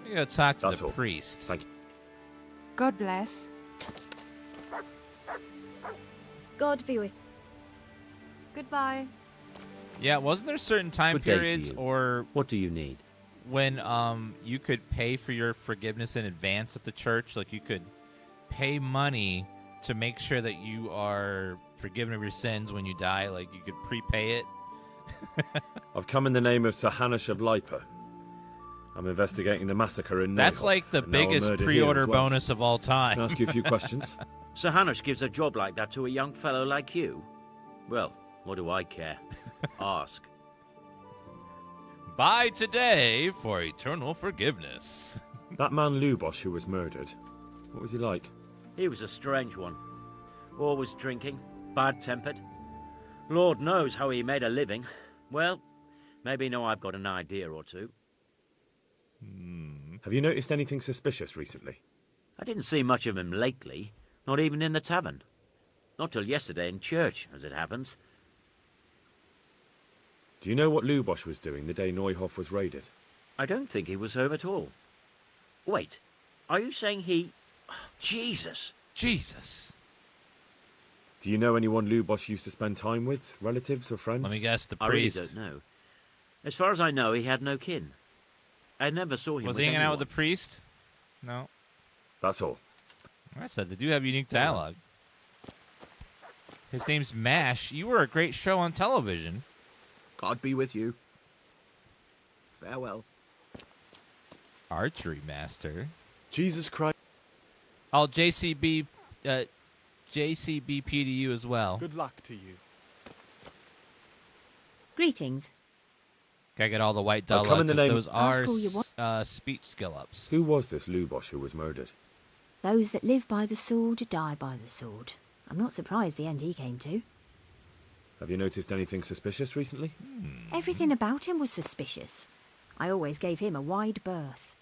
A: We gotta talk to
C: That's
A: the
C: all.
A: priest.
C: Thank you.
V: God bless.
T: God be with. Goodbye.
A: Yeah, wasn't there certain time
W: Good day to
A: periods
W: you.
A: or
W: What do you need?
A: when you could pay for your forgiveness in advance at the church? Like you could pay money to make sure that you are forgiven of your sins when you die. Like you could prepay it.
C: I've come in the name of Sir Hanish of Lipa. I'm investigating the massacre in Neuhof.
A: That's like the
C: and now a
A: biggest
C: murder here
A: pre-order
C: as well.
A: bonus of all time.
C: Can I ask you a few questions?
W: Sir Hanish gives a job like that to a young fellow like you? Well, what do I care? Ask.
A: Buy today for eternal forgiveness.
C: That man Lubos who was murdered, what was he like?
W: He was a strange one. Always drinking, bad-tempered. Lord knows how he made a living. Well, maybe now I've got an idea or two.
C: Have you noticed anything suspicious recently?
W: I didn't see much of him lately, not even in the tavern. Not till yesterday in church, as it happens.
C: Do you know what Lubos was doing the day Neuhof was raided?
W: I don't think he was home at all. Wait, are you saying he... Oh, Jesus!
A: Jesus!
C: Do you know anyone Lubos used to spend time with? Relatives or friends?
A: Let me guess, the
W: I really
A: priest.
W: don't know. As far as I know, he had no kin. I never saw him
A: Was
W: with
A: he hanging
W: anyone.
A: out with the priest? No.
C: That's all.
A: I said they do have unique dialogue. His name's MASH. You were a great show on television.
X: God be with you. Farewell.
A: Archery master.
X: Jesus Christ.
A: Oh, JCB, JCBP to you as well.
X: Good luck to you.
D: Greetings.
A: Gotta get all the white
C: I'll come in the
A: dullets.
C: name-
A: Those are speech skill ups.
C: Who was this Lubos who was murdered?
D: Those that live by the sword die by the sword. I'm not surprised the end he came to.
C: Have you noticed anything suspicious recently?
D: Everything about him was suspicious. I always gave him a wide berth.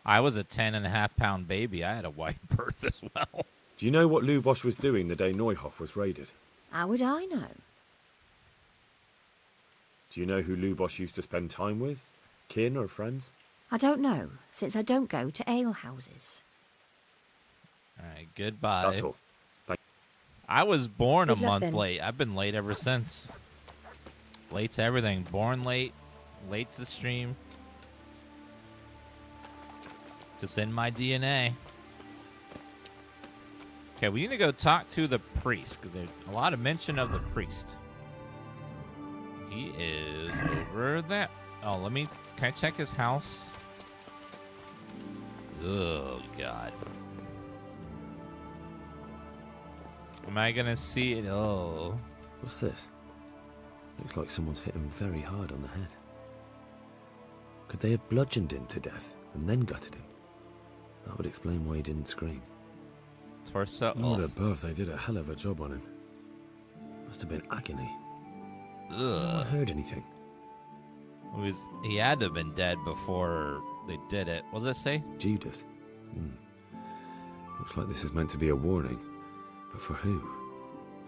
A: I was a 10.5-pound baby. I had a wide berth as well.
C: Do you know what Lubos was doing the day Neuhof was raided?
D: How would I know?
C: Do you know who Lubos used to spend time with? Kin or friends?
D: I don't know, since I don't go to alehouses.
A: Alright, goodbye.
C: That's all.
A: I was born
D: Good
A: a
D: luck,
A: month
D: then.
A: late. I've been late ever since. Late to everything. Born late. Late to the stream. Just in my DNA. Okay, we need to go talk to the priest, because there's a lot of mention of the priest. He is over there. Oh, can I check his house? Oh, God. Am I gonna see it? Oh.
C: What's this? Looks like someone's hit him very hard on the head. Could they have bludgeoned him to death and then gutted him? That would explain why he didn't scream.
A: Torso.
C: Lord above, they did a hell of a job on him. Must have been agony. No one heard anything.
A: He had to have been dead before they did it. What does it say?
C: Judas. Looks like this is meant to be a warning. But for who?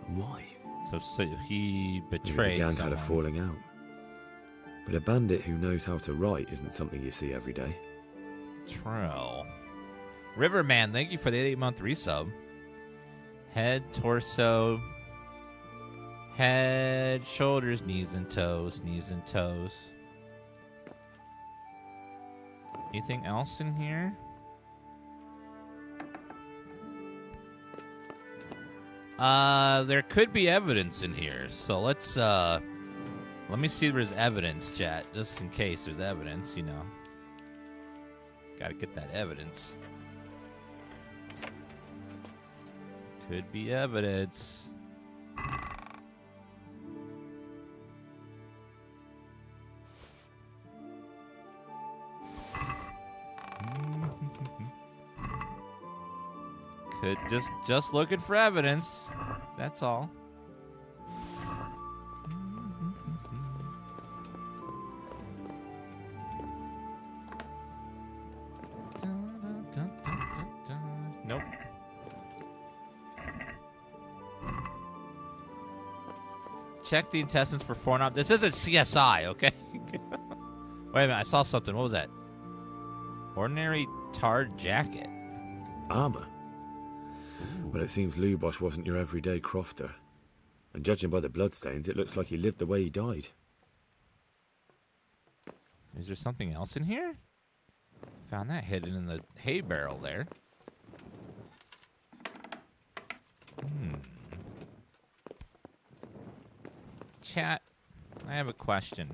C: And why?
A: So he betrayed
C: Maybe the gang
A: someone.
C: had a falling out. But a bandit who knows how to write isn't something you see every day.
A: True. Riverman, thank you for the 8-month resub. Head, torso, head, shoulders, knees and toes, knees and toes. Anything else in here? There could be evidence in here, so let's, let me see if there's evidence, chat, just in case there's evidence, you know. Gotta get that evidence. Could be evidence. Could just looking for evidence. That's all. Nope. Check the intestines for foreign. This isn't CSI, okay? Wait a minute, I saw something. What was that? Ordinary tarred jacket.
C: Armor? Well, it seems Lubos wasn't your everyday crofter. And judging by the bloodstains, it looks like he lived the way he died.
A: Is there something else in here? Found that hidden in the hay barrel there. Chat, I have a question.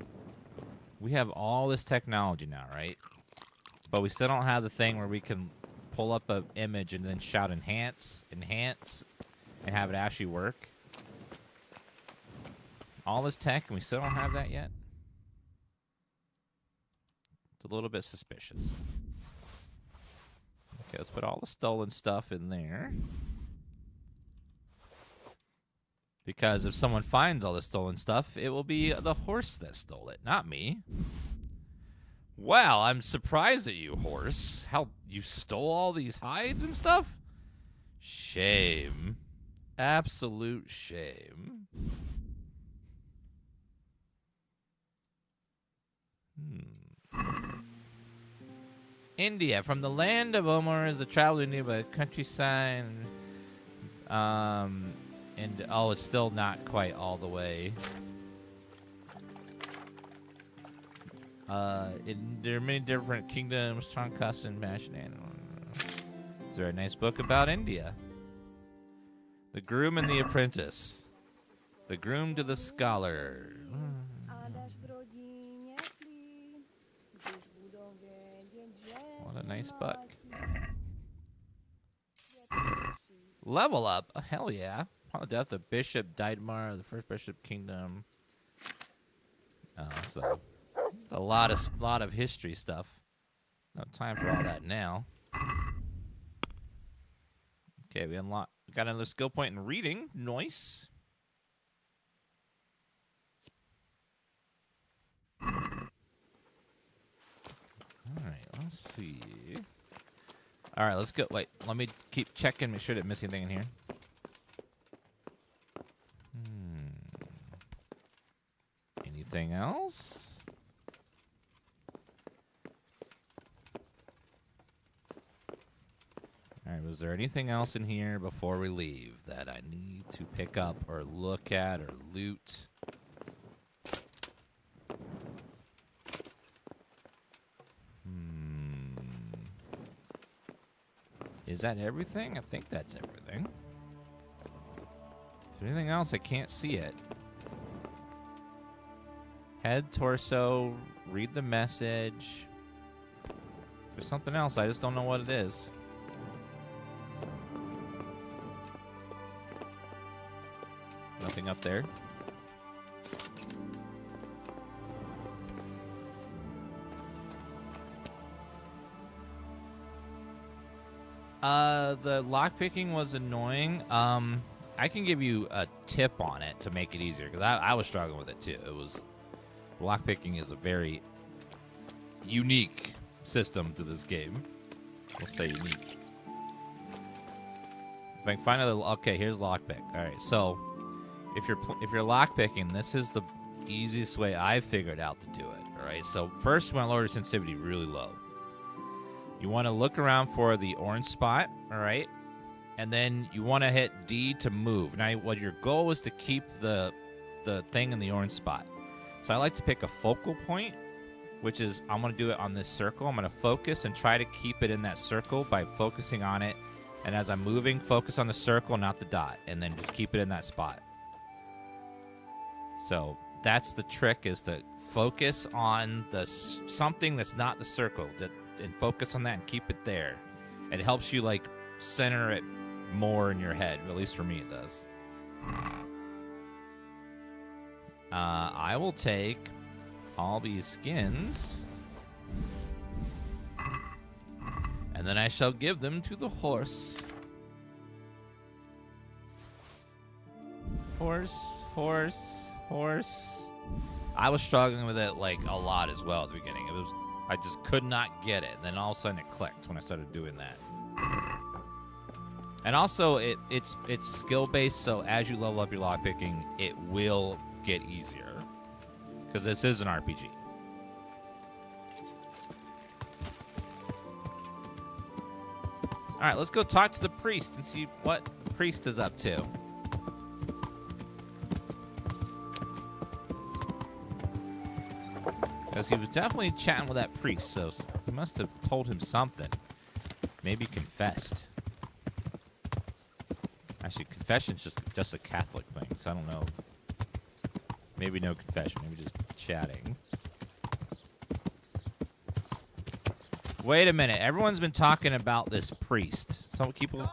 A: We have all this technology now, right? But we still don't have the thing where we can pull up an image and then shout enhance, and have it actually work. All this tech, and we still don't have that yet? It's a little bit suspicious. Okay, let's put all the stolen stuff in there. Because if someone finds all the stolen stuff, it will be the horse that stole it, not me. Wow, I'm surprised at you, horse. How you stole all these hides and stuff? Shame. Absolute shame. India, from the land of Omar is the travel to India by countryside. And oh, it's still not quite all the way. There are many different kingdoms, strong custom, passion, and is there a nice book about India? The Groom and the Apprentice. The Groom to the Scholar. What a nice book. Level up? Oh, hell yeah. Upon the death of Bishop Dietmar, the first Bishop Kingdom. So a lot of history stuff. No time for all that now. Okay, we got another skill point in reading. Nice. All right, let's see. All right, let's go. Wait, let me keep checking, make sure I didn't miss anything in here. Anything else? All right, was there anything else in here before we leave that I need to pick up or look at or loot? Is that everything? I think that's everything. Is there anything else? I can't see it. Head, torso, read the message. There's something else. I just don't know what it is. Nothing up there. The lockpicking was annoying. I can give you a tip on it to make it easier, because I was struggling with it too. Lockpicking is a very unique system to this game. We'll say unique. If I can find another, okay, here's lockpick. All right, so if you're lockpicking, this is the easiest way I've figured out to do it. All right, so first, you want to lower your sensitivity really low. You want to look around for the orange spot, all right? And then you want to hit D to move. Now, what your goal is to keep the thing in the orange spot. So I like to pick a focal point, which is I'm going to do it on this circle. I'm going to focus and try to keep it in that circle by focusing on it. And as I'm moving, focus on the circle, not the dot. And then just keep it in that spot. So that's the trick, is to focus on something that's not the circle. And focus on that and keep it there. It helps you, like, center it more in your head. At least for me, it does. I will take all these skins, and then I shall give them to the horse. Horse, horse, horse. I was struggling with it, like, a lot as well at the beginning. I just could not get it. And then all of a sudden it clicked when I started doing that. And also, it's skill-based, so as you level up your lockpicking, it will get easier. Because this is an RPG. Alright, let's go talk to the priest and see what the priest is up to. Because he was definitely chatting with that priest, so he must have told him something. Maybe confessed. Actually, confession's just a Catholic thing, so I don't know. Maybe no confession, maybe just chatting. Wait a minute, everyone's been talking about this priest. Some people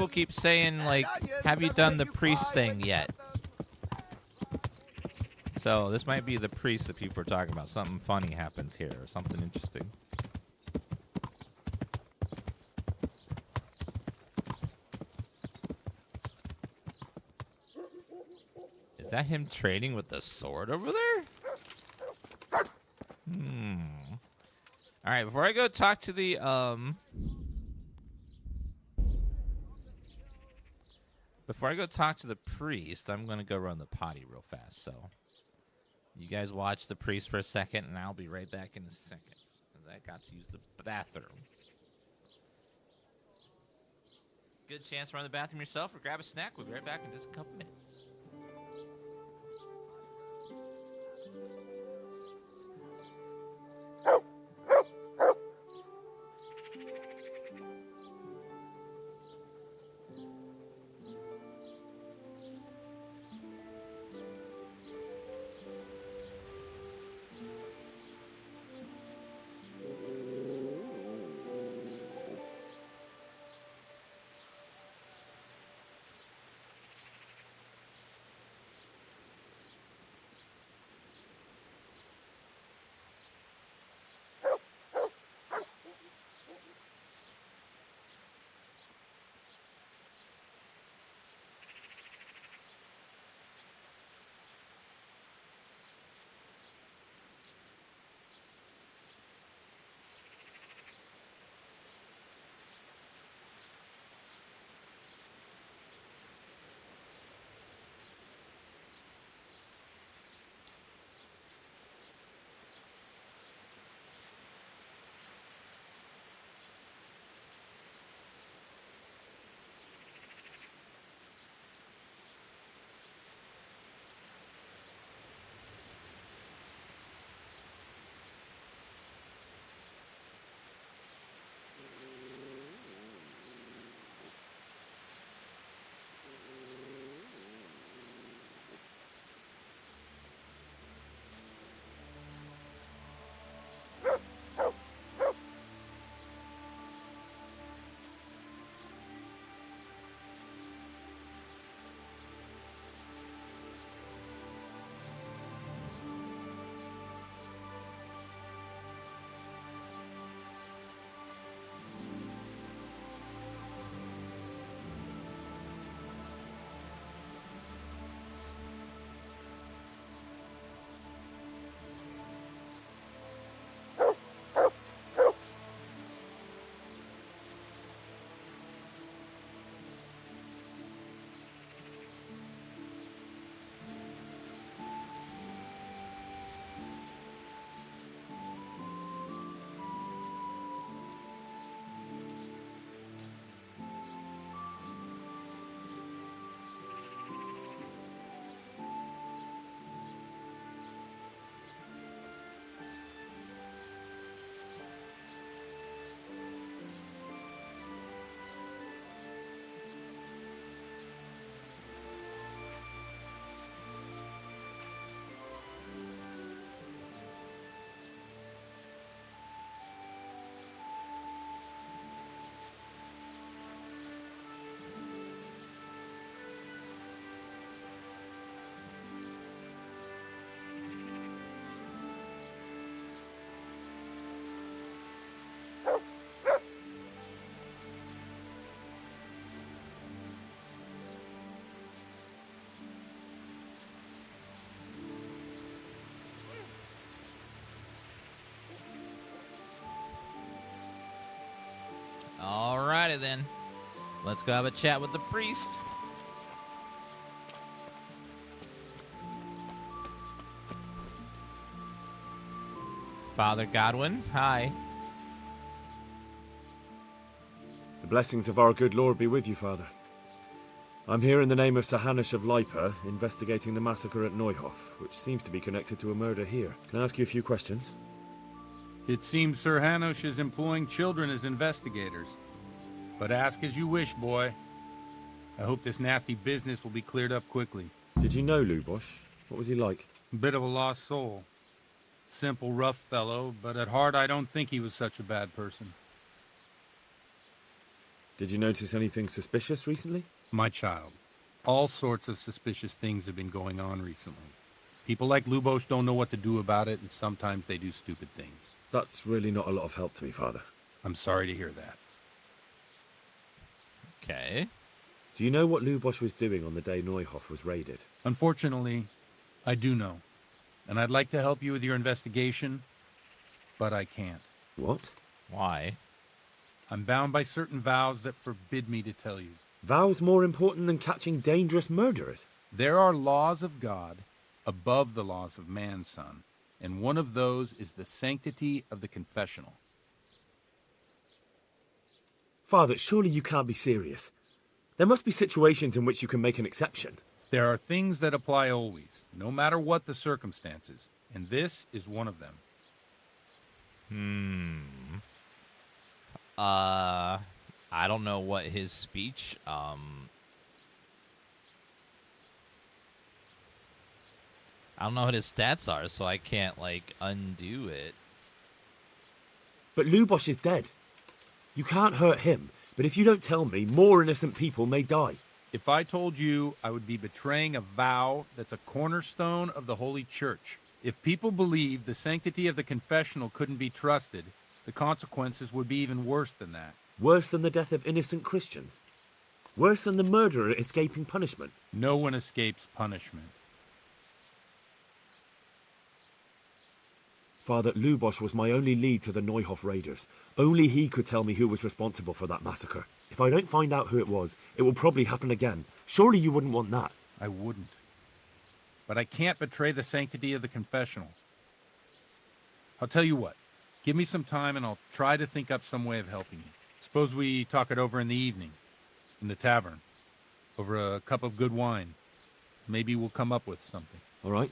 A: keep saying, like, have you done the priest thing yet? So this might be the priest that people are talking about. Something funny happens here, or something interesting. Is that him trading with the sword over there? Alright, before I go talk to the, before I go talk to the priest, I'm going to go run the potty real fast, so you guys watch the priest for a second, and I'll be right back in a second. Because I got to use the bathroom. Good chance to run the bathroom yourself or grab a snack. We'll be right back in just a couple minutes. then. Let's go have a chat with the priest. Father Godwin, hi.
C: The blessings of our good Lord be with you, Father. I'm here in the name of Sir Hanush of Lipa, investigating the massacre at Neuhof, which seems to be connected to a murder here. Can I ask you a few questions?
E: It seems Sir Hanush is employing children as investigators. But ask as you wish, boy. I hope this nasty business will be cleared up quickly.
C: Did you know Lubos? What was he like?
E: Bit of a lost soul. Simple, rough fellow, but at heart I don't think he was such a bad person.
C: Did you notice anything suspicious recently?
E: My child, all sorts of suspicious things have been going on recently. People like Lubos don't know what to do about it, and sometimes they do stupid things.
C: That's really not a lot of help to me, Father.
E: I'm sorry to hear that.
A: Okay.
C: Do you know what Lubos was doing on the day Neuhof was raided?
E: Unfortunately, I do know. And I'd like to help you with your investigation, but I can't.
C: What?
A: Why?
E: I'm bound by certain vows that forbid me to tell you.
C: Vows more important than catching dangerous murderers?
E: There are laws of God above the laws of man, son, and one of those is the sanctity of the confessional.
C: Father, surely you can't be serious. There must be situations in which you can make an exception.
E: There are things that apply always, no matter what the circumstances, and this is one of them.
A: I don't know what his speech, I don't know what his stats are, so I can't, like, undo it.
C: But Lubos is dead. You can't hurt him, but if you don't tell me, more innocent people may die.
E: If I told you, I would be betraying a vow that's a cornerstone of the Holy Church. If people believed the sanctity of the confessional couldn't be trusted, the consequences would be even worse than that.
C: Worse than the death of innocent Christians? Worse than the murderer escaping punishment?
E: No one escapes punishment.
C: Father, Lubos was my only lead to the Neuhof raiders. Only he could tell me who was responsible for that massacre. If I don't find out who it was, it will probably happen again. Surely you wouldn't want that.
E: I wouldn't. But I can't betray the sanctity of the confessional. I'll tell you what. Give me some time and I'll try to think up some way of helping you. Suppose we talk it over in the evening, in the tavern, over a cup of good wine. Maybe we'll come up with something.
C: All right.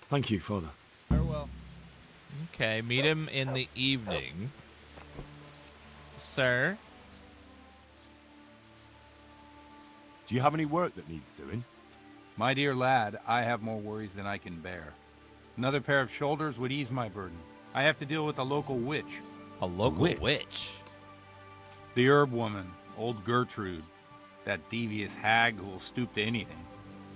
C: Thank you, Father.
E: Farewell.
A: Okay, meet him in the evening. Sir?
I: Do you have any work that needs doing?
E: My dear lad, I have more worries than I can bear. Another pair of shoulders would ease my burden. I have to deal with a local witch.
A: A local witch?
E: The herb woman, old Gertrude. That devious hag who will stoop to anything.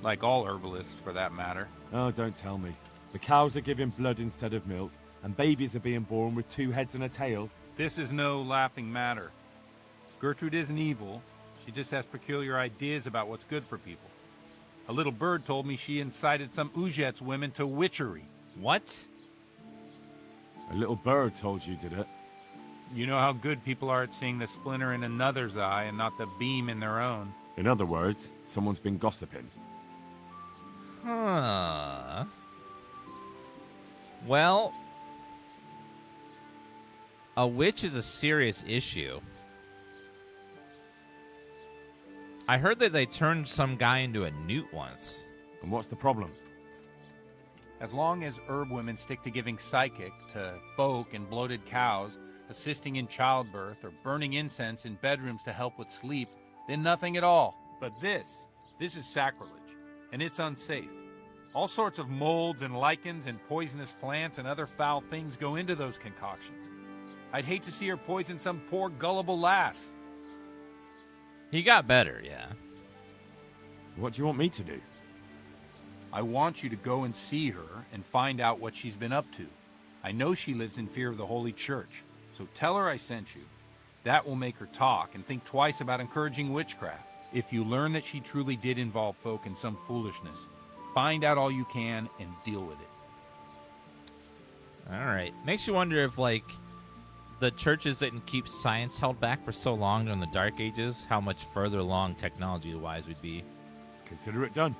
E: Like all herbalists, for that matter.
I: Oh, don't tell me. The cows are giving blood instead of milk, and babies are being born with 2 heads and a tail.
E: This is no laughing matter. Gertrude isn't evil. She just has peculiar ideas about what's good for people. A little bird told me she incited some Uzhitz women to witchery.
A: What?
I: A little bird told you, did it?
E: You know how good people are at seeing the splinter in another's eye and not the beam in their own.
I: In other words, someone's been gossiping.
A: Huh. Well, a witch is a serious issue. I heard that they turned some guy into a newt once.
I: And what's the problem?
E: As long as herb women stick to giving psychic to folk and bloated cows, assisting in childbirth, or burning incense in bedrooms to help with sleep, then nothing at all. But this is sacrilege, and it's unsafe. All sorts of molds and lichens and poisonous plants and other foul things go into those concoctions. I'd hate to see her poison some poor gullible lass.
A: He got better, yeah.
I: What do you want me to do?
E: I want you to go and see her and find out what she's been up to. I know she lives in fear of the Holy Church, so tell her I sent you. That will make her talk and think twice about encouraging witchcraft. If you learn that she truly did involve folk in some foolishness, find out all you can and deal with it.
A: All right. Makes you wonder if, like, the churches didn't keep science held back for so long during the Dark Ages, how much further along technology-wise we'd be.
L: Consider it done.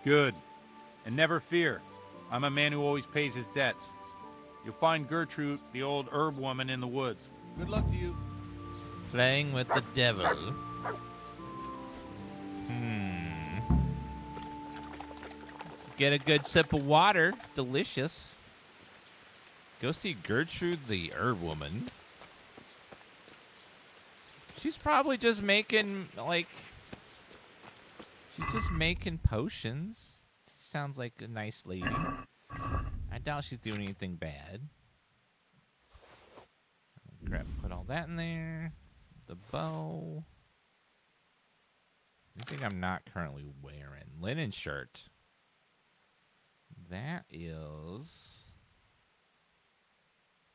E: Good. And never fear. I'm a man who always pays his debts. You'll find Gertrude, the old herb woman, in the woods. Good luck to you.
A: Playing with the devil. Get a good sip of water. Delicious. Go see Gertrude, the herb woman. She's probably just making, like... She's just making potions. She sounds like a nice lady. I doubt she's doing anything bad. Put all that in there. The bow. Anything I'm not currently wearing. Linen shirt. That is...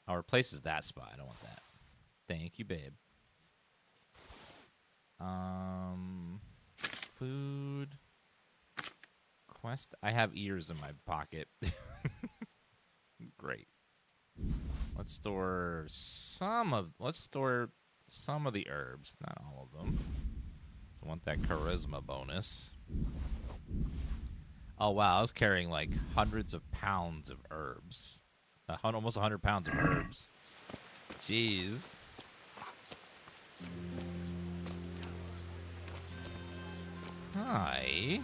A: Oh, replaces that spot. I don't want that. Thank you, babe. Food. Quest. I have ears in my pocket. Great. Let's store some of the herbs, not all of them. So I want that charisma bonus. Oh wow, I was carrying like hundreds of pounds of herbs. Almost 100 pounds of herbs. Jeez. Hi.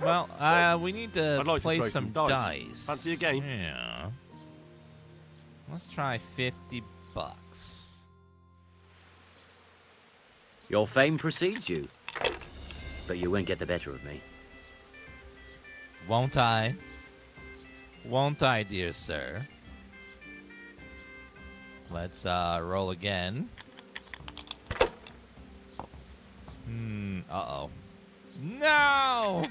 A: Well, we need to play some dice.
L: Fancy a game?
A: Yeah. Let's try $50.
W: Your fame precedes you, but you won't get the better of me.
A: Won't I? Won't I, dear sir? Let's roll again. Uh-oh. No!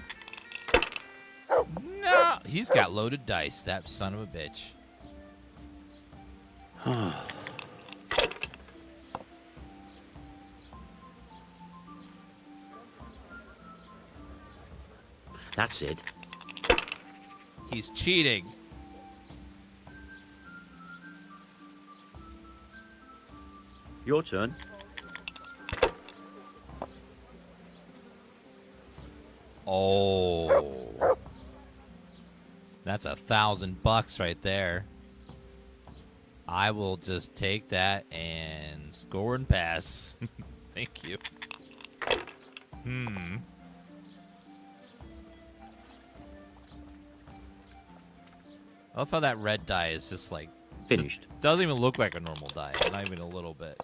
A: No! He's got loaded dice, that son of a bitch.
W: That's it.
A: He's cheating.
W: Your turn.
A: Oh. That's $1,000 right there. I will just take that and score and pass. Thank you. I love how that red die is just like...
W: Finished.
A: Doesn't even look like a normal die. Not even a little bit.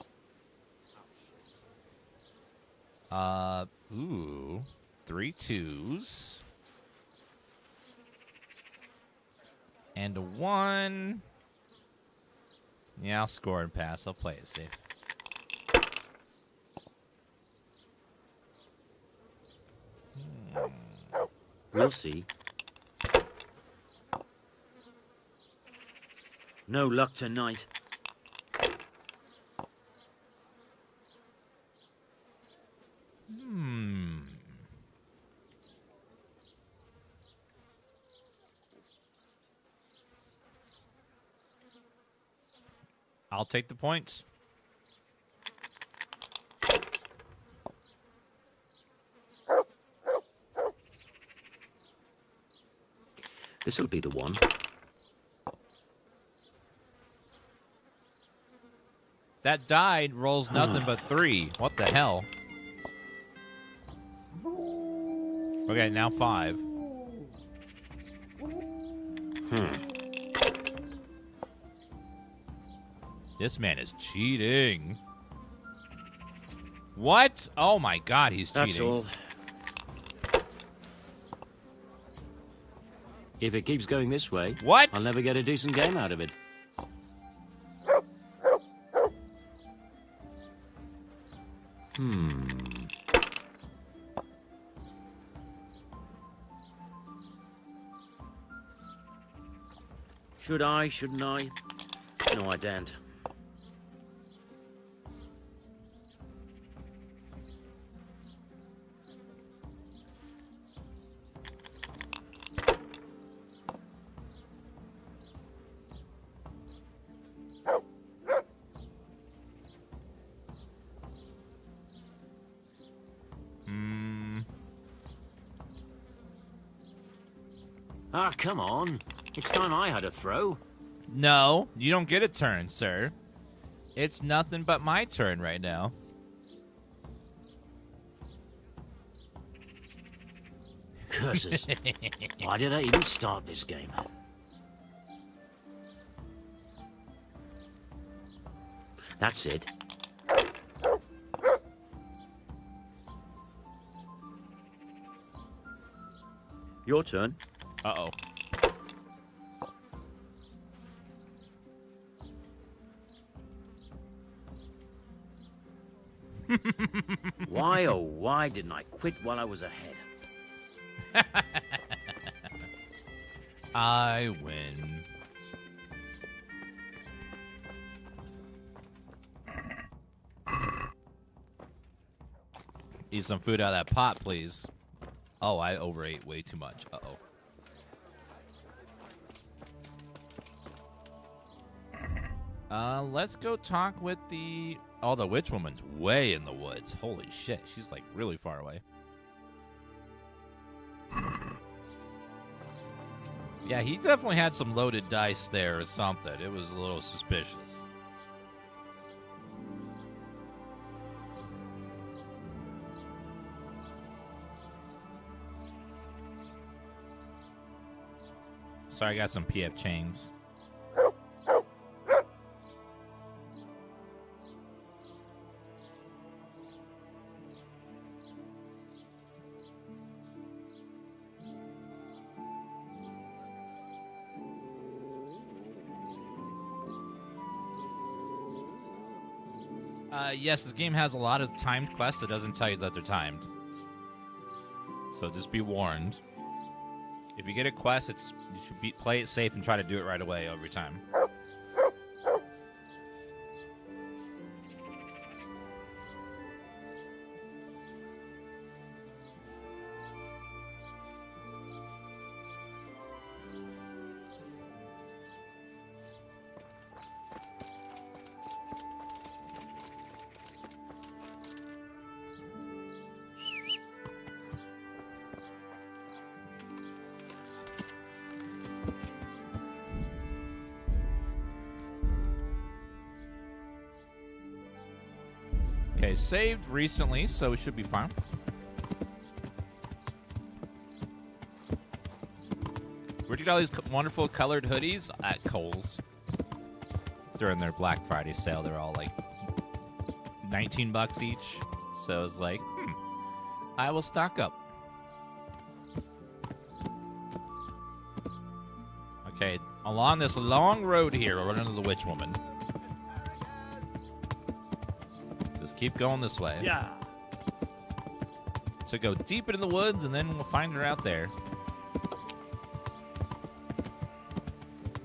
A: Ooh. 3 2s. And a 1. Yeah, I'll score and pass. I'll play it safe.
W: We'll see. No luck tonight.
A: I'll take the points.
W: This'll be the one.
A: That died rolls nothing but 3. What the hell? Okay, now 5. This man is cheating. What? Oh my god, he's cheating.
W: That's all. If it keeps going this way,
A: what?
W: I'll never get a decent game out of it. Should I? Shouldn't I? No, I daren't. Ah, come on. It's time I had a throw.
A: No, you don't get a turn, sir. It's nothing but my turn right now.
W: Curses. Why did I even start this game? That's it. Your turn.
A: Uh-oh.
W: Why, oh, why didn't I quit while I was ahead?
A: I win. Eat some food out of that pot, please. Oh, I overate way too much. Uh-oh. Let's go talk with the... Oh, the witch woman's way in the woods. Holy shit, she's like really far away. Yeah, he definitely had some loaded dice there or something. It was a little suspicious. Sorry, I got some PF chains. Yes, this game has a lot of timed quests. It doesn't tell you that they're timed. So just be warned. If you get a quest, you should play it safe and try to do it right away every time. Okay, saved recently, so it should be fine. Where'd you get all these wonderful colored hoodies? At Kohl's. During their Black Friday sale, they're all like 19 bucks each. So I was like, I will stock up. Okay, along this long road here, we're running into the witch woman. Keep going this way.
G: Yeah.
A: So go deep into the woods, and then we'll find her out there.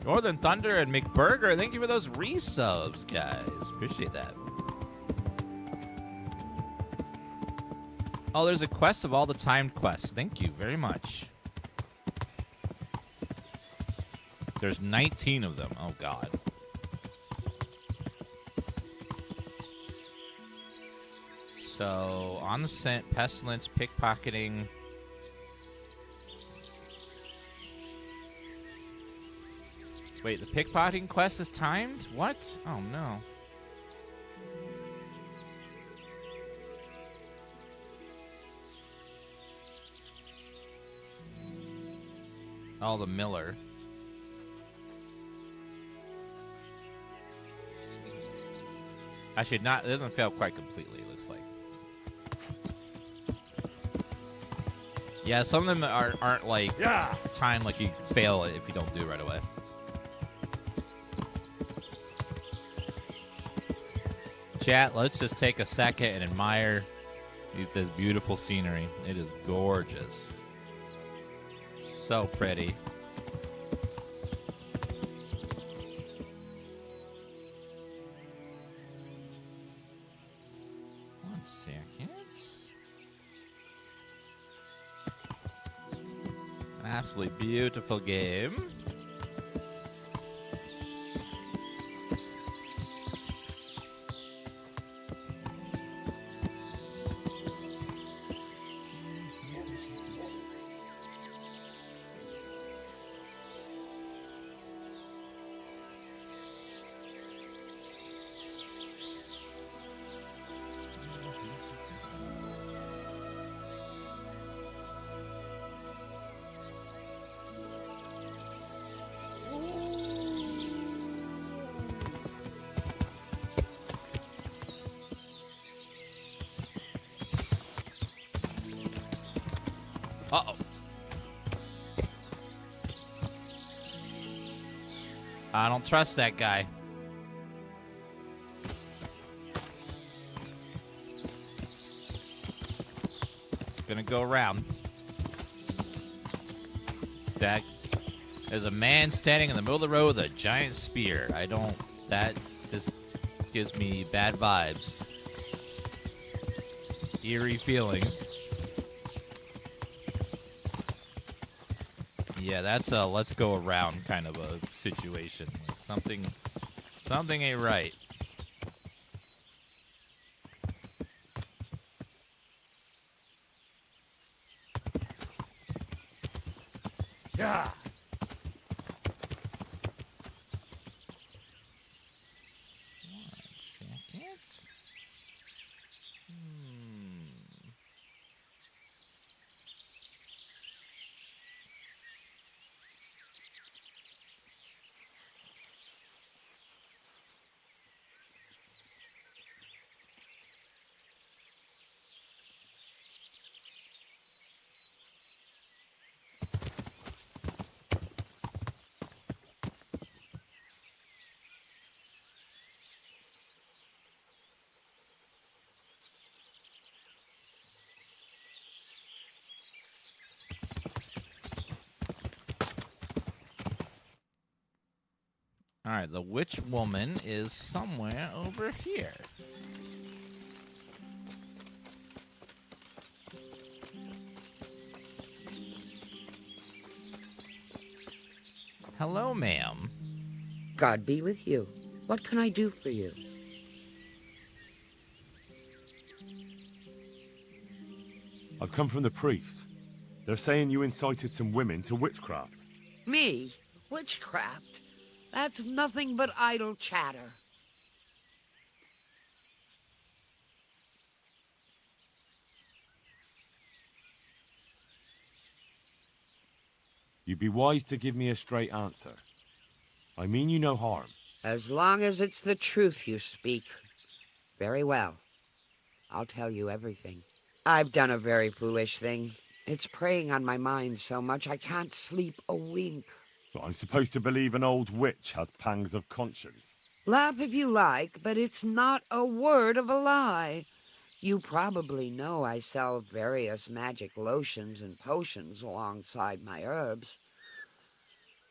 A: Northern Thunder and McBurger, thank you for those resubs, guys. Appreciate that. Oh, there's a quest of all the timed quests. Thank you very much. There's 19 of them. Oh, God. So, on the scent, pestilence, pickpocketing. Wait, the pickpocketing quest is timed? What? Oh, no. Oh, the miller. Actually, it doesn't fail quite completely, it looks like. Yeah, some of them aren't like timed, like you fail it if you don't do it right away. Chat, let's just take a second and admire this beautiful scenery. It is gorgeous. So pretty. One second. An absolutely beautiful game. Uh-oh. I don't trust that guy. It's gonna go around. There's a man standing in the middle of the road with a giant spear. That just gives me bad vibes. Eerie feeling. Yeah, that's a let's go around kind of a situation. Something ain't right.
G: Yeah.
A: All right, the witch woman is somewhere over here. Hello, ma'am.
F: God be with you. What can I do for you?
L: I've come from the priest. They're saying you incited some women to witchcraft.
F: Me? Witchcraft? That's nothing but idle chatter.
L: You'd be wise to give me a straight answer. I mean you no harm.
F: As long as it's the truth you speak. Very well. I'll tell you everything. I've done a very foolish thing. It's preying on my mind so much I can't sleep a wink.
L: But I'm supposed to believe an old witch has pangs of conscience.
F: Laugh if you like, but it's not a word of a lie. You probably know I sell various magic lotions and potions alongside my herbs.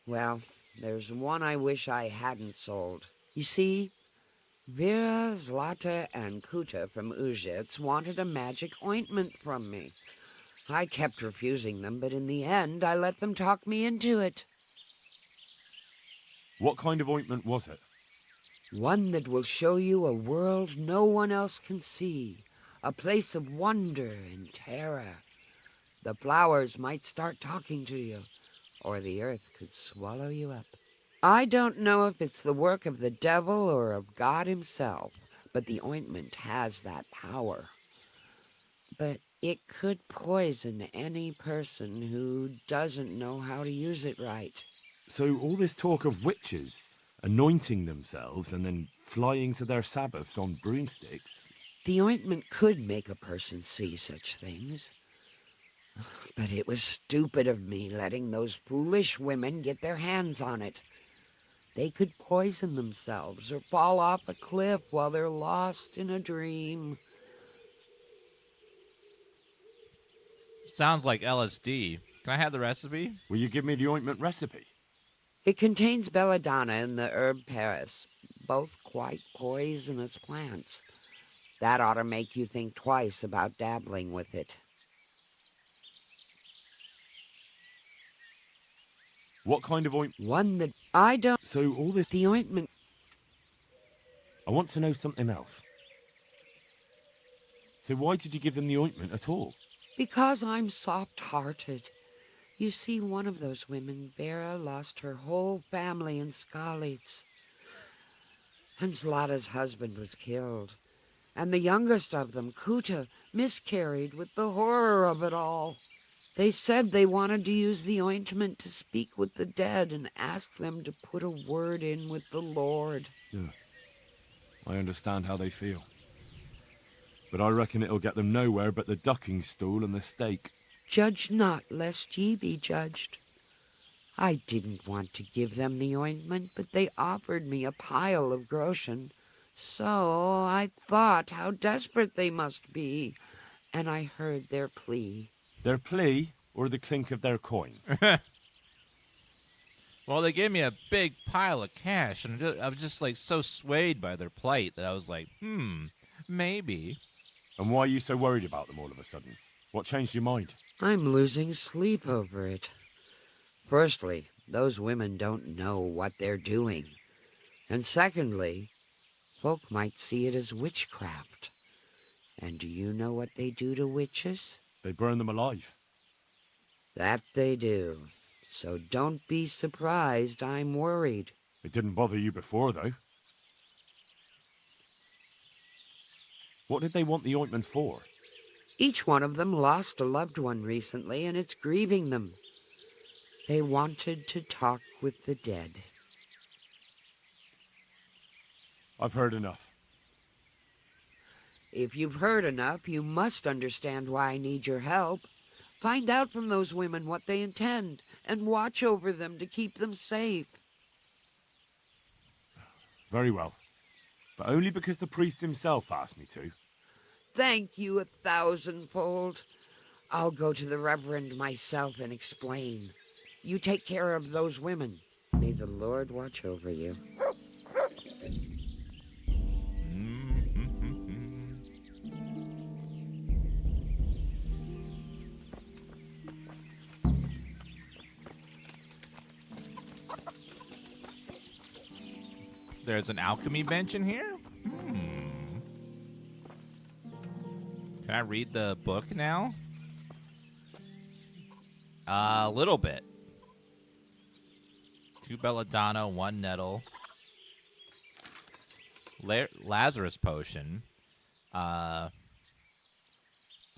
F: Well, there's one I wish I hadn't sold. You see, Vera, Zlata, and Kuta from Uzhitz wanted a magic ointment from me. I kept refusing them, but in the end, I let them talk me into it.
L: What kind of ointment was it?
F: One that will show you a world no one else can see. A place of wonder and terror. The flowers might start talking to you, or the earth could swallow you up. I don't know if it's the work of the devil or of God himself, but the ointment has that power. But it could poison any person who doesn't know how to use it right.
L: So all this talk of witches anointing themselves and then flying to their sabbaths on broomsticks...
F: The ointment could make a person see such things. But it was stupid of me letting those foolish women get their hands on it. They could poison themselves or fall off a cliff while they're lost in a dream.
A: Sounds like LSD. Can I have the recipe?
L: Will you give me the ointment recipe?
F: It contains belladonna and the herb Paris, both quite poisonous plants. That ought to make you think twice about dabbling with it.
L: What kind of ointment?
F: One that I don't...
L: So all this...
F: The ointment...
L: I want to know something else. So why did you give them the ointment at all?
F: Because I'm soft-hearted. You see, one of those women, Vera, lost her whole family in Skalitz. And Zlata's husband was killed. And the youngest of them, Kuta, miscarried with the horror of it all. They said they wanted to use the ointment to speak with the dead and ask them to put a word in with the Lord.
L: Yeah. I understand how they feel. But I reckon it'll get them nowhere but the ducking stool and the stake.
F: Judge not, lest ye be judged. I didn't want to give them the ointment, but they offered me a pile of groschen. So I thought how desperate they must be, and I heard their plea.
I: Their plea, or the clink of their coin?
A: Well, they gave me a big pile of cash, and I was just like so swayed by their plight that I was like, maybe.
I: And why are you so worried about them all of a sudden? What changed your mind?
F: I'm losing sleep over it. Firstly, those women don't know what they're doing. And secondly, folk might see it as witchcraft. And do you know what they do to witches?
I: They burn them alive.
F: That they do. So don't be surprised I'm worried.
I: It didn't bother you before, though. What did they want the ointment for?
F: Each one of them lost a loved one recently, and it's grieving them. They wanted to talk with the dead.
I: I've heard enough.
F: If you've heard enough, you must understand why I need your help. Find out from those women what they intend, and watch over them to keep them safe.
I: Very well. But only because the priest himself asked me to.
F: Thank you 1,000-fold. I'll go to the Reverend myself and explain. You take care of those women. May the Lord watch over you.
A: There's an alchemy bench in here? Can I read the book now? A little bit. 2 belladonna, 1 nettle. Lazarus potion. It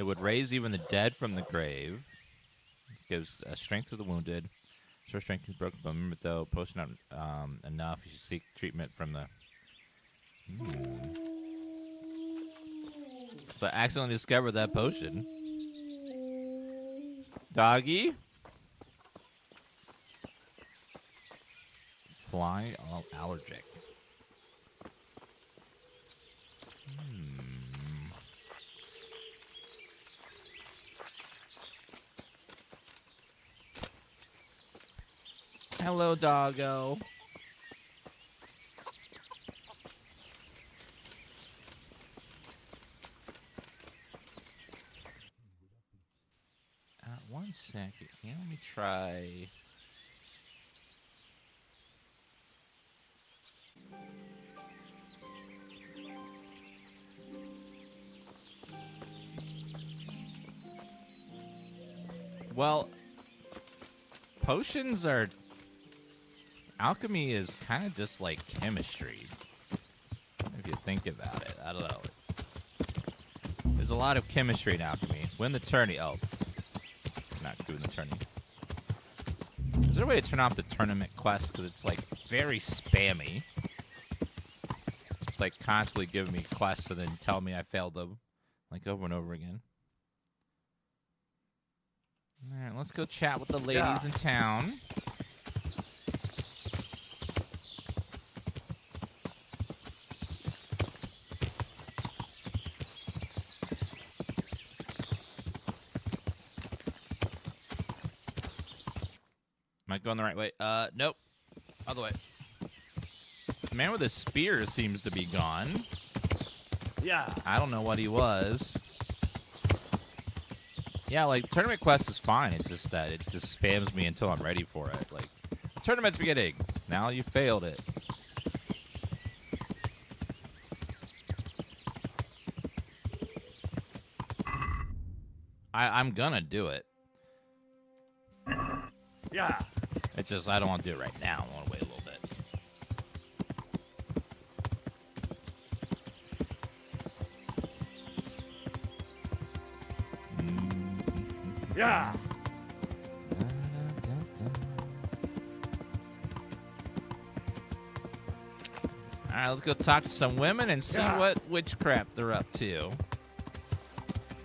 A: would raise even the dead from the grave. Gives strength to the wounded. Sure, strength is broken bone. Remember, though, potion not enough. You should seek treatment from the... So I accidentally discovered that potion. Doggy? Fly allergic. Hello, doggo. One second. Here, let me try. Well, potions are... Alchemy is kind of just like chemistry, if you think about it. I don't know. There's a lot of chemistry in alchemy. Win the tourney. Oh, not doing the tourney. Is there a way to turn off the tournament quest? Because it's like very spammy. It's like constantly giving me quests and then telling me I failed them, like over and over again. All right, let's go chat with the ladies in town. Am I going the right way? Nope. Other way. The man with the spear seems to be gone.
W: Yeah.
A: I don't know what he was. Yeah, like, tournament quest is fine. It's just that it just spams me until I'm ready for it. Like, tournament's beginning. Now you failed it. I'm gonna do it.
W: Yeah.
A: It's just I don't want to do it right now. I want to wait a little bit.
W: Yeah.
A: All right, let's go talk to some women and see what witchcraft they're up to.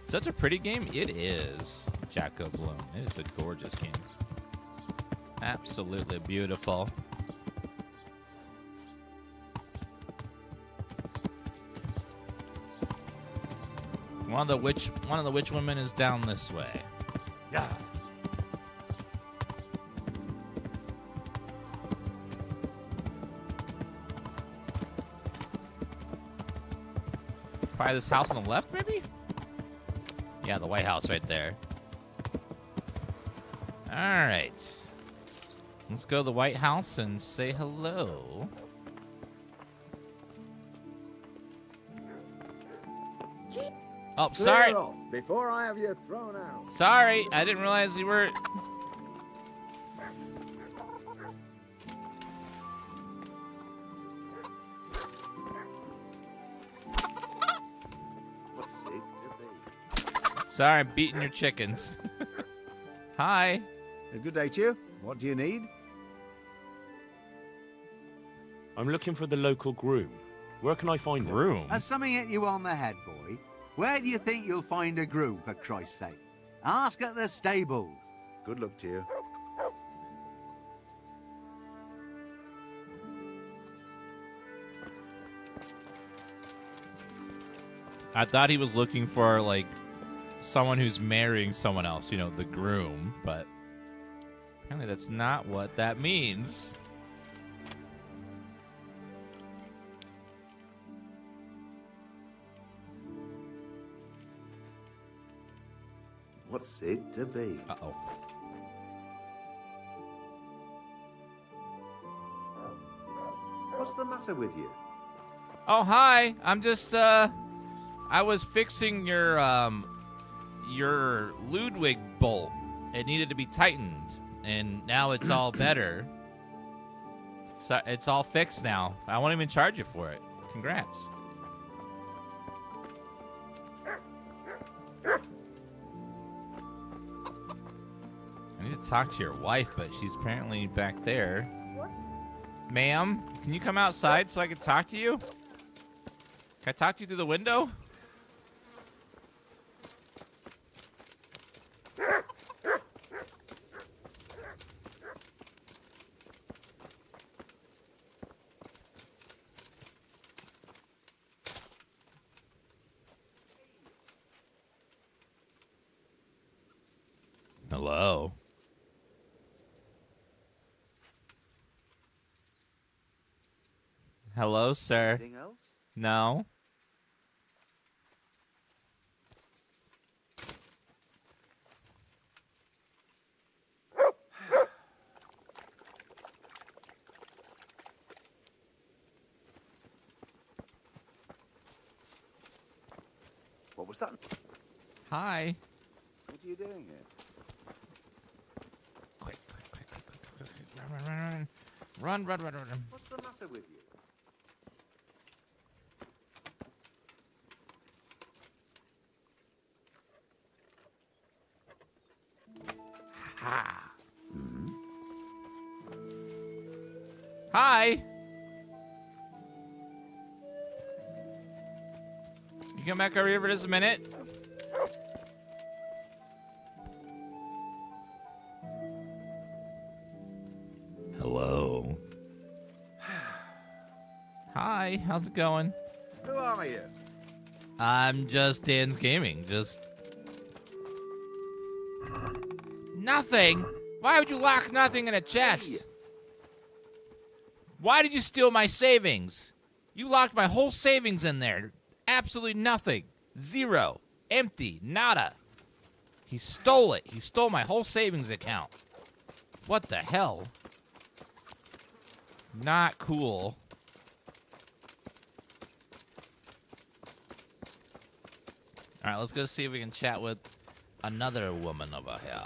A: Such a pretty game? It is. Jacko Bloom. It is a gorgeous game. Absolutely beautiful. One of the witch women is down this way.
G: Yeah.
A: Probably this house on the left, maybe? Yeah, the White House right there. Alright. Let's go to the White House and say hello. Oh, sorry.
G: Clear off before I have you thrown out.
A: Sorry, I didn't realize you were...
G: What's it to be?
A: Sorry, I'm beating your chickens. Hi.
G: A good day to you. What do you need?
I: I'm looking for the local groom. Where can I find him?
A: Groom?
G: Has something hit you on the head, boy? Where do you think you'll find a groom, for Christ's sake? Ask at the stables. Good luck to you.
A: I thought he was looking for, like, someone who's marrying someone else, you know, the groom, but apparently that's not what that means.
G: What's it to be?
A: Uh-oh.
G: What's the matter with you?
A: Oh, hi. I'm just, I was fixing your Ludwig bolt. It needed to be tightened, and now it's all better. So it's all fixed now. I won't even charge you for it. Congrats. I need to talk to your wife, but she's apparently back there. Ma'am, can you come outside so I can talk to you? Can I talk to you through the window? Hello. Hello, sir.
G: Anything else?
A: No.
G: What was that?
A: Hi.
G: What are you doing here?
A: Quick. Run. Run.
G: What's the matter with you?
A: Ha. Hi. You come back over here for just a minute? Hello. Hi, how's it going?
G: Who are you?
A: I'm just DansGaming. Just nothing. Why would you lock nothing in a chest?
G: Hey.
A: Why did you steal my savings? You locked my whole savings in there. Absolutely nothing. Zero. Empty. Nada. He stole it. He stole my whole savings account. What the hell? Not cool. All right, let's go see if we can chat with another woman over here.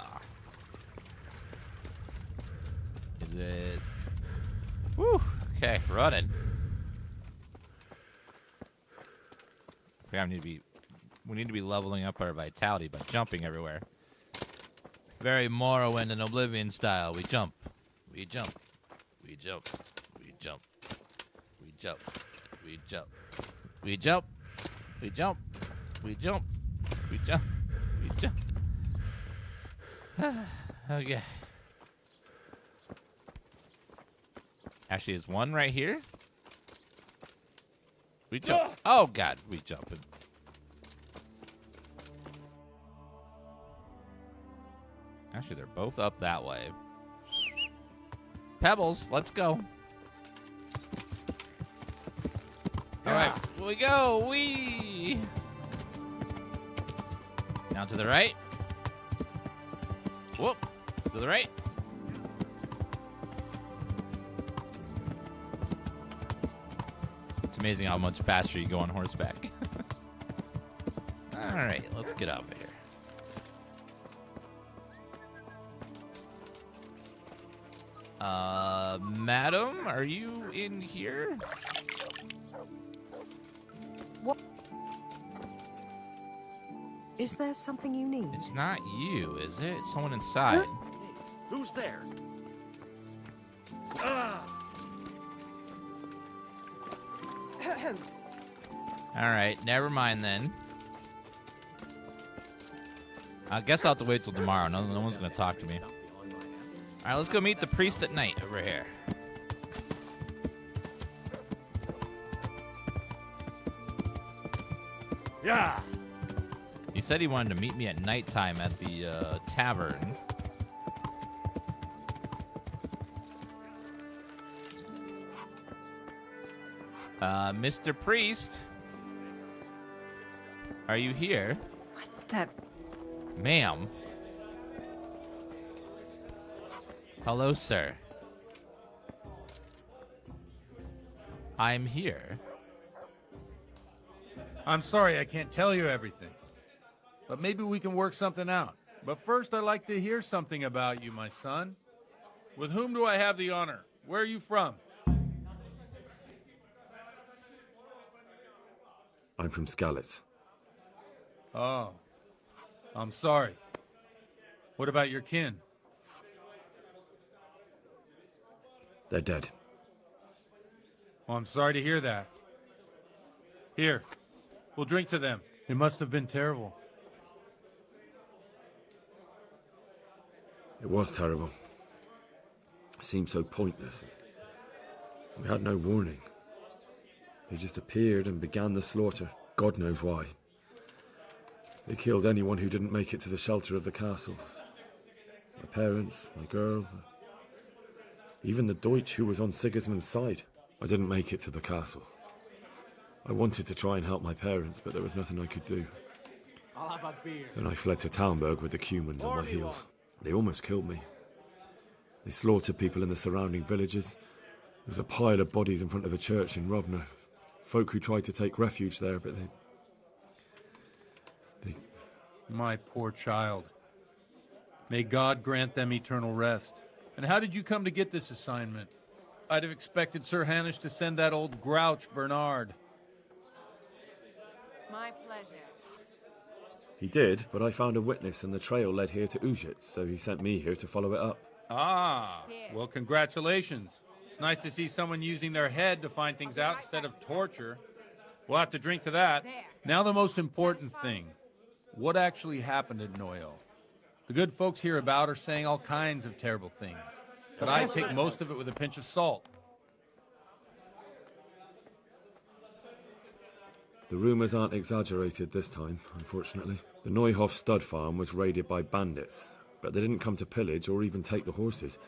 A: Is it? Woo. Okay, running. We need to be leveling up our vitality by jumping everywhere. Very Morrowind and Oblivion style. We jump. We jump. We jump. We jump. We jump. We jump. We jump. We jump. We jump. We jump. We jump. Okay. Actually, there's one right here. We jump. Oh, God. We jumping. Actually, they're both up that way. Pebbles, let's go. All right, here we go. Wee. Now to the right. Whoop. To the right. It's amazing how much faster you go on horseback. All right, let's get over here. Madam, are you in here?
H: What? Is there something you need?
A: It's not you, is it? It's someone inside.
W: Who's there?
A: All right, never mind then. I guess I'll have to wait till tomorrow. No one's gonna talk to me. All right, let's go meet the priest at night over here.
L: Yeah.
A: He said he wanted to meet me at nighttime at the tavern. Mr. Priest, are you here?
H: What the?
A: Ma'am. Hello, sir. I'm here.
E: I'm sorry I can't tell you everything. But maybe we can work something out. But first, I'd like to hear something about you, my son. With whom do I have the honor? Where are you from?
C: I'm from Skalitz.
E: Oh. I'm sorry. What about your kin?
C: They're dead.
E: Oh, I'm sorry to hear that. Here, we'll drink to them. It must have been terrible.
C: It was terrible. It seemed so pointless. We had no warning. They just appeared and began the slaughter. God knows why. They killed anyone who didn't make it to the shelter of the castle. My parents, my girl, even the Deutsch who was on Sigismund's side. I didn't make it to the castle. I wanted to try and help my parents, but there was nothing I could do.
H: I'll have a beer.
C: Then I fled to Talmberg with the Cumans on my heels. They almost killed me. They slaughtered people in the surrounding villages. There was a pile of bodies in front of the church in Rovna. Folk who tried to take refuge there, but they...
E: My poor child. May God grant them eternal rest. And how did you come to get this assignment? I'd have expected Sir Hanush to send that old grouch, Bernard.
V: My pleasure.
C: He did, but I found a witness and the trail led here to Uzhitz, so he sent me here to follow it up.
E: Ah, well, congratulations. It's nice to see someone using their head to find things out instead of torture. We'll have to drink to that. Now the most important thing. What actually happened at Neuhof? The good folks hereabout are saying all kinds of terrible things, but I take most of it with a pinch of salt.
C: The rumours aren't exaggerated this time, unfortunately. The Neuhof stud farm was raided by bandits, but they didn't come to pillage or even take the horses.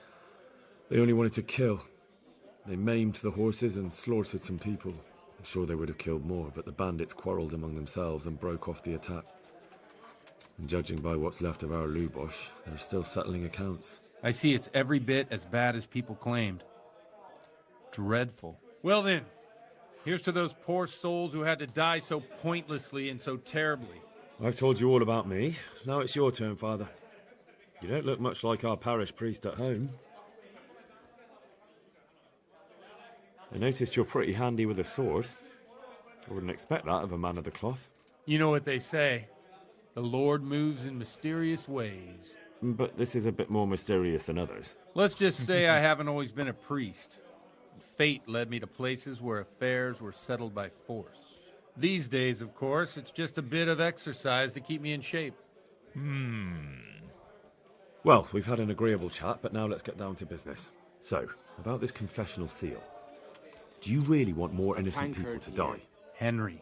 C: They only wanted to kill. They maimed the horses and slaughtered some people. I'm sure they would have killed more, but the bandits quarrelled among themselves and broke off the attack. And judging by what's left of our Lubos, they're still settling accounts.
E: I see it's every bit as bad as people claimed. Dreadful. Well then, here's to those poor souls who had to die so pointlessly and so terribly.
C: I've told you all about me. Now it's your turn, Father. You don't look much like our parish priest at home. I noticed you're pretty handy with a sword. I wouldn't expect that of a man of the cloth.
E: You know what they say. The Lord moves in mysterious ways.
C: But this is a bit more mysterious than others.
E: Let's just say I haven't always been a priest. Fate led me to places where affairs were settled by force. These days, of course, it's just a bit of exercise to keep me in shape.
C: Well, we've had an agreeable chat, but now let's get down to business. So, about this confessional seal. Do you really want more innocent people to die?
E: Henry,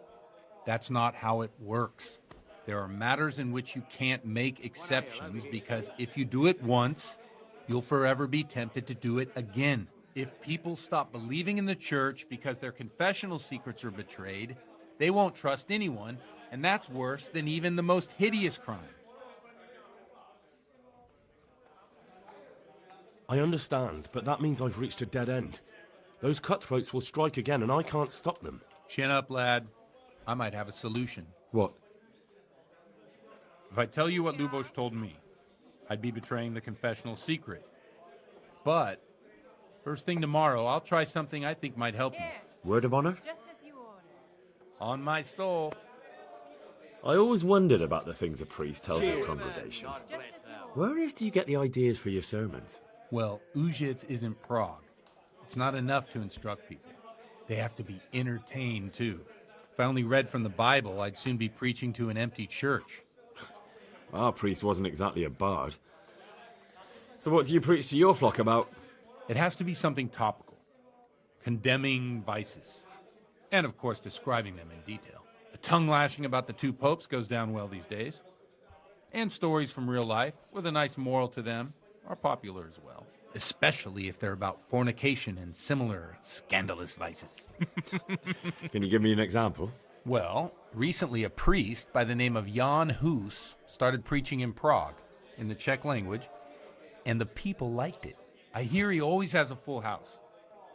E: that's not how it works. There are matters in which you can't make exceptions because if you do it once, you'll forever be tempted to do it again. If people stop believing in the church because their confessional secrets are betrayed, they won't trust anyone, and that's worse than even the most hideous crime.
L: I understand, but that means I've reached a dead end. Those cutthroats will strike again, and I can't stop them.
E: Chin up, lad. I might have a solution.
C: What?
E: If I tell you what Lubos told me, I'd be betraying the confessional secret. But first thing tomorrow, I'll try something I think might help you.
C: Word of honor?
E: On my soul.
C: I always wondered about the things a priest tells his congregation. Where on earth do you get the ideas for your sermons?
E: Well, Uzhitz is in Prague. It's not enough to instruct people. They have to be entertained, too. If I only read from the Bible, I'd soon be preaching to an empty church.
C: Our priest wasn't exactly a bard. So what do you preach to your flock about?
E: It has to be something topical. Condemning vices. And, of course, describing them in detail. A tongue lashing about the two popes goes down well these days. And stories from real life, with a nice moral to them, are popular as well. Especially if they're about fornication and similar scandalous vices.
C: Can you give me an example?
E: Well, recently a priest by the name of Jan Hus started preaching in Prague, in the Czech language, and the people liked it. I hear he always has a full house.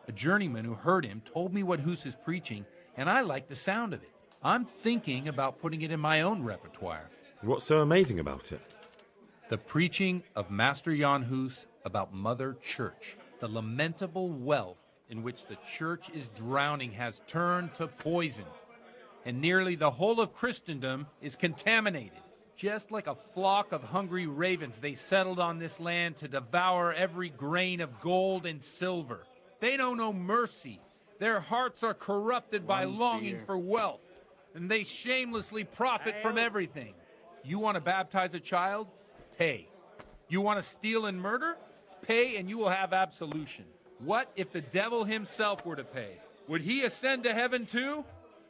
E: A journeyman who heard him told me what Hus is preaching, and I like the sound of it. I'm thinking about putting it in my own repertoire.
C: What's so amazing about it?
E: The preaching of Master Jan Hus about Mother Church. The lamentable wealth in which the church is drowning has turned to poison, and nearly the whole of Christendom is contaminated. Just like a flock of hungry ravens, they settled on this land to devour every grain of gold and silver. They know no mercy. Their hearts are corrupted by longing for wealth, and they shamelessly profit from everything. You want to baptize a child? Pay. You want to steal and murder? Pay and you will have absolution. What if the devil himself were to pay? Would he ascend to heaven too?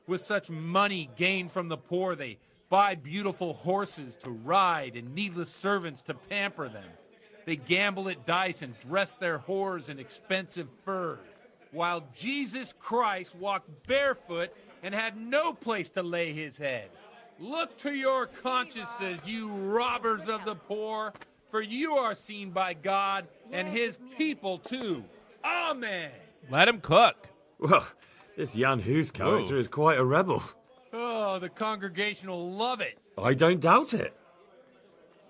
E: With such money gained from the poor, they buy beautiful horses to ride and needless servants to pamper them. They gamble at dice and dress their whores in expensive furs, while Jesus Christ walked barefoot and had no place to lay his head. Look to your consciences, you robbers of the poor, for you are seen by God and his people too. Amen.
A: Let him cook.
C: Well, this Jan Hus character is quite a rebel.
E: Oh, the congregation will love it.
C: I don't doubt it.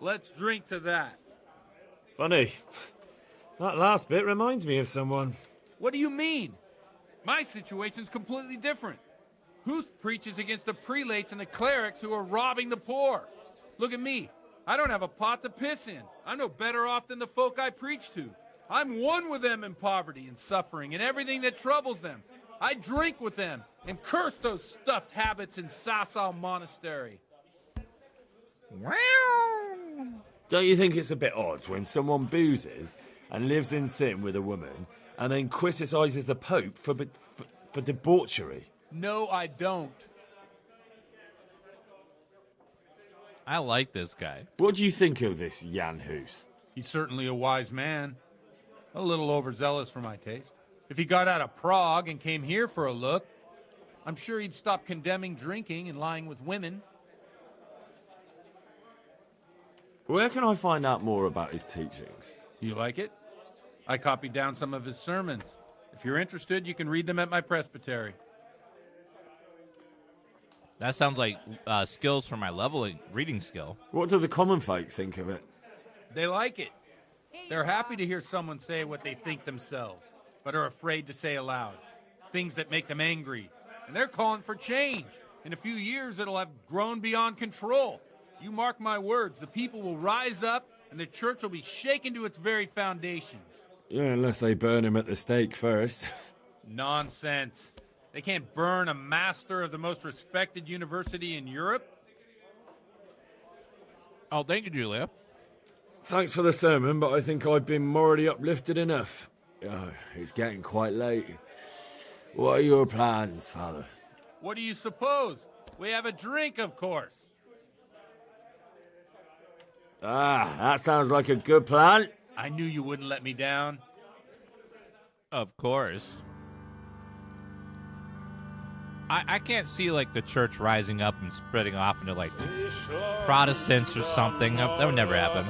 E: Let's drink to that.
C: Funny. That last bit reminds me of someone.
E: What do you mean? My situation's completely different. Huth preaches against the prelates and the clerics who are robbing the poor. Look at me. I don't have a pot to piss in. I'm no better off than the folk I preach to. I'm one with them in poverty and suffering and everything that troubles them. I drink with them and curse those stuffed habits in Sasau Monastery.
C: Don't you think it's a bit odd when someone boozes and lives in sin with a woman and then criticizes the Pope for debauchery?
E: No, I don't.
A: I like this guy.
C: What do you think of this Jan Hus?
E: He's certainly a wise man. A little overzealous for my taste. If he got out of Prague and came here for a look, I'm sure he'd stop condemning drinking and lying with women.
C: Where can I find out more about his teachings?
E: You like it? I copied down some of his sermons. If you're interested, you can read them at my presbytery.
A: That sounds like skills for my leveling reading skill.
C: What do the common folk think of it?
E: They like it. They're happy to hear someone say what they think themselves, but are afraid to say aloud. Things that make them angry. And they're calling for change. In a few years, it'll have grown beyond control. You mark my words, the people will rise up, and the church will be shaken to its very foundations.
C: Yeah, unless they burn him at the stake first.
E: Nonsense. They can't burn a master of the most respected university in Europe.
A: Oh, thank you, Julia.
C: Thanks for the sermon, but I think I've been morally uplifted enough. Oh, it's getting quite late. What are your plans, Father?
E: What do you suppose? We have a drink, of course.
C: Ah, that sounds like a good plan.
E: I knew you wouldn't let me down.
A: Of course. I can't see, like, the church rising up and spreading off into, like, Protestants or something. That would never happen.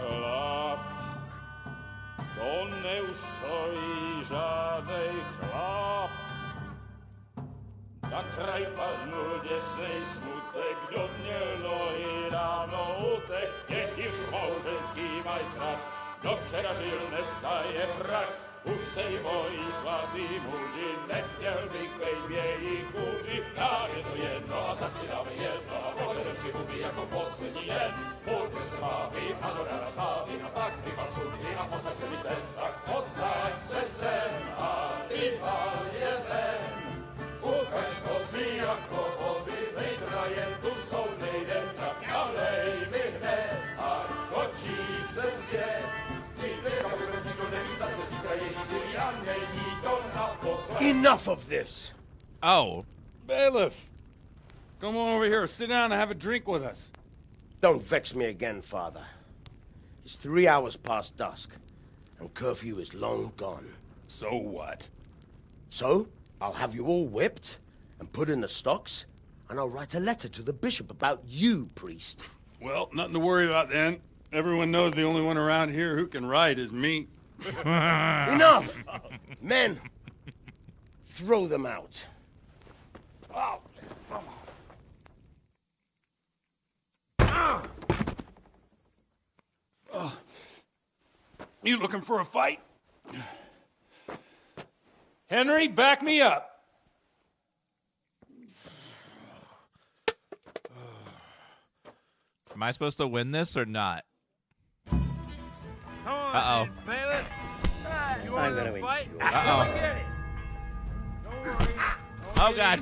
M: Už se jí bojí svatý muži, nechtěl bych bejt jejich kůži. Nám je to jedno a tak si dáme jedno a požadem si huby jako poslední den. Půlkem se vábí a do rána slaví a pak vypad sudky a posaď se mi sem. Tak posaď se sem a vypad je ven. Ukaž kozy jako vozy, zítra jen tu jsou nejdem, tak nalej mi hned, ať točí se zpět.
R: Enough of this!
A: Oh.
J: Bailiff! Come on over here, sit down and have a drink with us.
R: Don't vex me again, Father. It's 3 hours past dusk, and curfew is long gone.
J: So what?
R: So, I'll have you all whipped, and put in the stocks, and I'll write a letter to the bishop about you, priest.
J: Well, nothing to worry about then. Everyone knows the only one around here who can ride is me.
R: Enough! Men, throw them out. Oh.
J: You looking for a fight? Henry, back me up.
A: Am I supposed to win this or not? Uh-oh.
E: I'm gonna win.
A: Uh-oh. Oh, God.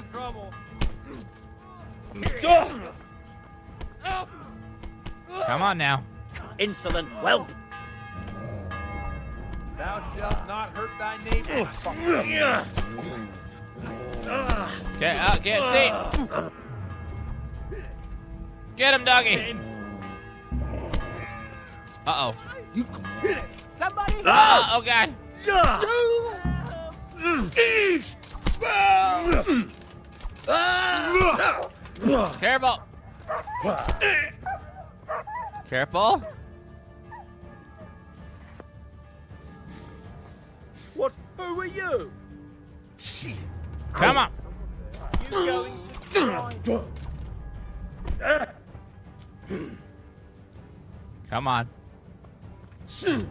A: Come on now.
W: Insolent whelp.
E: Thou shalt not hurt thy neighbor.
A: Can't see. Get him, doggy. Uh-oh.
H: Somebody!
A: Oh, God. Careful. Careful.
R: What? Who are you?
A: Come on.
H: You going to try?
A: Come on.
H: No.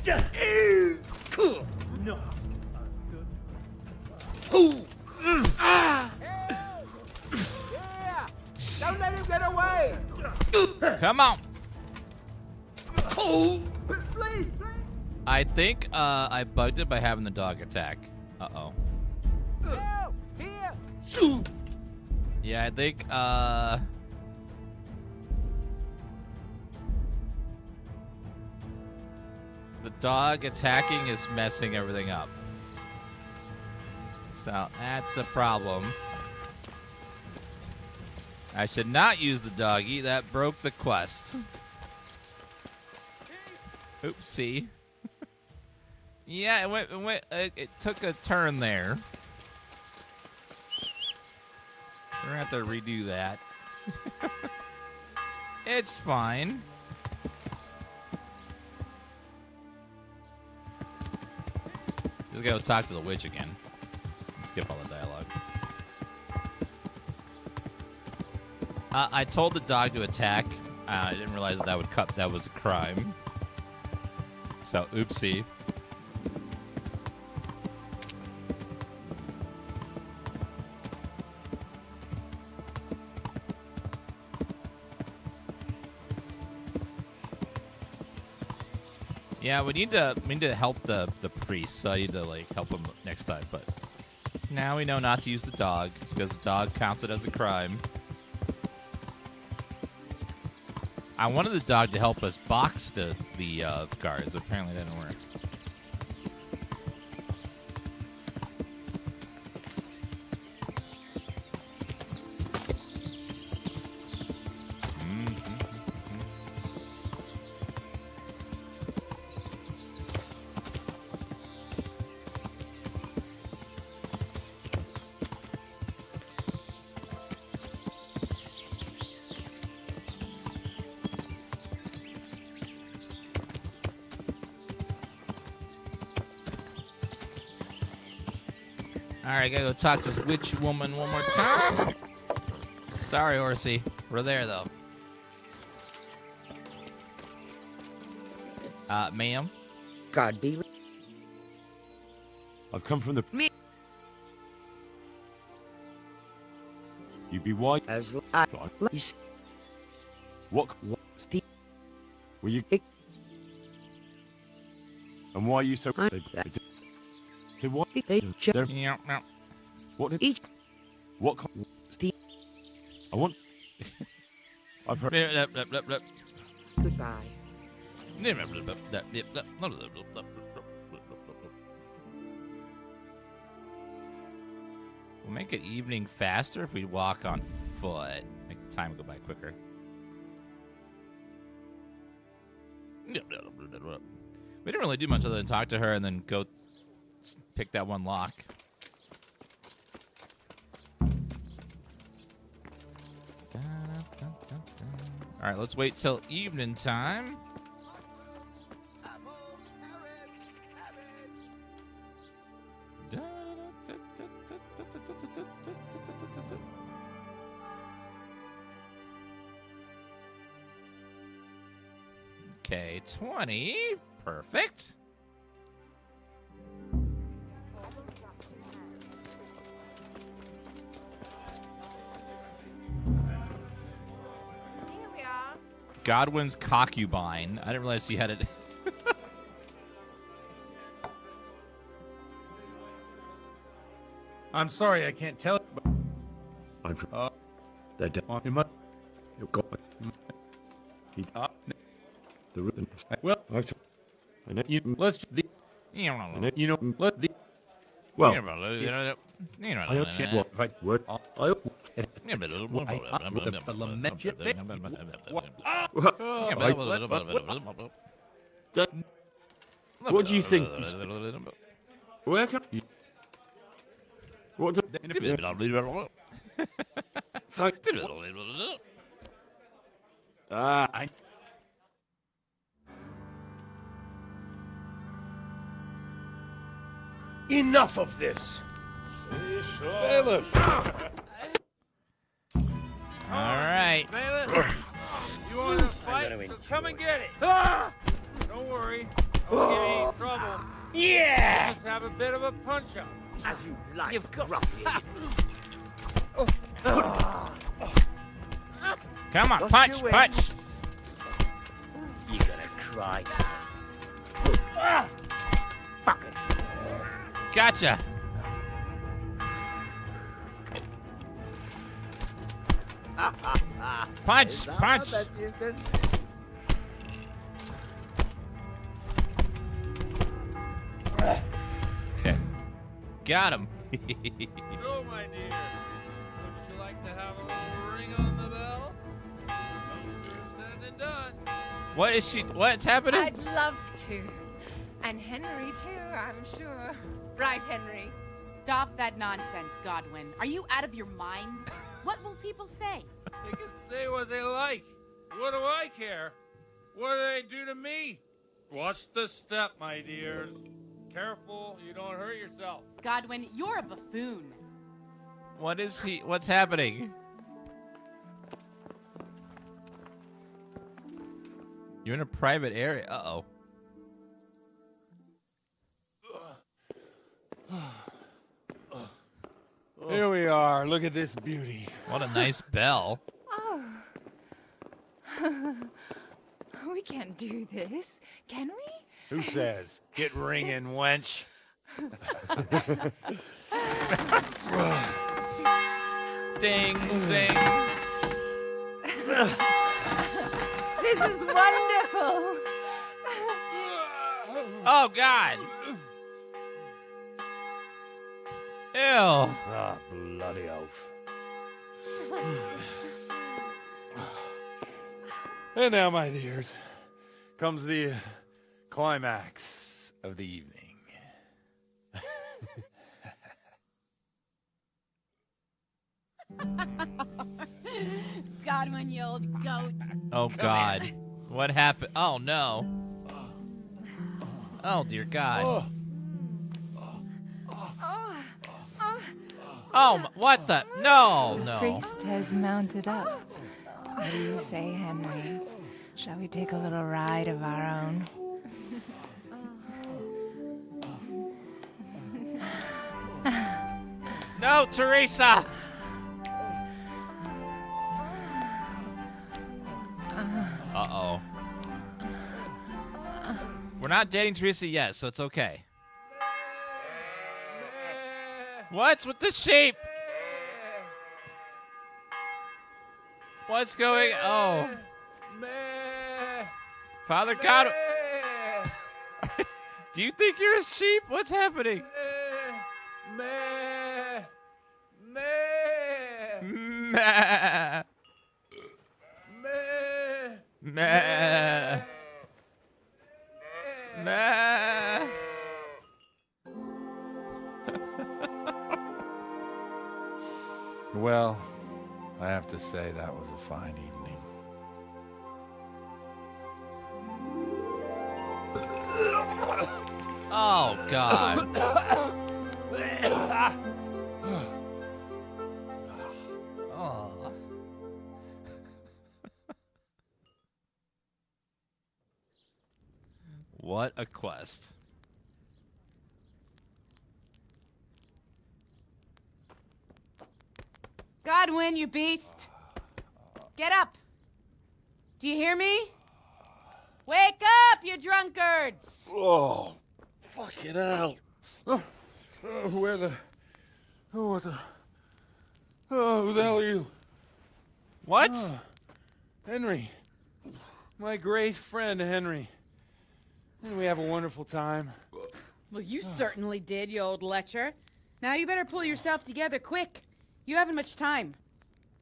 H: Yeah! Don't let him get away!
A: Come on.
H: Please, please!
A: I think I bugged it by having the dog attack. Uh-oh.
H: No! Here!
A: Yeah, I think the dog attacking is messing everything up. So that's a problem. I should not use the doggy. That broke the quest. Oopsie. Yeah, it took a turn there. We're gonna have to redo that. It's fine. Just go talk to the witch again. Skip all the dialogue. I told the dog to attack. I didn't realize that was a crime. So, oopsie. Yeah, we need to help the priest, so I need to help him next time, but now we know not to use the dog, because the dog counts it as a crime. I wanted the dog to help us box the guards. Apparently, it didn't work. Alright, gotta go talk to this witch woman one more time. Sorry, horsey. We're there, though. Ma'am?
F: God be...
I: I've come from the...
F: Me.
I: You be white?
F: As
I: What? Were you... And why are you so... Say what? What did... What... I want... I've heard...
F: Goodbye.
A: We'll make it evening faster if we walk on foot. Make the time go by quicker. We didn't really do much other than talk to her and then go pick that one lock. All right, let's wait till evening time. Okay, 20. Perfect.
V: Here we are.
A: Godwin's concubine. I didn't realize he had it.
E: I'm sorry, I can't tell.
C: I'm from. They're dead. You're God. He. The ribbon.
E: Well,
C: I know.
E: Let's.
A: You
E: know. Let the.
C: Well.
A: I
C: understand what. Word. What do you think? Where can you? What?
I: Enough of this!
M: Bailiff!
A: All right.
E: Bailiff, you want to fight? So come and get it. Don't worry, I won't get any trouble.
M: Yeah!
E: We'll just have a bit of a punch-up.
M: As you like,
E: You've got
M: ruffian.
A: Come on,
M: Just
A: punch,
M: you win.
A: punch.
M: You gonna cry? Fuck it.
A: Gotcha. Punch, punch. Okay. Got him.
E: So, my dear, wouldn't you like to have a little ring on the bell? Easier said than done.
A: What is she? What's happening?
V: I'd love to. And Henry, too, I'm sure.
K: Right, Henry. Stop that nonsense, Godwin. Are you out of your mind? What will people say?
E: They can say what they like. What do I care? What do they do to me? Watch the step, my dears. Careful, you don't hurt yourself.
K: Godwin, you're a buffoon.
A: What is he? What's happening? You're in a private area. Uh-oh.
E: Here we are. Look at this beauty.
A: What a nice bell.
V: Oh. We can't do this, can we?
E: Who says? Get ringing, wench.
A: Ding, ding.
K: This is wonderful.
A: Oh, God. Ew.
L: Ah, bloody oath. And now, my dears, comes the climax of the evening.
K: Godwin, you old goat.
A: Oh, God. What happened? Oh, no. Oh, dear God. Oh, what the? No,
O: The
A: no.
O: priest has mounted up. What do you say, Henry? Shall we take a little ride of our own?
A: No, Teresa! Uh-oh. We're not dating Teresa yet, so it's okay. What's with the sheep? What's going? Oh, Father God. Do you think you're a sheep? What's happening? Meh. Meh. Meh.
L: Well, I have to say that was a fine evening.
A: Oh, God. Oh. What a quest.
K: Godwin, you beast. Get up. Do you hear me? Wake up, you drunkards.
L: Oh, fucking hell. Where the... Oh, what the... Oh, who the hell are you?
A: What?
L: Henry. My great friend, Henry. Didn't we have a wonderful time?
K: Well, you certainly did, you old lecher. Now you better pull yourself together quick. You haven't much time.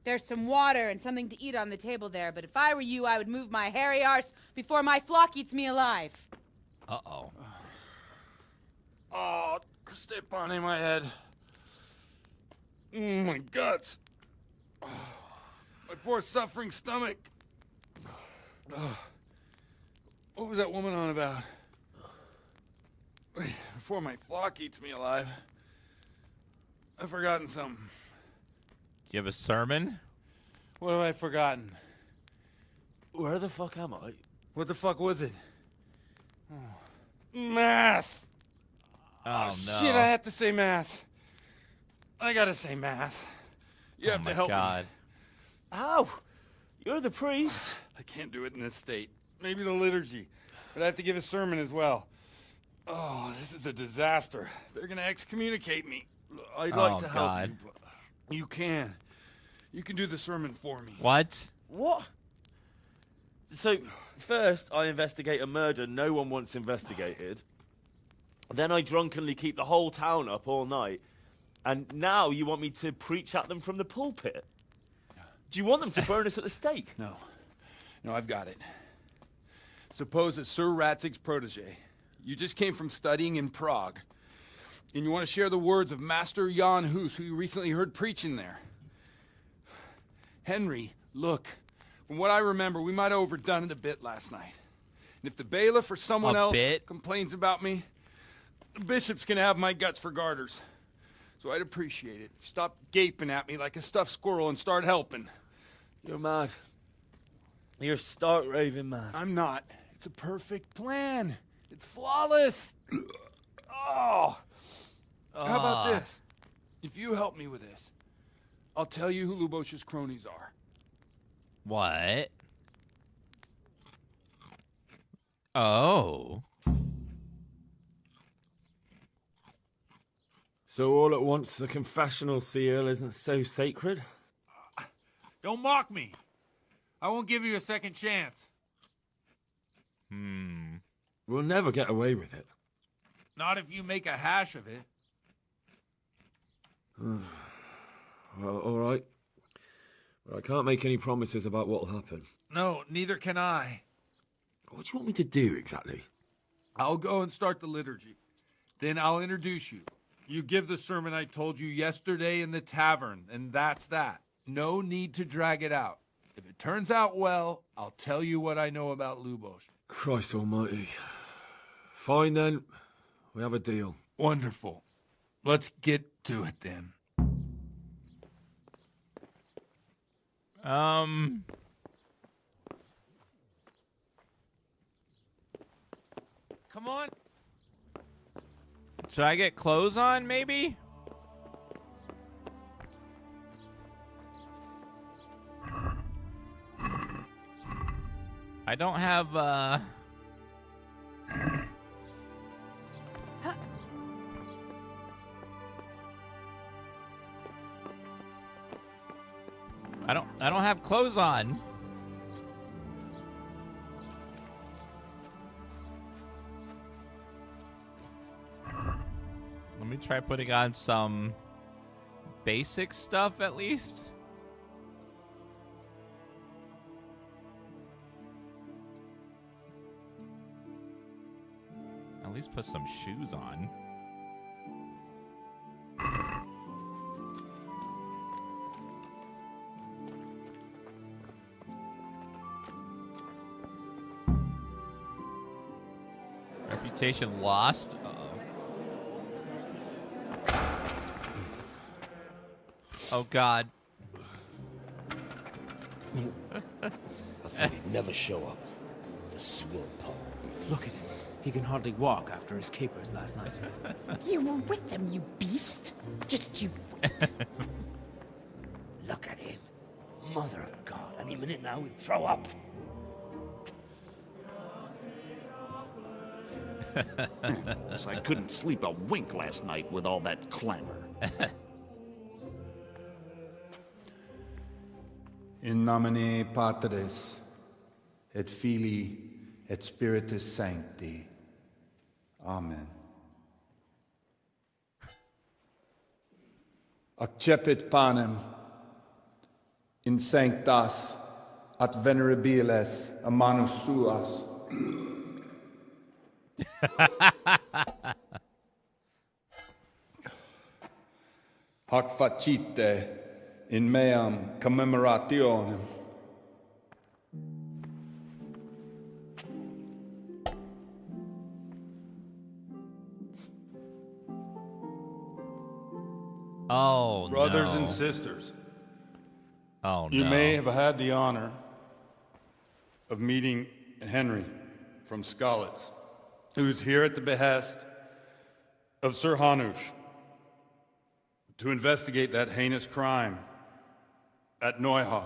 K: There's some water and something to eat on the table there, but if I were you, I would move my hairy arse before my flock eats me alive.
A: Uh-oh.
L: Oh, step on in my head. My guts. My poor suffering stomach. What was that woman on about? Before my flock eats me alive. I've forgotten something.
A: Do you have a sermon?
L: What have I forgotten? Where the fuck am I? What the fuck was it? Mass!
A: Oh, no.
L: Shit, I have to say mass. I gotta say mass. You have to help
A: God.
L: me. How? You're the priest. I can't do it in this state. Maybe the liturgy. But I have to give a sermon as well. Oh, this is a disaster. They're gonna excommunicate me. I'd like to help you, but you can. You can do the sermon for me.
A: What?
I: What? So, first I investigate a murder no one wants investigated. Then I drunkenly keep the whole town up all night. And now you want me to preach at them from the pulpit? Do you want them to burn us at the stake?
L: No. No, I've got it. Suppose that Sir Radzig's protege. You just came from studying in Prague. And you want to share the words of Master Jan Hus, who you recently heard preaching there. Henry, look. From what I remember, we might have overdone it a bit last night. And if the bailiff or someone else complains about me, the bishop's gonna have my guts for garters. So I'd appreciate it. Stop gaping at me like a stuffed squirrel and start helping.
I: You're mad. You're stark raving mad.
L: I'm not. It's a perfect plan. It's flawless. Oh. How about this? If you help me with this, I'll tell you who Lubos' cronies are.
A: What? Oh.
C: So all at once the confessional seal isn't so sacred?
E: Don't mock me. I won't give you a second chance.
C: We'll never get away with it.
E: Not if you make a hash of it.
C: Well, all right. Well, I can't make any promises about what'll happen.
E: No, neither can I.
C: What do you want me to do exactly?
E: I'll go and start the liturgy. Then I'll introduce you. You give the sermon I told you yesterday in the tavern, and that's that. No need to drag it out. If it turns out well, I'll tell you what I know about Lubos.
C: Christ almighty. Fine then. We have a deal.
E: Wonderful. Let's get to it then.
A: Come
E: on.
A: Should I get clothes on, maybe? I don't have, I don't have clothes on. Let me try putting on some basic stuff at least. At least put some shoes on. Reputation lost. Oh God.
R: I thought he'd never show up. The swill pole.
B: Look at him. He can hardly walk after his capers last night.
P: You were with them, you beast. Just you wait. Look at him. Mother of God. Any minute now he'll throw up.
X: Guess I couldn't sleep a wink last night with all that clamor.
J: In nomine Patris, et Filii, et Spiritus Sancti. Amen. Accepit panem in sanctas at venerabiles a manus suas. Hac facite in meam commemorationem.
A: Oh,
J: Brothers
A: no.
J: and sisters,
A: oh,
J: you
A: no.
J: may have had the honor of meeting Henry from Skalitz, who is here at the behest of Sir Hanush to investigate that heinous crime at Neuhof.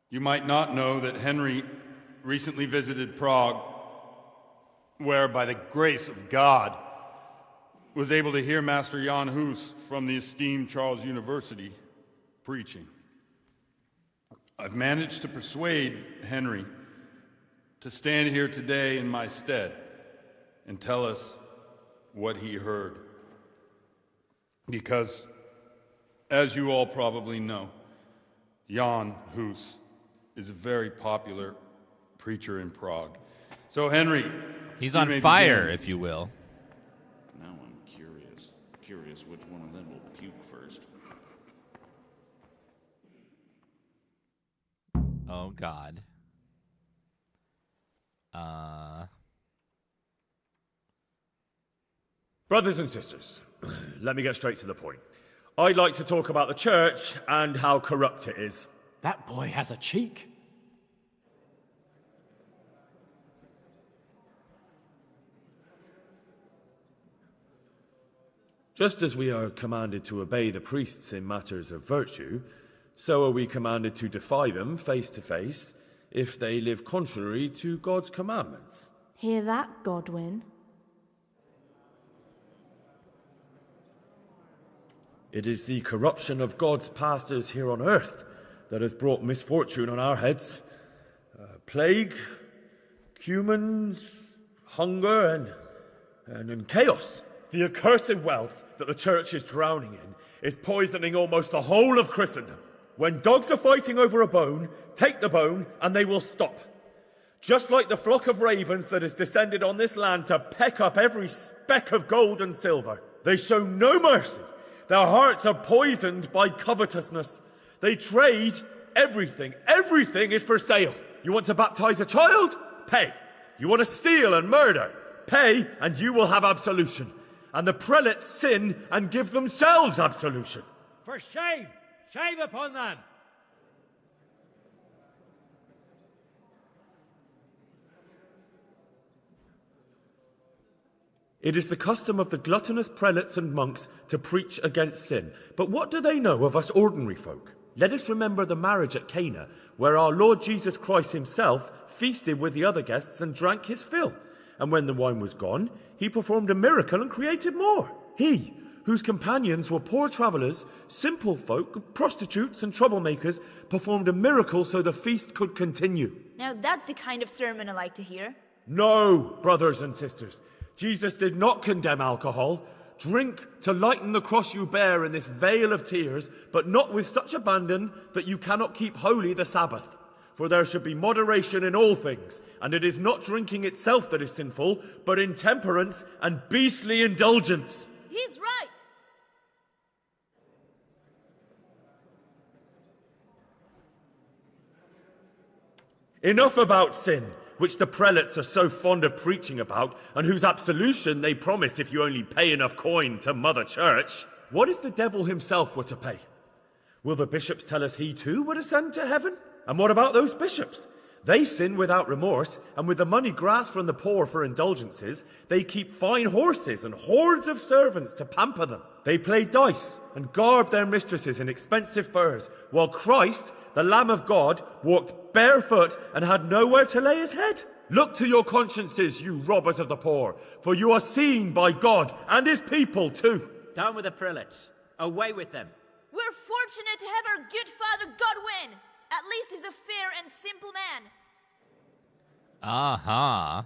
J: You might not know that Henry recently visited Prague, where, by the grace of God, was able to hear Master Jan Hus from the esteemed Charles University preaching. I've managed to persuade Henry to stand here today in my stead and tell us what he heard. Because, as you all probably know, Jan Hus is a very popular preacher in Prague. So, Henry,
A: he's
J: you
A: on
J: may
A: fire,
J: begin.
A: if you will.
X: Now I'm curious which one of them will puke first.
A: Oh, God.
C: Brothers and sisters, let me get straight to the point. I'd like to talk about the church and how corrupt it is.
B: That boy has a cheek.
C: Just as we are commanded to obey the priests in matters of virtue, so are we commanded to defy them face to face if they live contrary to God's commandments.
T: Hear that, Godwin?
C: It is the corruption of God's pastors here on earth that has brought misfortune on our heads. Plague, Humans, hunger, and chaos. The accursed wealth that the church is drowning in is poisoning almost the whole of Christendom. When dogs are fighting over a bone, take the bone and they will stop. Just like the flock of ravens that has descended on this land to peck up every speck of gold and silver. They show no mercy. Their hearts are poisoned by covetousness. They trade everything. Everything is for sale. You want to baptize a child? Pay. You want to steal and murder? Pay, and you will have absolution. And the prelates sin and give themselves absolution.
N: For shame! Shame upon them!
C: It is the custom of the gluttonous prelates and monks to preach against sin. But what do they know of us ordinary folk? Let us remember the marriage at Cana, where our Lord Jesus Christ himself feasted with the other guests and drank his fill. And when the wine was gone, he performed a miracle and created more. He, whose companions were poor travellers, simple folk, prostitutes and troublemakers, performed a miracle so the feast could continue.
Q: Now that's the kind of sermon I like to hear.
C: No, brothers and sisters. Jesus did not condemn alcohol. Drink to lighten the cross you bear in this vale of tears, but not with such abandon that you cannot keep holy the Sabbath. For there should be moderation in all things, and it is not drinking itself that is sinful, but intemperance and beastly indulgence.
Q: He's right!
C: Enough about sin, which the prelates are so fond of preaching about, and whose absolution they promise if you only pay enough coin to Mother Church. What if the devil himself were to pay? Will the bishops tell us he too would ascend to heaven? And what about those bishops? They sin without remorse, and with the money grasped from the poor for indulgences, they keep fine horses and hordes of servants to pamper them. They play dice and garb their mistresses in expensive furs, while Christ, the Lamb of God, walked barefoot and had nowhere to lay his head. Look to your consciences, you robbers of the poor, for you are seen by God and his people too.
W: Down with the prelates. Away with them.
Q: We're fortunate to have our good father Godwin. At least he's a fair and simple man.
A: Uh-huh.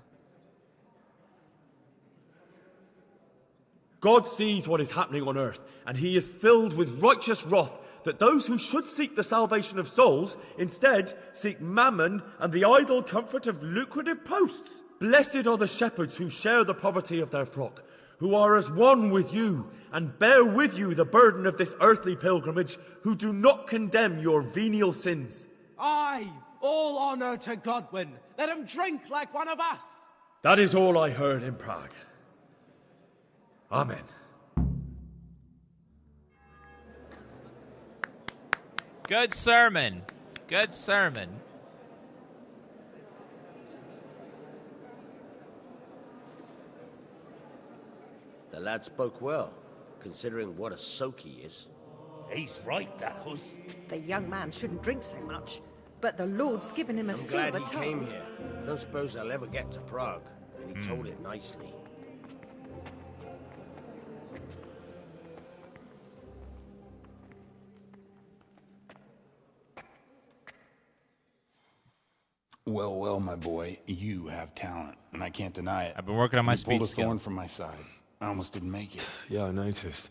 C: God sees what is happening on earth, and he is filled with righteous wrath that those who should seek the salvation of souls instead seek mammon and the idle comfort of lucrative posts. Blessed are the shepherds who share the poverty of their flock, who are as one with you and bear with you the burden of this earthly pilgrimage, who do not condemn your venial sins.
N: Aye, all honor to Godwin. Let him drink like one of us.
C: That is all I heard in Prague. Amen.
A: Good sermon. Good sermon.
R: The lad spoke well, considering what a soak he is.
X: He's right, that huss.
P: The young man shouldn't drink so much, but the Lord's given him a
R: I'm
P: silver
R: glad he
P: tongue.
R: came here. I don't suppose I'll ever get to Prague, and he told it nicely.
L: Well, well, my boy, you have talent, and I can't deny it.
A: I've been working on my
L: You pulled
A: speech
L: a
A: skill.
L: thorn from my side. I almost didn't make it.
C: Yeah, I noticed.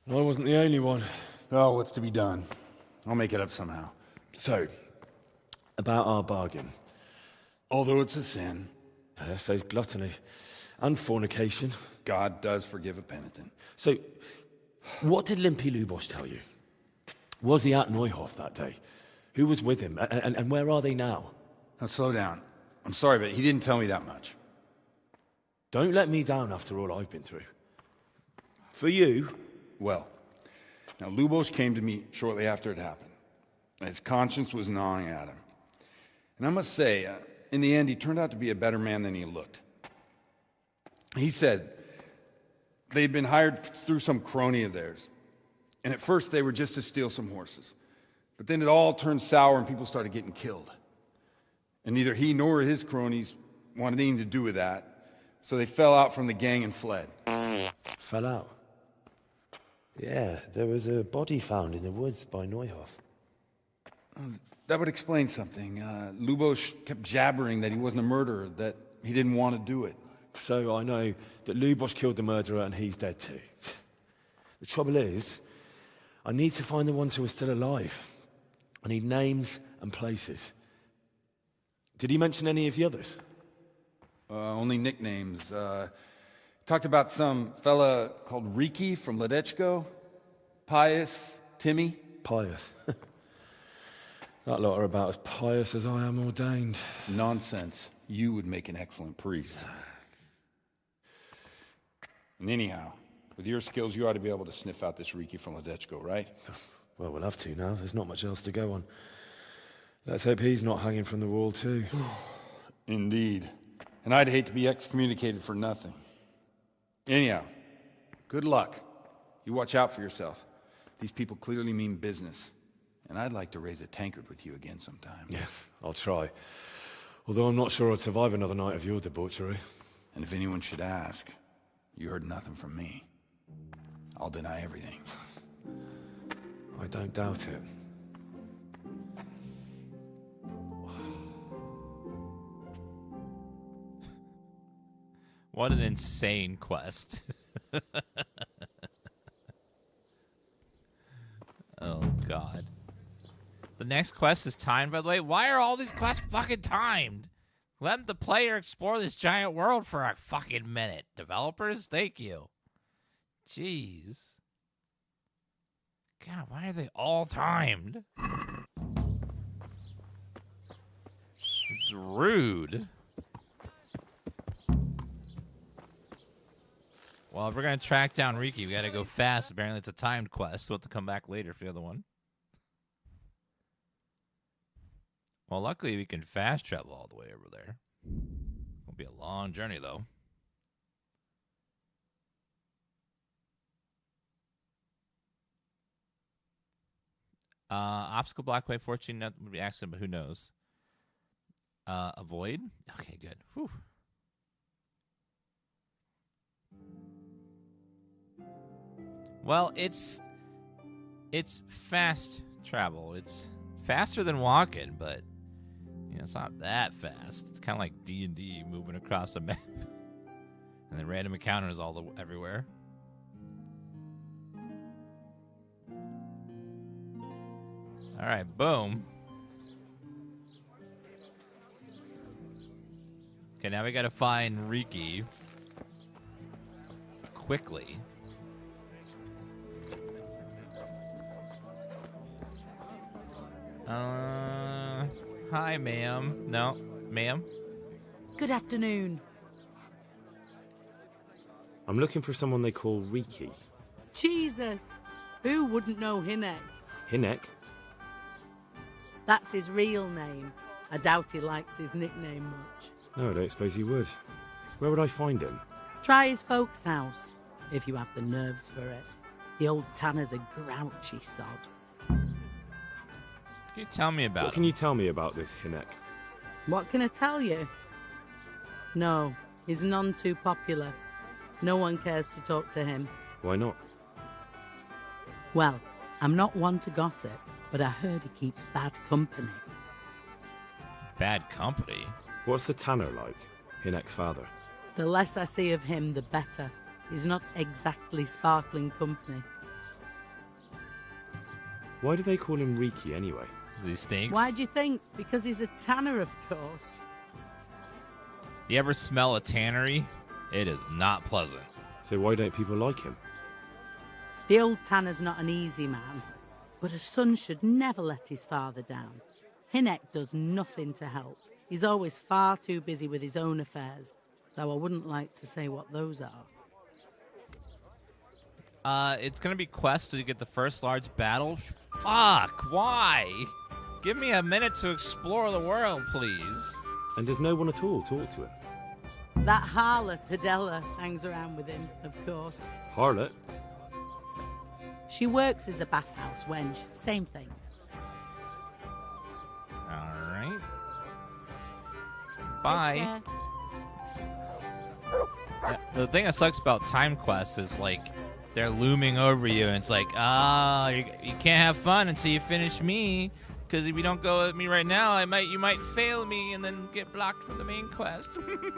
C: I wasn't the only one.
L: Oh, what's to be done? I'll make it up somehow.
C: So, about our bargain.
L: Although it's a sin.
C: So gluttony and fornication.
L: God does forgive a penitent.
C: So, what did Limpy Lubos tell you? Was he at Neuhof that day? Who was with him? And where are they now?
L: Now, slow down. I'm sorry, but he didn't tell me that much.
C: Don't let me down after all I've been through. For you...
L: Well, now Lubos came to me shortly after it happened. His conscience was gnawing at him. And I must say, in the end, he turned out to be a better man than he looked. He said they'd been hired through some crony of theirs. And at first they were just to steal some horses. But then it all turned sour and people started getting killed. And neither he nor his cronies wanted anything to do with that. So they fell out from the gang and fled.
S: Fell out? Yeah, there was a body found in the woods by Neuhof.
L: That would explain something. Lubos kept jabbering that he wasn't a murderer, that he didn't want to do it.
C: So I know that Lubos killed the murderer and he's dead too. The trouble is, I need to find the ones who are still alive. I need names and places. Did he mention any of the others?
L: Only nicknames. Talked about some fella called Riki from Ledechko. Pius, Timmy.
C: Pius. That lot are about as pious as I am ordained.
L: Nonsense. You would make an excellent priest. And anyhow, with your skills, you ought to be able to sniff out this Riki from Ledechko, right?
C: Well, we'll have to now. There's not much else to go on. Let's hope he's not hanging from the wall too.
L: Indeed. And I'd hate to be excommunicated for nothing. Anyhow, good luck. You watch out for yourself. These people clearly mean business. And I'd like to raise a tankard with you again sometime.
C: Yeah, I'll try. Although I'm not sure I'd survive another night of your debauchery.
L: And if anyone should ask, you heard nothing from me. I'll deny everything.
C: I don't doubt it.
A: What an insane quest. Oh, God. The next quest is timed, by the way. Why are all these quests fucking timed? Let the player explore this giant world for a fucking minute. Developers, thank you. Jeez. God, why are they all timed? It's rude. Well, if we're going to track down Riki, we got to go fast. Apparently, it's a timed quest. We'll have to come back later for the other one. Well, luckily, we can fast travel all the way over there. It'll be a long journey, though. Obstacle blockway 14, that would be accident, but who knows? Avoid? Okay, good. Whew. Well, it's fast travel. It's faster than walking, but you know, it's not that fast. It's kind of like D&D moving across a map, and then random encounters everywhere. All right, boom. Okay, now we got to find Riki quickly. Hi, ma'am. No, ma'am.
D: Good afternoon.
C: I'm looking for someone they call Riki.
D: Jesus! Who wouldn't know Hinek?
C: Hinek?
D: That's his real name. I doubt he likes his nickname much.
C: No, I don't suppose he would. Where would I find him?
D: Try his folks' house, if you have the nerves for it. The old tanner's a grouchy sod.
A: Can you tell me about
C: What can you tell me about this Hinek?
D: What can I tell you? No, he's none too popular. No one cares to talk to him.
C: Why not?
D: Well, I'm not one to gossip, but I heard he keeps bad company.
A: Bad company?
C: What's the tanner like? Hinek's father.
D: The less I see of him, the better. He's not exactly sparkling company.
C: Why do they call him Riki anyway?
A: He stinks.
D: Why do you think? Because he's a tanner, of course.
A: You ever smell a tannery? It is not pleasant.
C: So why don't people like him?
D: The old tanner's not an easy man, but a son should never let his father down. Hinek does nothing to help. He's always far too busy with his own affairs, though I wouldn't like to say what those are.
A: It's gonna be quest to get the first large battle. Fuck, why? Give me a minute to explore the world, please.
C: And does no one at all talk to him?
D: That harlot, Adela, hangs around with him, of course.
C: Harlot?
D: She works as a bathhouse wench. Same thing.
A: Alright. Bye. The thing that sucks about time quests is, like, they're looming over you, and it's like, you can't have fun until you finish me. Because if you don't go with me right now, you might fail me and then get blocked from the main quest. It's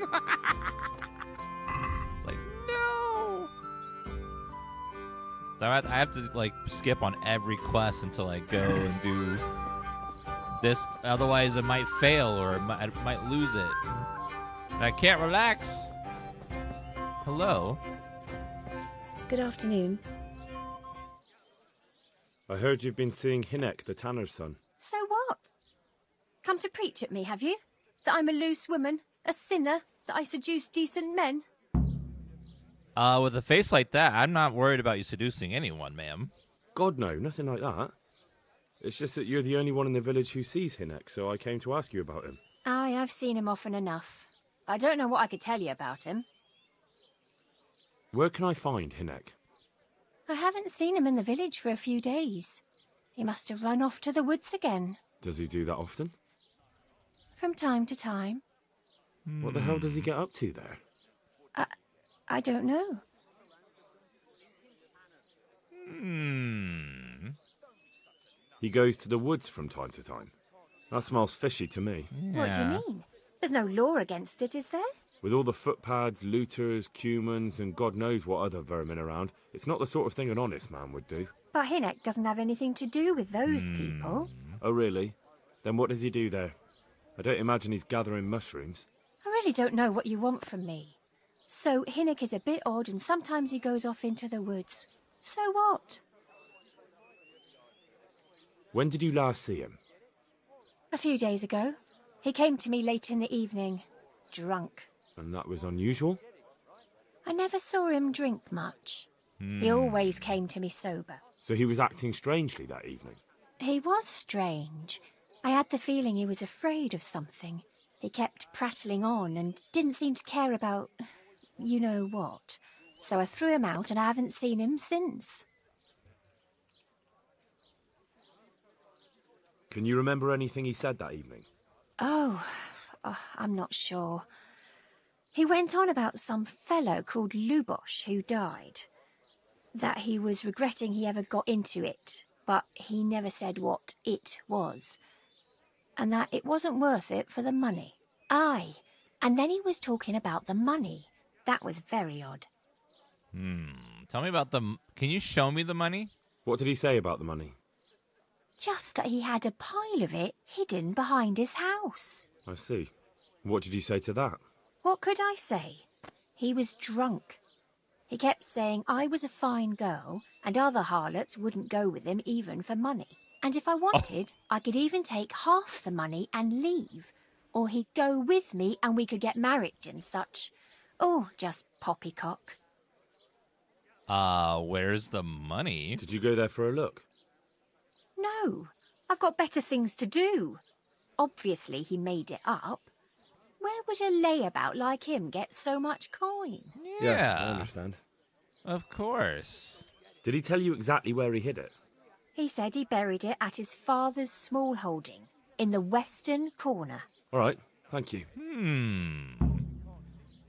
A: like, no. So I have to like skip on every quest until I go and do this. Otherwise, I might fail or I might lose it. And I can't relax. Hello.
G: Good afternoon.
C: I heard you've been seeing Hinek, the tanner's son.
G: So what? Come to preach at me, have you? That I'm a loose woman, a sinner, that I seduce decent men?
A: With a face like that, I'm not worried about you seducing anyone, ma'am.
C: God, no, nothing like that. It's just that you're the only one in the village who sees Hinek, so I came to ask you about him.
G: Aye, I've seen him often enough. I don't know what I could tell you about him.
C: Where can I find Hinek?
G: I haven't seen him in the village for a few days. He must have run off to the woods again.
C: Does he do that often?
G: From time to time.
C: What the hell does he get up to there?
G: I don't know.
C: He goes to the woods from time to time. That smells fishy to me.
G: Yeah. What do you mean? There's no law against it, is there?
C: With all the footpads, looters, cumans, and God knows what other vermin around, it's not the sort of thing an honest man would do.
G: But Hinek doesn't have anything to do with those people.
C: Oh, really? Then what does he do there? I don't imagine he's gathering mushrooms.
G: I really don't know what you want from me. So Hinek is a bit odd and sometimes he goes off into the woods. So what?
C: When did you last see him?
G: A few days ago. He came to me late in the evening, drunk.
C: And that was unusual?
G: I never saw him drink much. He always came to me sober.
C: So he was acting strangely that evening?
G: He was strange. I had the feeling he was afraid of something. He kept prattling on and didn't seem to care about you know what. So I threw him out and I haven't seen him since.
C: Can you remember anything he said that evening?
G: Oh, I'm not sure. He went on about some fellow called Lubos who died. That he was regretting he ever got into it, but he never said what it was. And that it wasn't worth it for the money. Aye, and then he was talking about the money. That was very odd.
A: Tell me about Can you show me the money?
C: What did he say about the money?
G: Just that he had a pile of it hidden behind his house.
C: I see. What did you say to that?
G: What could I say? He was drunk. He kept saying I was a fine girl and other harlots wouldn't go with him even for money. And if I wanted, I could even take half the money and leave. Or he'd go with me and we could get married and such. Oh, just poppycock.
A: Where's the money?
C: Did you go there for a look?
G: No, I've got better things to do. Obviously he made it up. Where would a layabout like him get so much coin?
C: Yes, I understand.
A: Of course.
C: Did he tell you exactly where he hid it?
G: He said he buried it at his father's small holding, in the western corner.
C: All right, thank you.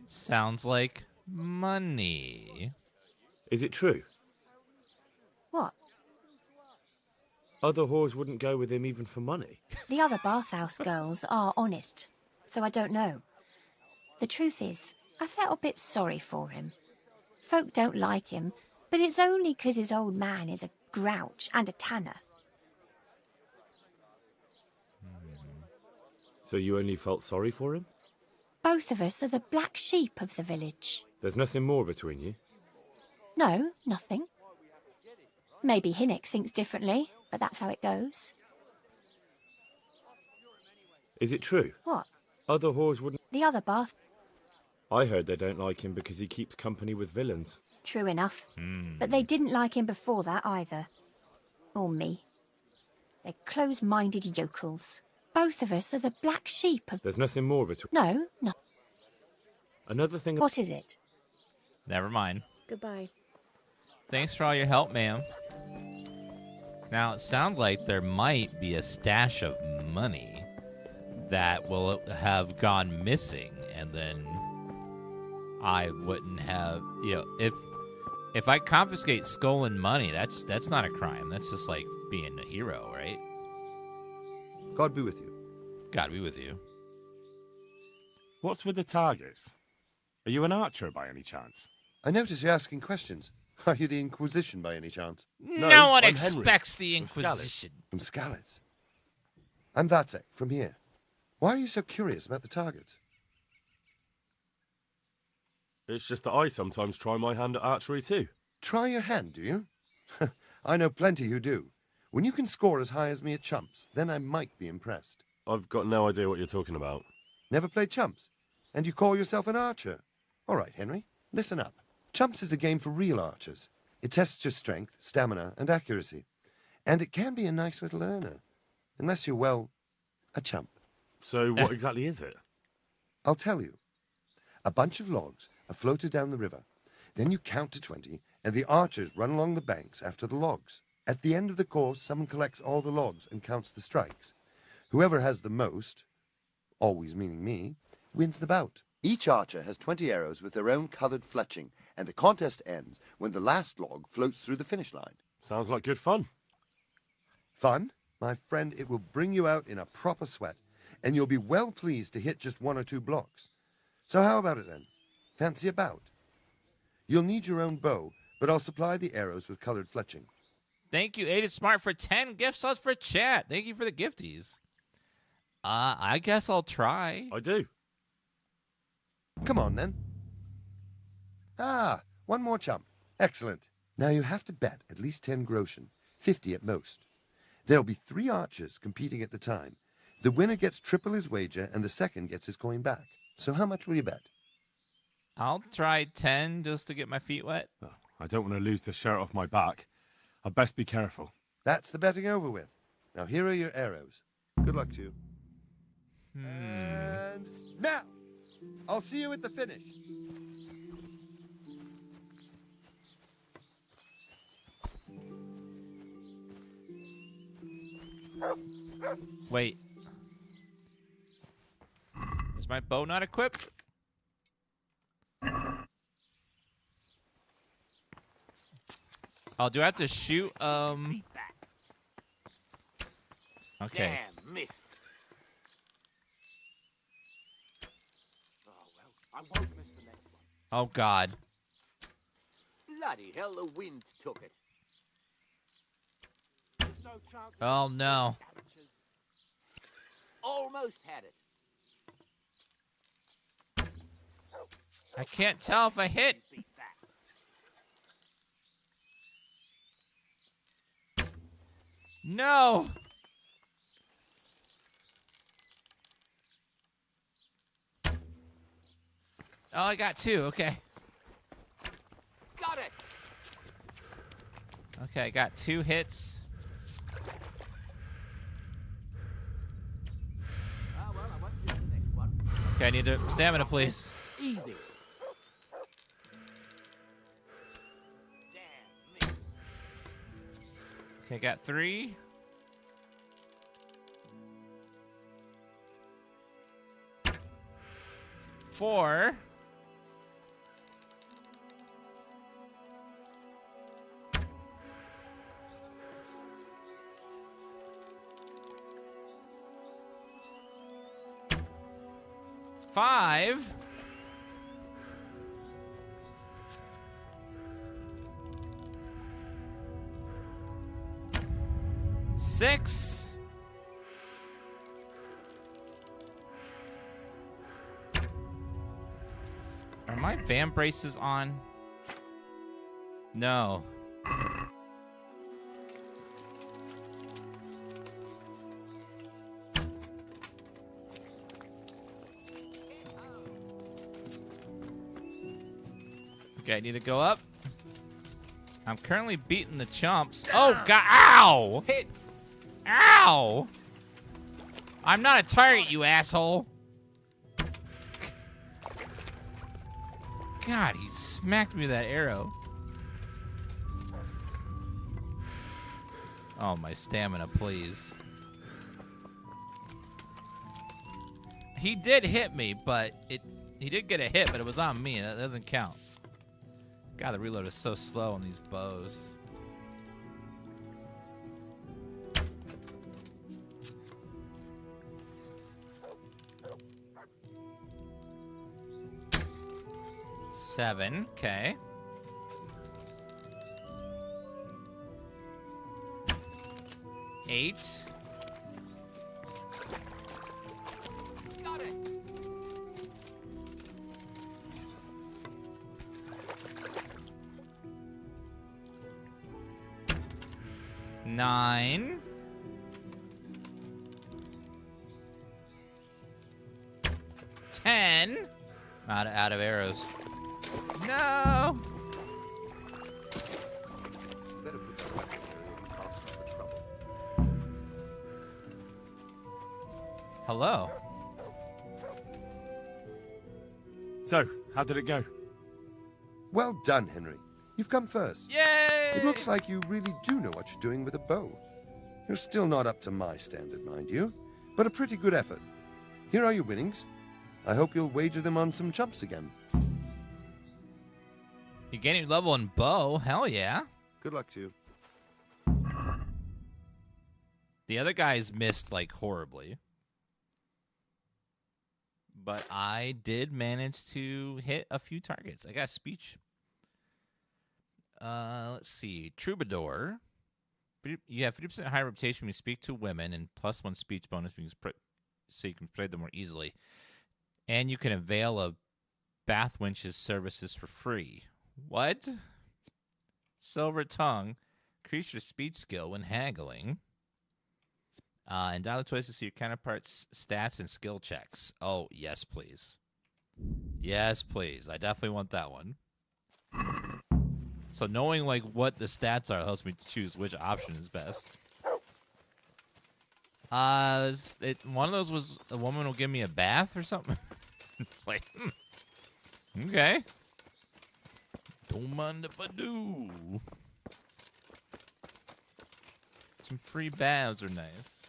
A: Sounds like money.
C: Is it true?
G: What?
C: Other whores wouldn't go with him even for money.
G: The other bathhouse girls are honest, so I don't know. The truth is, I felt a bit sorry for him. Folk don't like him, but it's only 'cause his old man is a grouch and a tanner.
C: So you only felt sorry for him?
G: Both of us are the black sheep of the village.
C: There's nothing more between you?
G: No, nothing. Maybe Hinek thinks differently, but that's how it goes.
C: Is it true?
G: What?
C: Other whores wouldn't...
G: The other bath...
C: I heard they don't like him because he keeps company with villains.
G: True enough. But they didn't like him before that either. Or me. They're close-minded yokels. Both of us are the black sheep of...
C: There's nothing more between...
G: No.
C: Another thing...
G: What is it?
A: Never mind.
G: Goodbye.
A: Thanks for all your help, ma'am. Now, it sounds like there might be a stash of money that will have gone missing, and then I wouldn't have, if I confiscate stolen money, that's not a crime. That's just like being a hero, right?
F: God be with you.
A: God be with you.
H: What's with the targets? Are you an archer by any chance?
F: I notice you're asking questions. Are you the Inquisition by any chance?
A: No one
F: I'm
A: expects
F: Henry,
A: the Inquisition.
F: From Skalitz. I'm Radzig, from here. Why are you so curious about the targets?
H: It's just that I sometimes try my hand at archery too.
F: Try your hand, do you? I know plenty who do. When you can score as high as me at chumps, then I might be impressed.
H: I've got no idea what you're talking about.
F: Never played chumps? And you call yourself an archer? All right, Henry, listen up. Chumps is a game for real archers. It tests your strength, stamina, and accuracy. And it can be a nice little earner. Unless you're, well, a chump.
H: So what exactly is it?
F: I'll tell you. A bunch of logs are floated down the river. Then you count to 20, and the archers run along the banks after the logs. At the end of the course, someone collects all the logs and counts the strikes. Whoever has the most, always meaning me, wins the bout. Each archer has 20 arrows with their own coloured fletching, and the contest ends when the last log floats through the finish line.
H: Sounds like good fun.
F: Fun? My friend, it will bring you out in a proper sweat, and you'll be well pleased to hit just 1 or 2 blocks. So how about it then? Fancy a bout? You'll need your own bow, but I'll supply the arrows with coloured fletching.
A: Thank you, Aiden Smart, for 10 gift subs for chat. Thank you for the gifties. I guess I'll try.
H: I do.
F: Come on, then. Ah, 1 more chump. Excellent. Now you have to bet at least 10 groschen, 50 at most. There'll be 3 archers competing at the time. The winner gets triple his wager, and the second gets his coin back. So how much will you bet?
A: I'll try 10 just to get my feet wet.
H: Oh, I don't want to lose the shirt off my back. I'd best be careful.
F: That's the betting over with. Now here are your arrows. Good luck to you. And now, I'll see you at the finish.
A: Wait. Is my bow not equipped? Oh, do I have to shoot? Okay.
R: Damn, missed. Oh, well, I won't miss the next one.
A: Oh, God.
R: Bloody hell, the wind took it.
N: No chance.
A: Oh, no.
R: Almost had it.
A: I can't tell if I hit. No. Oh, I got 2. Okay.
R: Got it.
A: Okay, I got 2 hits.
R: Well, I won't use the next one.
A: Okay, I need stamina, please.
N: Easy.
A: Okay, got 3. Four. Five. Six. Are my van braces on? No. Okay, I need to go up. I'm currently beating the chumps. Oh, God. Ow!
R: Hit.
A: Ow! I'm not a target, you asshole. God, he smacked me with that arrow. Oh, my stamina, please. He did hit me, but he did get a hit, but it was on me, and that doesn't count. God, the reload is so slow on these bows. 7. Okay. Eight.
N: Got it.
A: 9. 10. Out of arrows. No.
F: Better put your weapon there and cast for trouble.
A: Hello.
H: So, how did it go?
F: Well done, Henry. You've come first.
A: Yay!
F: It looks like you really do know what you're doing with a bow. You're still not up to my standard, mind you, but a pretty good effort. Here are your winnings. I hope you'll wager them on some chumps again.
A: You gaining level in bow? Hell yeah.
F: Good luck to you.
A: The other guys missed like horribly. But I did manage to hit a few targets. I got speech. Let's see. Troubadour. You have 50% higher reputation when you speak to women and +1 speech bonus so you can persuade them more easily. And you can avail of Bathwinch's services for free. What? Silver Tongue. Increase your speech skill when haggling. And dial the choice to see your counterpart's stats and skill checks. Oh, yes, please. Yes, please. I definitely want that one. So knowing like what the stats are helps me choose which option is best. One of those was a woman will give me a bath or something. It's like, okay. Don't mind if I do. Some free baths are nice.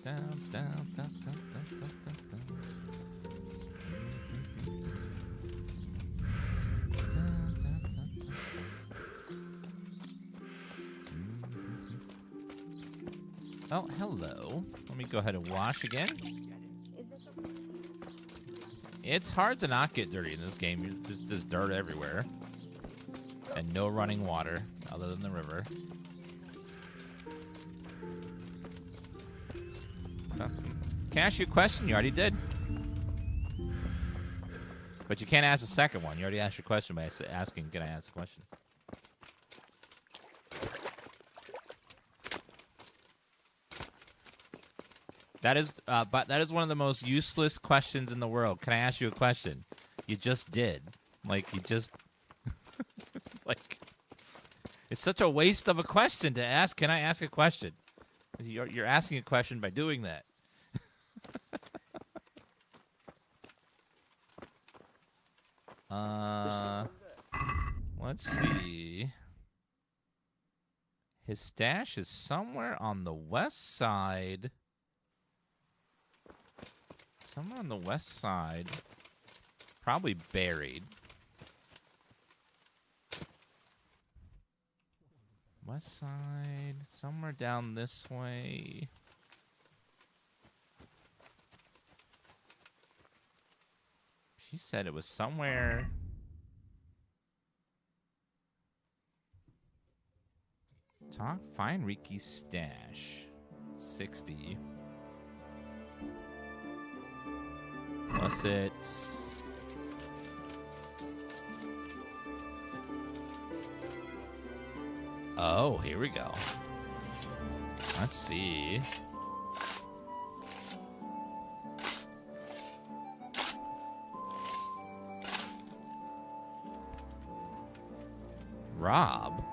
A: Down, down, down, down, down, down, down, down. Oh, hello. Let me go ahead and wash again. It's hard to not get dirty in this game. There's just dirt everywhere. And no running water other than the river. Can I ask you a question? You already did. But you can't ask a second one. You already asked your question by asking, can I ask a question? That is one of the most useless questions in the world. Can I ask you a question? You just did. Like, you just... like... It's such a waste of a question to ask. Can I ask a question? You're asking a question by doing that. Let's see. His stash is somewhere on the west side. Somewhere on the west side. Probably buried. West side. Somewhere down this way. She said it was somewhere. Find Riki's stash. 60. Plus it's... Oh, here we go. Let's see. Rob?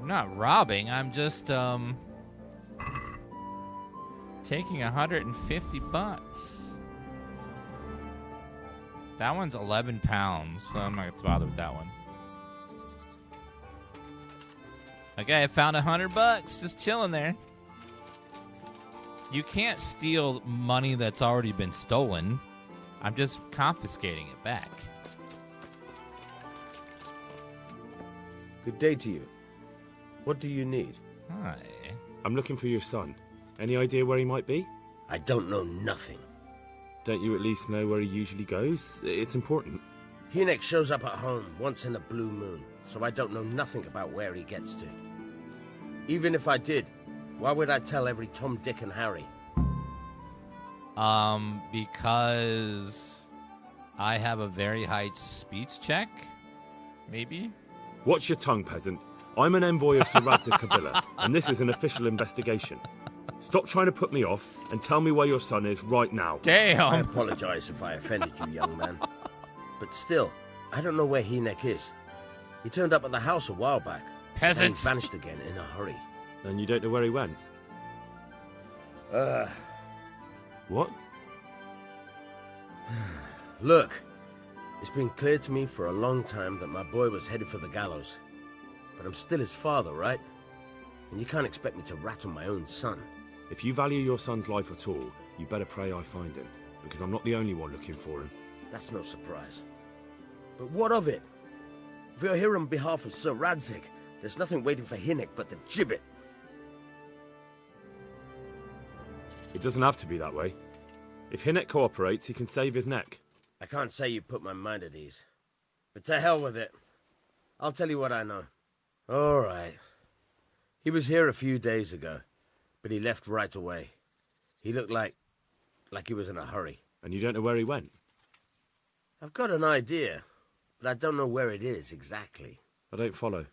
A: I'm not robbing, I'm just, taking 150 bucks. That one's 11 pounds, so I'm not going to bother with that one. Okay, I found 100 bucks, just chilling there. You can't steal money that's already been stolen. I'm just confiscating it back.
R: Good day to you. What do you need?
A: Hi.
C: I'm looking for your son. Any idea where he might be?
R: I don't know nothing.
C: Don't you at least know where he usually goes? It's important.
R: Hynek shows up at home once in a blue moon, so I don't know nothing about where he gets to. Even if I did, why would I tell every Tom, Dick, and Harry?
A: Because I have a very high speech check, maybe?
C: Watch your tongue, peasant. I'm an envoy of Sir Radzig Kabila, and this is an official investigation. Stop trying to put me off and tell me where your son is right now.
A: Damn!
R: I apologize if I offended you, young man. But still, I don't know where Hynek is. He turned up at the house a while back.
A: Peasant!
R: And he vanished again in a hurry.
C: And you don't know where he went? What?
R: Look, it's been clear to me for a long time that my boy was headed for the gallows. But I'm still his father, right? And you can't expect me to rat on my own son.
C: If you value your son's life at all, you better pray I find him, because I'm not the only one looking for him.
R: That's no surprise. But what of it? If you're here on behalf of Sir Radzig, there's nothing waiting for Hynek but the gibbet.
C: It doesn't have to be that way. If Hynek cooperates, he can save his neck.
R: I can't say you put my mind at ease. But to hell with it. I'll tell you what I know. All right. He was here a few days ago, but he left right away. He looked like he was in a hurry.
C: And you don't know where he went?
R: I've got an idea, but I don't know where it is exactly.
C: I don't follow.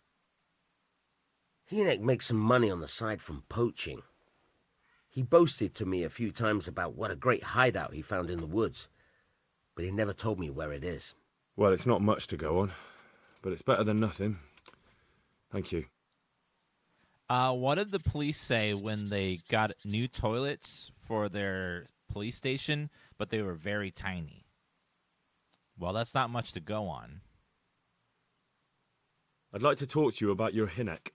R: Hynek makes some money on the side from poaching. He boasted to me a few times about what a great hideout he found in the woods, but he never told me where it is.
C: Well, it's not much to go on, but it's better than nothing. Thank you.
A: What did the police say when they got new toilets for their police station, but they were very tiny? Well, that's not much to go on.
C: I'd like to talk to you about your Hynek.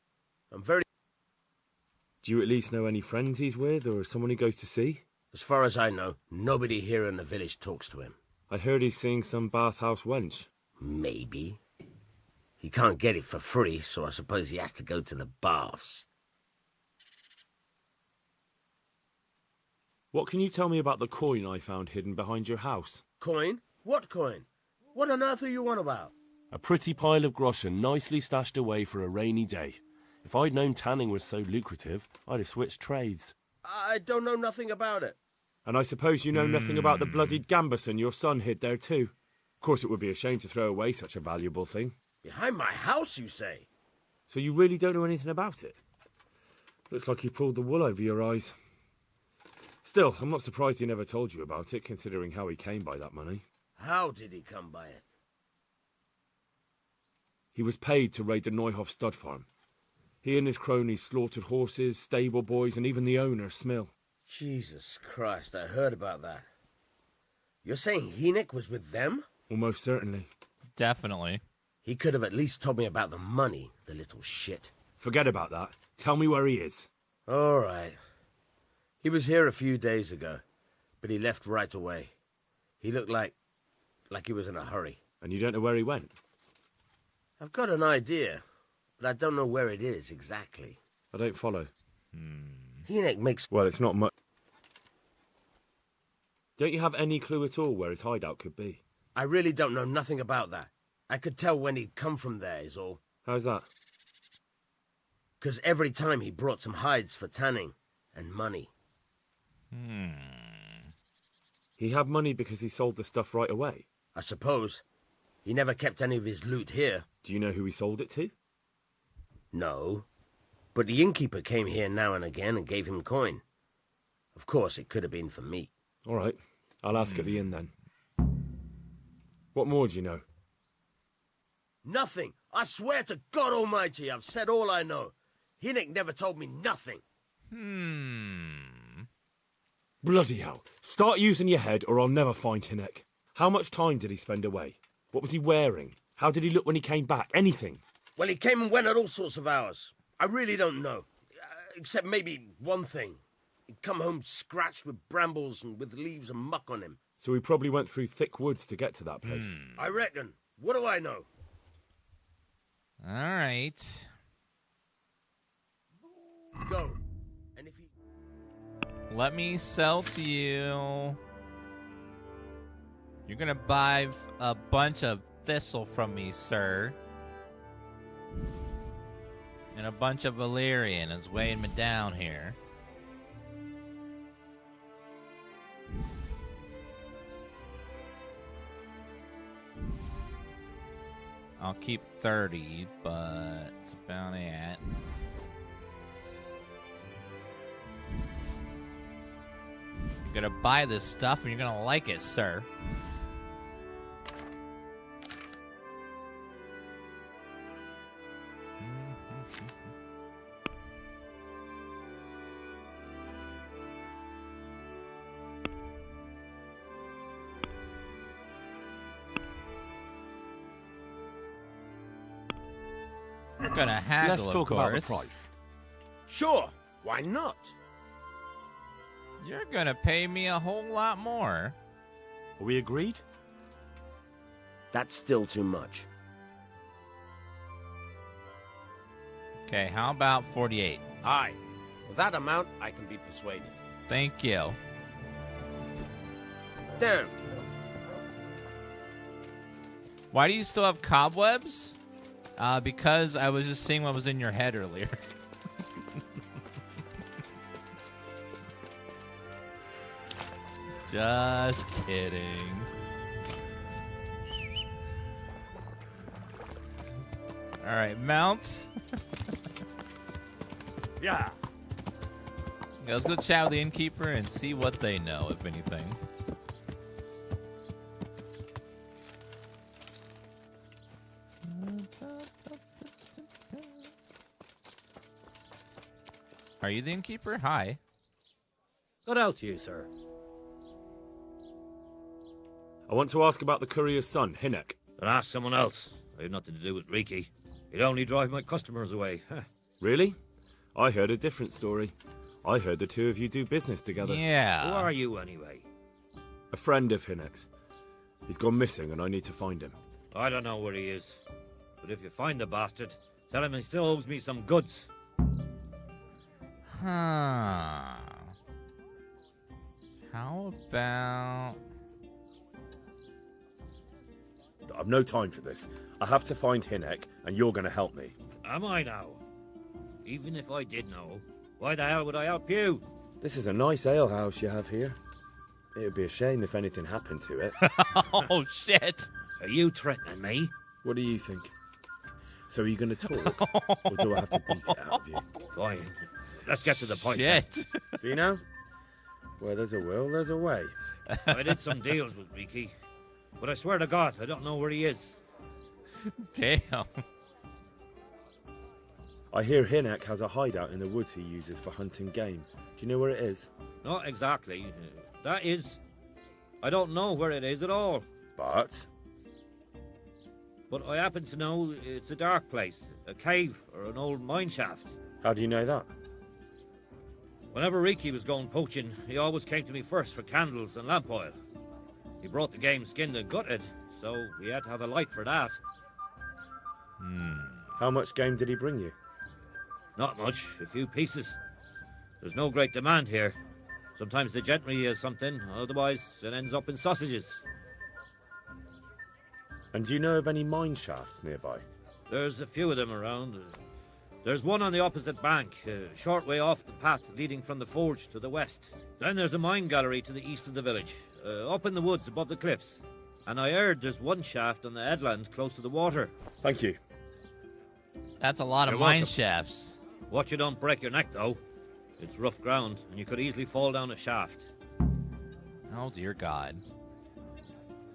C: Do you at least know any friends he's with, or someone he goes to see?
R: As far as I know, nobody here in the village talks to him.
C: I heard he's seeing some bathhouse wench.
R: Maybe. He can't get it for free, so I suppose he has to go to the baths.
C: What can you tell me about the coin I found hidden behind your house?
R: Coin? What coin? What on earth are you on about?
H: A pretty pile of groschen nicely stashed away for a rainy day. If I'd known tanning was so lucrative, I'd have switched trades.
R: I don't know nothing about it.
C: And I suppose you know nothing about the bloodied gambeson your son hid there too. Of course it would be a shame to throw away such a valuable thing.
R: Behind my house, you say?
C: So you really don't know anything about it? Looks like you pulled the wool over your eyes. Still, I'm not surprised he never told you about it, considering how he came by that money.
R: How did he come by it?
C: He was paid to raid the Neuhoff stud farm. He and his cronies slaughtered horses, stable boys, and even the owner, Smill.
R: Jesus Christ, I heard about that. You're saying Hynek was with them?
C: Almost certainly.
A: Definitely.
R: He could have at least told me about the money, the little shit.
C: Forget about that. Tell me where he is.
R: All right. He was here a few days ago, but he left right away. He looked like he was in a hurry.
C: And you don't know where he went?
R: I've got an idea, but I don't know where it is exactly.
C: I don't follow.
R: Hynek makes...
C: Well, it's not much. Don't you have any clue at all where his hideout could be?
R: I really don't know nothing about that. I could tell when he'd come from there, is all.
C: How's that?
R: 'Cause every time he brought some hides for tanning and money.
C: He had money because he sold the stuff right away?
R: I suppose. He never kept any of his loot here.
C: Do you know who he sold it to?
R: No. But the innkeeper came here now and again and gave him coin. Of course, it could have been for me.
C: All right. I'll ask at the inn then. What more do you know?
R: Nothing. I swear to God Almighty, I've said all I know. Hynek never told me nothing.
C: Bloody hell. Start using your head or I'll never find Hynek. How much time did he spend away? What was he wearing? How did he look when he came back? Anything?
R: Well, he came and went at all sorts of hours. I really don't know. Except maybe one thing. He'd come home scratched with brambles and with leaves and muck on him.
C: So he probably went through thick woods to get to that place.
R: I reckon. What do I know?
A: All right.
R: Go. And if he...
A: Let me sell to you. You're gonna buy a bunch of thistle from me, sir. And a bunch of Valyrian is weighing me down here. I'll keep 30, but it's about it. You're gonna buy this stuff and you're gonna like it, sir. We're gonna haggle,
H: Let's talk
A: of course.
H: about the price.
R: Sure, why not?
A: You're gonna pay me a whole lot more.
H: Are we agreed?
R: That's still too much.
A: Okay, how about 48?
R: Aye. With that amount, I can be persuaded.
A: Thank you.
R: Damn.
A: Why do you still have cobwebs? Because I was just seeing what was in your head earlier. Just kidding. All right, mount.
R: Yeah.
A: Okay, let's go chat with the innkeeper and see what they know, if anything. Are you the innkeeper? Hi.
M: Good out to you, sir.
C: I want to ask about the courier's son, Hinek.
M: Then ask someone else. I have nothing to do with Riki. He'd only drive my customers away.
C: Really? I heard a different story. I heard the two of you do business together.
A: Yeah.
M: Who are you, anyway?
C: A friend of Hinek's. He's gone missing and I need to find him.
M: I don't know where he is. But if you find the bastard, tell him he still owes me some goods.
A: Huh. How about...
C: I've no time for this. I have to find Hinek, and you're going to help me.
M: Am I now? Even if I did know, why the hell would I help you?
C: This is a nice alehouse you have here. It would be a shame if anything happened to it.
A: Oh, shit.
M: Are you threatening me?
C: What do you think? So are you going to talk, or do I have to beat it out of you?
M: Fine. Let's get to the point.
A: Shit.
C: See now? Where there's a will, there's a way.
M: I did some deals with Riki, but I swear to God, I don't know where he is.
A: Damn.
C: I hear Hinek has a hideout in the woods he uses for hunting game. Do you know where it is?
M: Not exactly. That is... I don't know where it is at all.
C: But
M: I happen to know it's a dark place, a cave or an old mine shaft.
C: How do you know that?
M: Whenever Riki was going poaching, he always came to me first for candles and lamp oil. He brought the game skinned and gutted, so we had to have a light for that.
C: How much game did he bring you?
M: Not much, a few pieces. There's no great demand here. Sometimes the gentry has something, otherwise it ends up in sausages.
C: And do you know of any mine shafts nearby?
M: There's a few of them around. There's one on the opposite bank, a short way off the path leading from the forge to the west. Then there's a mine gallery to the east of the village, up in the woods above the cliffs. And I heard there's one shaft on the headland close to the water.
C: Thank you.
A: That's a lot of mine shafts.
M: Watch you don't break your neck, though. It's rough ground, and you could easily fall down a shaft.
A: Oh dear God.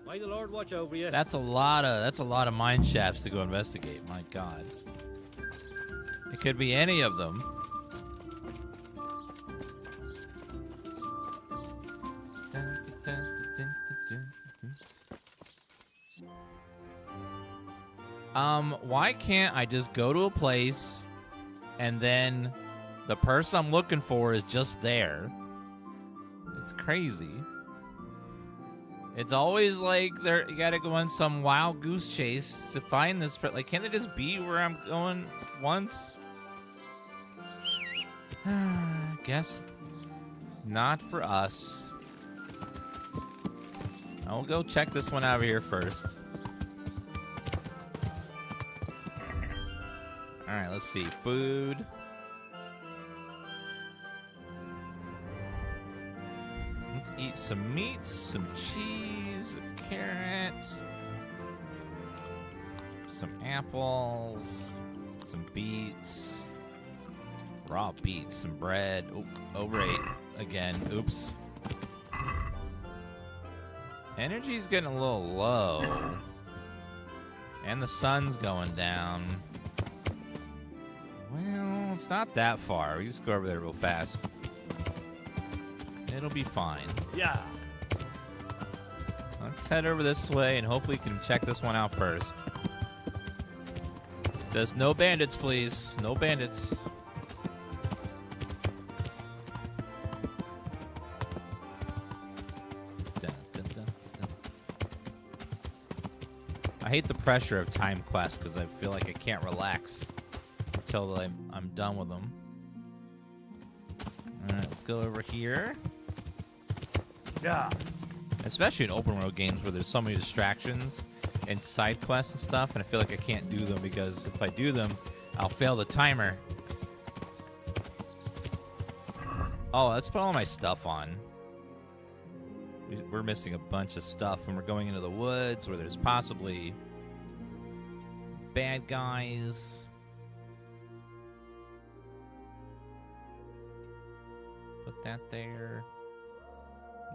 M: May the Lord watch over you.
A: That's a lot of mine shafts to go investigate. My God. It could be any of them. Why can't I just go to a place and then the person I'm looking for is just there? It's crazy. It's always like you gotta go on some wild goose chase to find this. Like, can't they just be where I'm going once? Guess Not for us. I'll go check this one over here first. Alright, let's see. Food. Let's eat some meat, some cheese, a carrot, some apples, some beets, raw beets, some bread. Oh, overate again. Oops. Energy's getting a little low. And the sun's going down. Well, it's not that far. We just go over there real fast. It'll be fine.
R: Yeah.
A: Let's head over this way and hopefully we can check this one out first. There's no bandits, please. No bandits. Dun, dun, dun, dun. I hate the pressure of time quests because I feel like I can't relax until I'm done with them. Alright, let's go over here.
R: Yeah.
A: Especially in open world games where there's so many distractions and side quests and stuff, and I feel like I can't do them because if I do them, I'll fail the timer. Oh, let's put all my stuff on. We're missing a bunch of stuff when we're going into the woods where there's possibly bad guys. Put that there.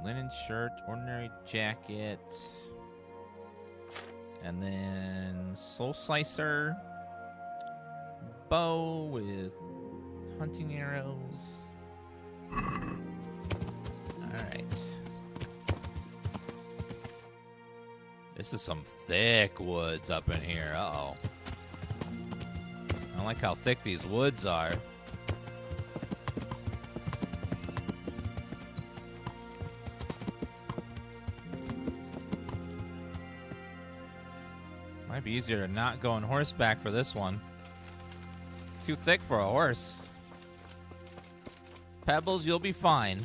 A: Linen shirt, ordinary jacket, and then soul slicer, bow with hunting arrows. Alright. This is some thick woods up in here. Uh-oh. I don't like how thick these woods are. Might be easier to not go on horseback for this one. Too thick for a horse. Pebbles, you'll be fine.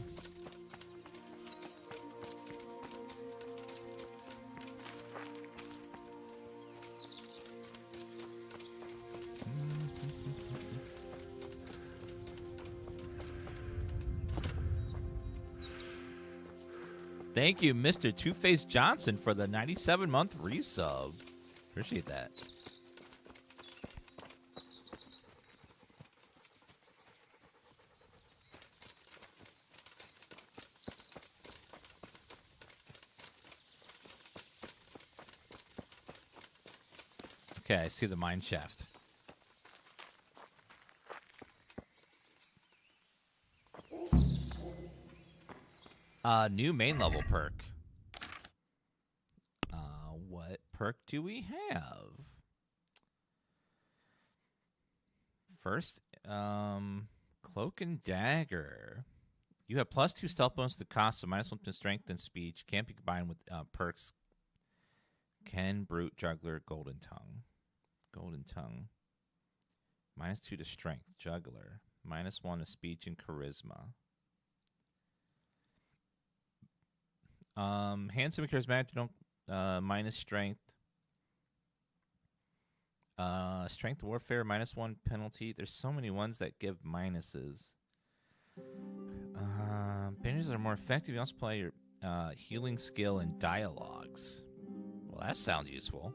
A: Thank you, Mr. Two-Face Johnson, for the 97-month resub. Appreciate that. Okay, I see the mine shaft. New main level perk. What perk do we have? First, Cloak and Dagger. You have +2 stealth bonus to the cost of -1 to strength and speech. Can't be combined with perks. Ken, Brute, Juggler, Golden Tongue. Golden Tongue. -2 to strength, Juggler. -1 to speech and charisma. Handsome and charismatic, don't minus strength. Strength warfare, -1 penalty. There's so many ones that give minuses. Bandages are more effective. You also play your healing skill and dialogues. Well, that sounds useful.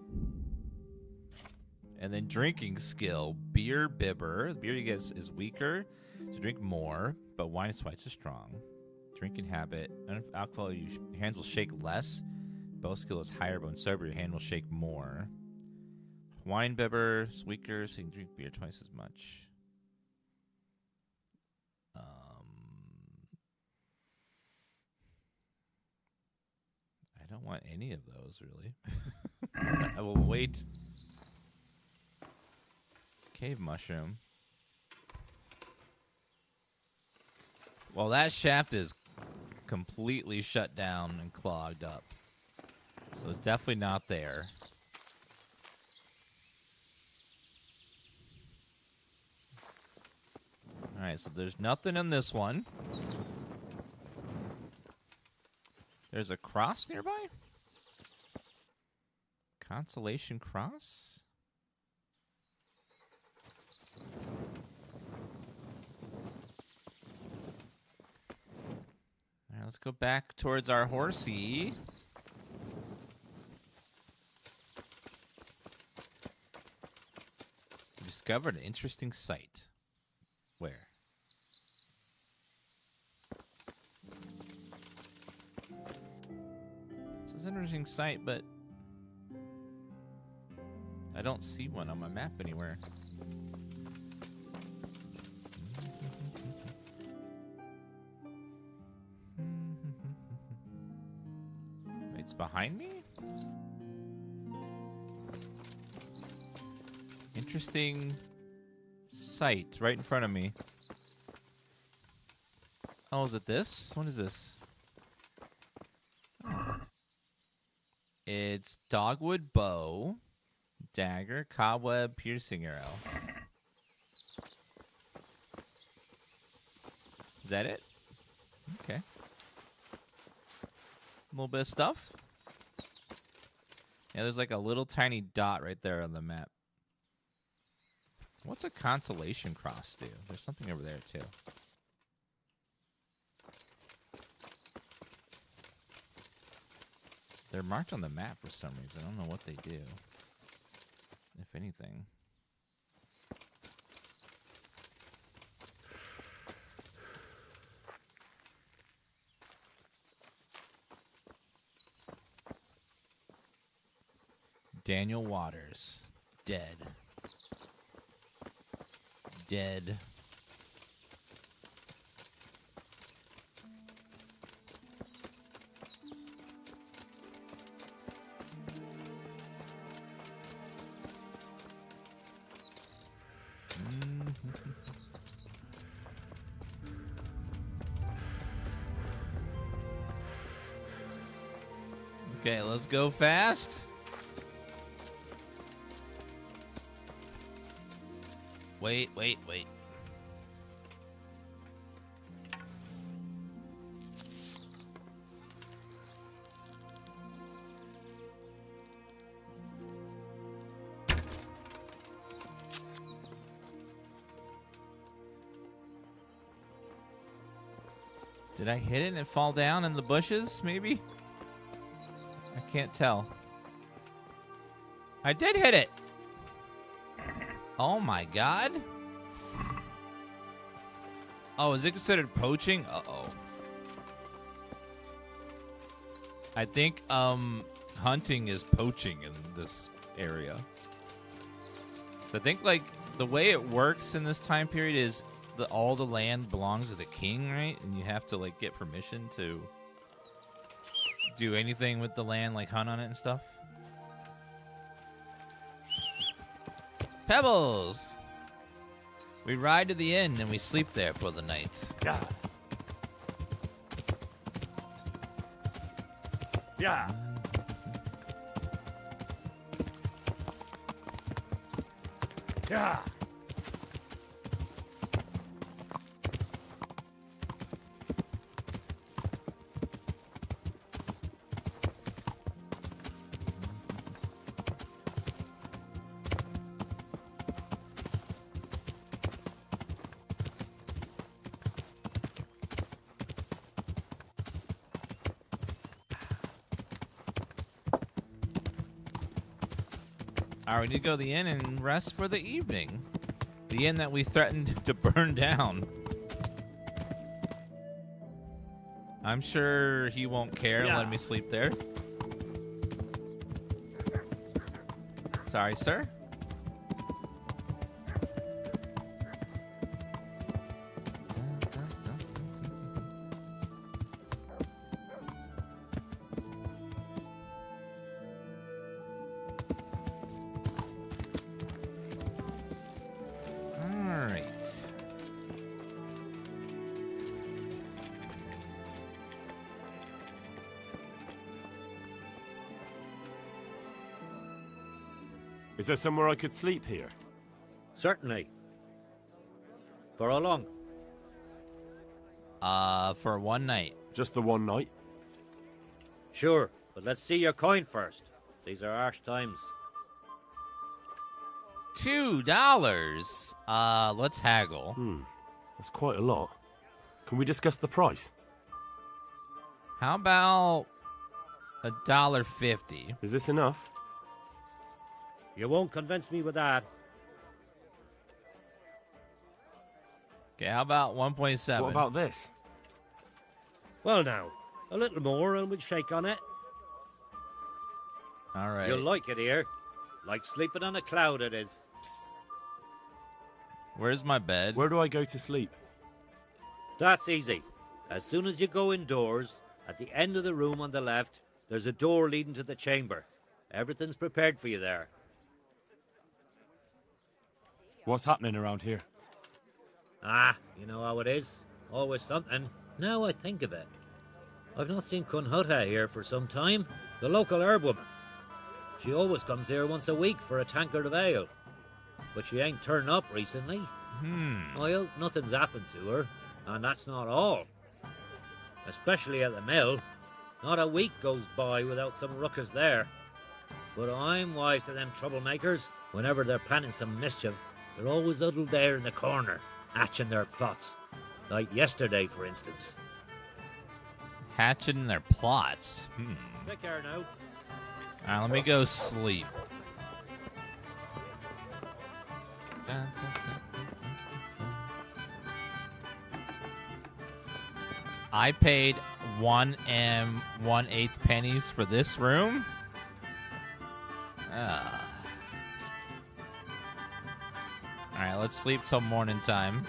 A: And then drinking skill, beer bibber. The beer you get is weaker, so drink more, but wine is twice as strong. Drinking habit, alcohol, your hands will shake less. Bow skill is higher, but when sober, your hand will shake more. Wine bibber is weaker, so you can drink beer twice as much. I don't want any of those, really. I will wait. Cave mushroom. Well, that shaft is completely shut down and clogged up. So it's definitely not there. Alright, so there's nothing in this one. There's a cross nearby? Consolation cross? All right, let's go back towards our horsey. We discovered an interesting site. Where? This is an interesting site, but I don't see one on my map anywhere. It's behind me? Interesting site right in front of me. Oh, is it this? What is this? It's dogwood bow, dagger, cobweb, piercing arrow. Is that it? Okay. A little bit of stuff. Yeah, there's like a little tiny dot right there on the map. What's a consolation cross do? There's something over there too. They're marked on the map for some reason. I don't know what they do, if anything. Daniel Waters. Dead. Dead. Okay, let's go fast. Wait. Did I hit it and fall down in the bushes, maybe? I can't tell. I did hit it! Oh my god. Oh, is it considered poaching? Uh-oh. I think, hunting is poaching in this area. So I think, like, the way it works in this time period is all the land belongs to the king, right? And you have to, like, get permission to do anything with the land, like hunt on it and stuff. Pebbles! We ride to the inn and we sleep there for the night.
H: Yeah. Yeah. Yeah.
A: Alright, we need to go to the inn and rest for the evening. The inn that we threatened to burn down. I'm sure he won't care and let me sleep there. Sorry, sir.
H: Is there somewhere I could sleep here?
M: Certainly. For how long?
A: For one night.
H: Just the one night?
M: Sure, but let's see your coin first. These are harsh times.
A: $2. Let's haggle.
H: That's quite a lot. Can we discuss the price?
A: How about $1.50?
H: Is this enough?
M: You won't convince me with that.
A: Okay, how about 1.7?
H: What about this?
M: Well now, a little more and we'll shake on it.
A: All right.
M: You'll like it here. Like sleeping on a cloud it is.
A: Where's my bed?
H: Where do I go to sleep?
M: That's easy. As soon as you go indoors, at the end of the room on the left, there's a door leading to the chamber. Everything's prepared for you there.
H: What's happening around here?
M: Ah, you know how it is. Always something. Now I think of it. I've not seen Kunhuta here for some time. The local herb woman. She always comes here once a week for a tankard of ale. But she ain't turned up recently. Well, nothing's happened to her. And that's not all. Especially at the mill. Not a week goes by without some ruckus there. But I'm wise to them troublemakers. Whenever they're planning some mischief, they're always huddled there in the corner, hatching their plots. Like yesterday, for instance.
A: Hatching their plots.
M: Take care now.
A: Alright, let me go sleep. I paid 1 1/8 pennies for this room. Alright, let's sleep till morning time.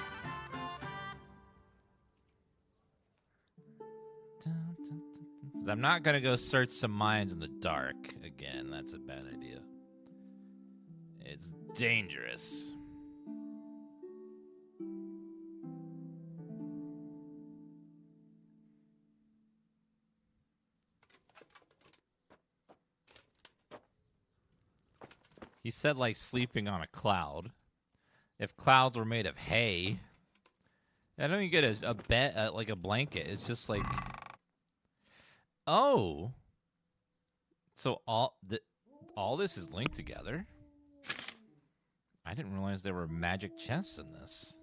A: I'm not gonna go search some mines in the dark again. That's a bad idea. It's dangerous. He said like sleeping on a cloud. If clouds were made of hay, I don't even get a bed, like a blanket. It's just like, oh, so all this is linked together. I didn't realize there were magic chests in this.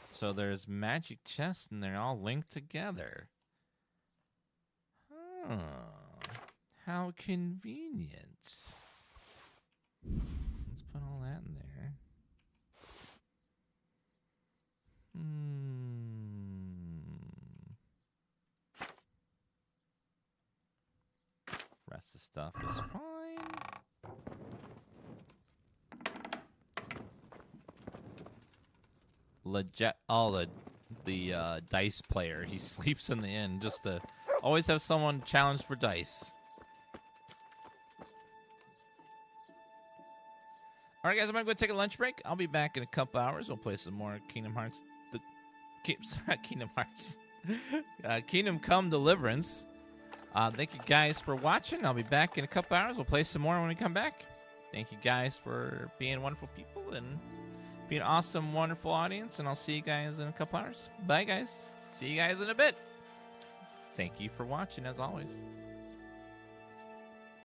A: So there's magic chests and they're all linked together. How convenient. Let's put all that in there. Rest of the stuff is fine. Legit. Oh, the dice player. He sleeps in the inn just to always have someone challenged for dice. All right, guys, I'm going to go take a lunch break. I'll be back in a couple hours. We'll play some more Kingdom Hearts. Kingdom Hearts. Kingdom Come Deliverance. Thank you guys for watching. I'll be back in a couple hours. We'll play some more when we come back. Thank you guys for being wonderful people and being an awesome, wonderful audience. And I'll see you guys in a couple hours. Bye, guys. See you guys in a bit. Thank you for watching, as always.